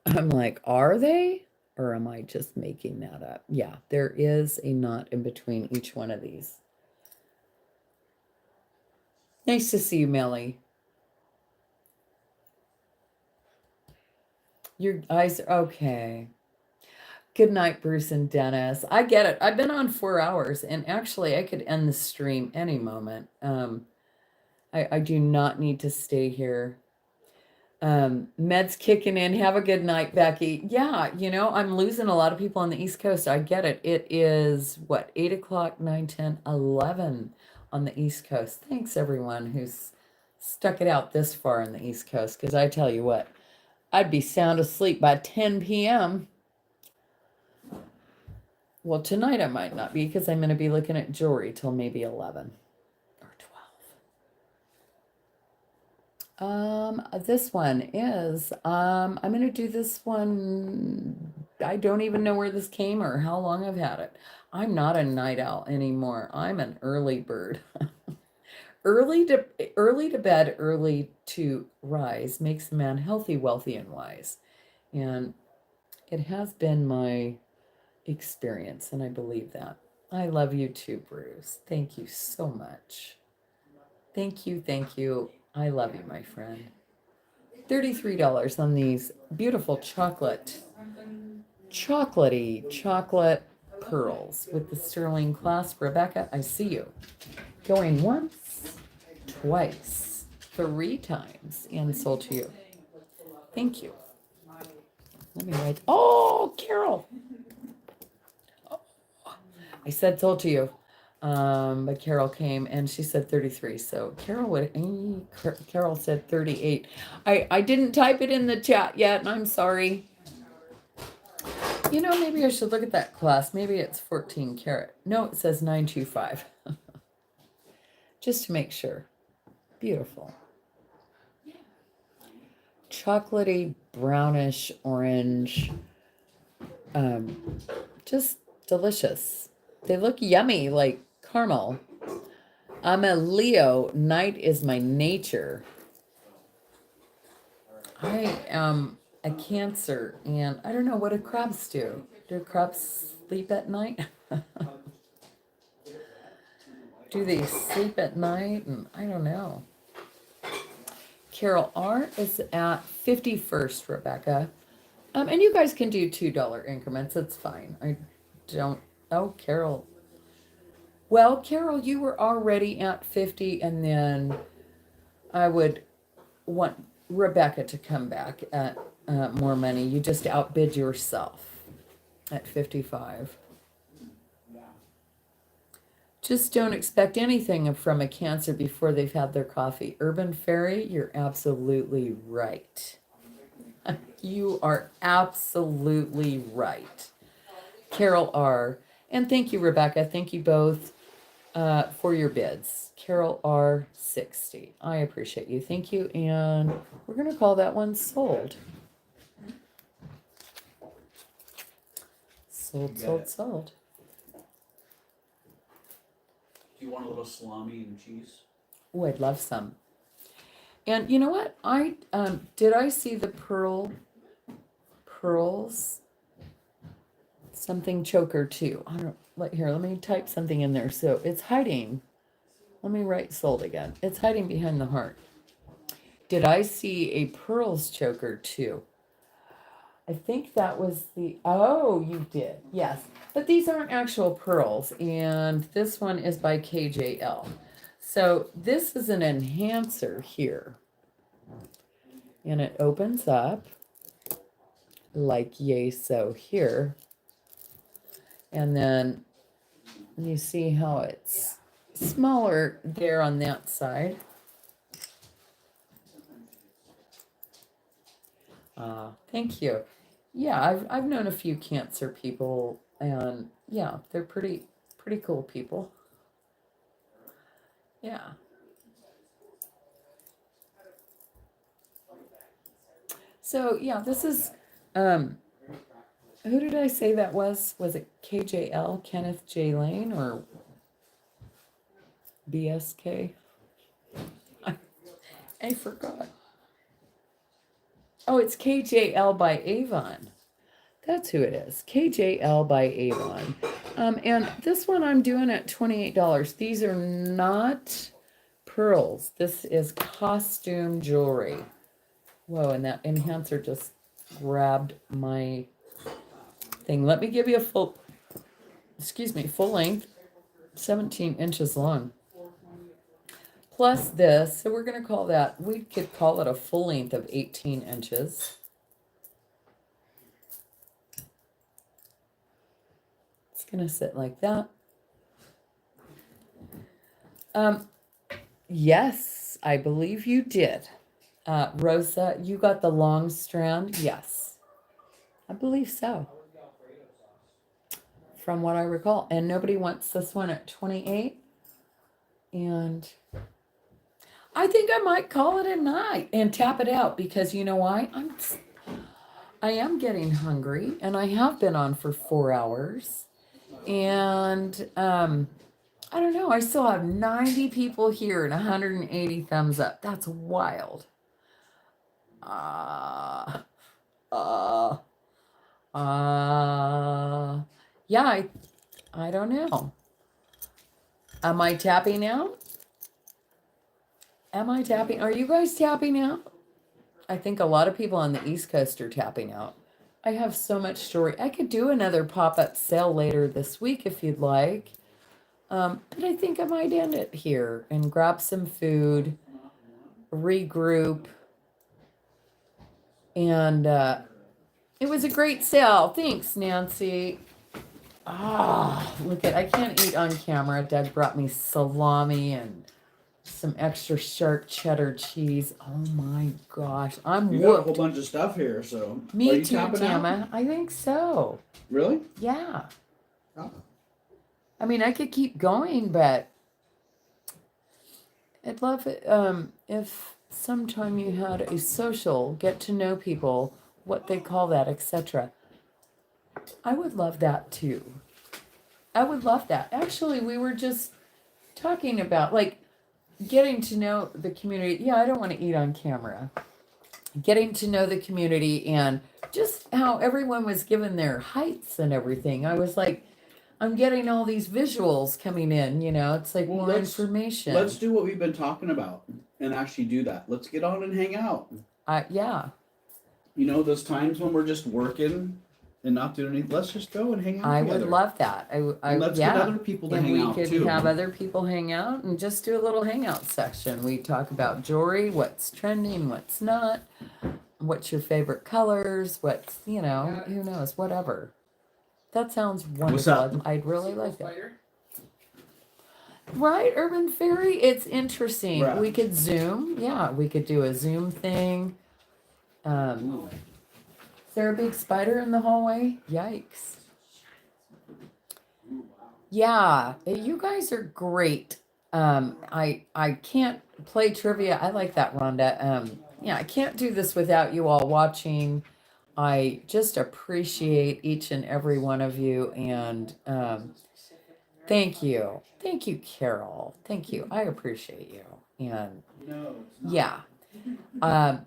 I'm like, are they? Or am I just making that up? Yeah, there is a knot in between each one of these. Nice to see you, Melly. Your eyes are okay. Good night, Bruce and Dennis. I get it. I've been on 4 hours, and actually I could end the stream any moment. I do not need to stay here. Med's kicking in. Have a good night, Becky. Yeah, you know, I'm losing a lot of people on the East Coast. I get it. It is, what, 8 o'clock, 9, 10, 11 on the East Coast. Thanks, everyone who's stuck it out this far on the East Coast, because I tell you what, I'd be sound asleep by 10 p.m. Well, tonight I might not be, because I'm going to be looking at jewelry till maybe 11 or 12. This one is, I'm going to do this one. I don't even know where this came or how long I've had it. I'm not a night owl anymore. I'm an early bird. Early to bed, early to rise makes a man healthy, wealthy, and wise. And it has been my experience, and I believe that. I love you too, Bruce. Thank you so much. Thank you, thank you. I love you, my friend. $33 on these beautiful chocolatey chocolate pearls with the sterling clasp. Rebecca, I see you. Going once, twice, 3 times, and sold to you. Thank you. Let me write. Oh, Carol. I said sold to you. But Carol came and she said 33. So Carol said 38. I didn't type it in the chat yet, and I'm sorry. You know, maybe I should look at that class. Maybe it's 14 karat. No, it says 925. Just to make sure. Beautiful. Chocolatey, brownish, orange. Just delicious. They look yummy, like caramel. I'm a Leo. Night is my nature. I am a Cancer, and I don't know, what do crabs do? Do crabs sleep at night? Do they sleep at night? And I don't know. Carol R is at 51st, Rebecca. And you guys can do $2 increments. It's fine. I don't. Oh, Carol. Well, Carol, you were already at 50, and then I would want Rebecca to come back at more money. You just outbid yourself at 55. Just don't expect anything from a Cancer before they've had their coffee. Urban Fairy, you're absolutely right. You are absolutely right. Carol R. And thank you, Rebecca. Thank you both for your bids. Carol R. 60. I appreciate you. Thank you. And we're going to call that one sold. Sold, sold, sold. Do you want a little salami and cheese? Oh, I'd love some. And you know what? I did I see the pearls something choker too. I don't let me type something in there. So it's hiding. Let me write sold again. It's hiding behind the heart. Did I see a pearls choker too? I think that was you did. Yes. But these aren't actual pearls. And this one is by KJL. So this is an enhancer here. And it opens up like yay so here. And then you see how it's smaller there on that side. Thank you. Yeah, I've known a few Cancer people, and yeah, they're pretty cool people. Yeah. So yeah, this is who did I say that was? Was it KJL, Kenneth J. Lane, or BSK? I forgot. Oh, it's KJL by Avon. That's who it is. KJL by Avon. And this one I'm doing at $28. These are not pearls. This is costume jewelry. Whoa, and that enhancer just grabbed my thing. Let me give you a full length, 17 inches long. Plus this, so we're going to call that, we could call it a full length of 18 inches. It's going to sit like that. Yes, I believe you did. Rosa, you got the long strand? Yes. I believe so. From what I recall. And nobody wants this one at 28. And I think I might call it a night and tap it out because you know why? I am getting hungry and I have been on for 4 hours. And I don't know, I still have 90 people here and 180 thumbs up. That's wild. Yeah, I don't know. Am I tapping out? Am I tapping? Are you guys tapping out? I think a lot of people on the East Coast are tapping out. I have so much story. I could do another pop-up sale later this week if you'd like. But I think I might end it here and grab some food, regroup. And it was a great sale. Thanks, Nancy. Look I can't eat on camera. Doug brought me salami and some extra sharp cheddar cheese. Oh my gosh. I'm You got a whole whooped. bunch of stuff here, so. Are Me you too, tapping out? Tama. I think so. Really? Yeah. Oh. I mean, I could keep going, but I'd love it if sometime you had a social, get to know people, what they call that, etc. I would love that too. I would love that. Actually, we were just talking about like getting to know the community. Yeah, I don't want to eat on camera. Getting to know the community and just how everyone was given their heights and everything. I was like, I'm getting all these visuals coming in, you know, it's like more information. Let's do what we've been talking about and actually do that. Let's get on and hang out. Yeah. You know, those times when we're just working and not doing anything, let's just go and hang out I together. would love that. And let's get other people to and hang we out could too. have other people hang out and just do a little hangout section. We talk about jewelry, what's trending, what's not. what's your favorite colors? What's, who knows, whatever. That sounds wonderful. up? I'd really like it. Spider. Right, Urban Fairy? It's interesting. Right. We could Zoom. Yeah, we could do a Zoom thing. Is there a big spider in the hallway? Yikes. Yeah, you guys are great. I can't play trivia. I like that, Rhonda. Yeah, I can't do this without you all watching. I just appreciate each and every one of you, and thank you. Thank you, Carol. Thank you. I appreciate you. And yeah. I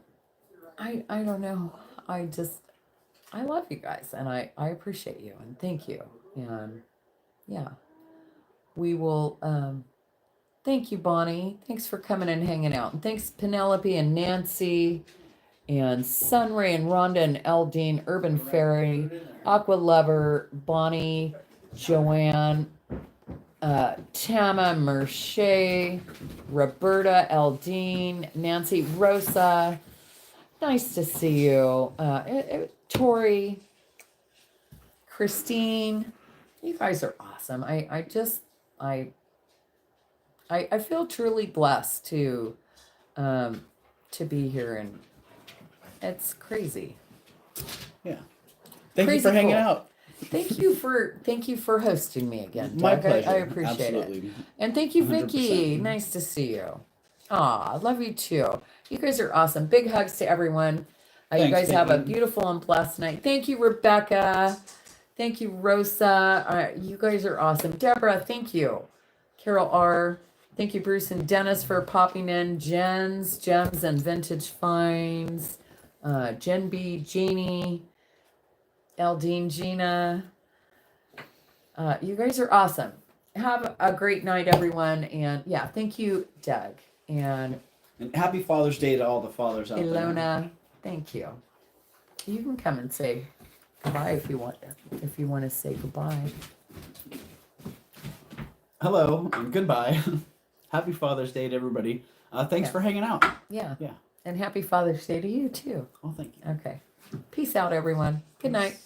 don't know. I love you guys, and I appreciate you, and thank you. And yeah. We will thank you, Bonnie. Thanks for coming and hanging out. And thanks Penelope and Nancy and Sunray and Rhonda and Eldine, Urban Fairy, Aqua Lover, Bonnie, Joanne, Tama, Merche, Roberta, Eldine, Nancy, Rosa. Nice to see you. Tori, Christine. You guys are awesome. I feel truly blessed to be here, and it's crazy. Yeah. Thank you Crazy for hanging cool. out. Thank you for hosting me again, Doug. My pleasure. I appreciate Absolutely. it. And thank you, Vicky. 100%. Nice to see you. Aw, love you too. You guys are awesome. Big hugs to everyone. You Thanks, guys have a Vicky. beautiful and blessed night. Thank you, Rebecca. Thank you, Rosa. You guys are awesome. Deborah, thank you. Carol R. Thank you, Bruce and Dennis, for popping in. Gems and Vintage Finds. Jen B, Janie, Eldine, Gina. You guys are awesome. Have a great night, everyone. And yeah, thank you, Doug. And happy Father's Day to all the fathers out there. Ilona, thank you. You can come and say goodbye if you want to say goodbye. Hello and goodbye. Happy Father's Day to everybody. Thanks for hanging out. Yeah. Yeah. And happy Father's Day to you too. Oh, thank you. Okay. Peace out, everyone. Good night.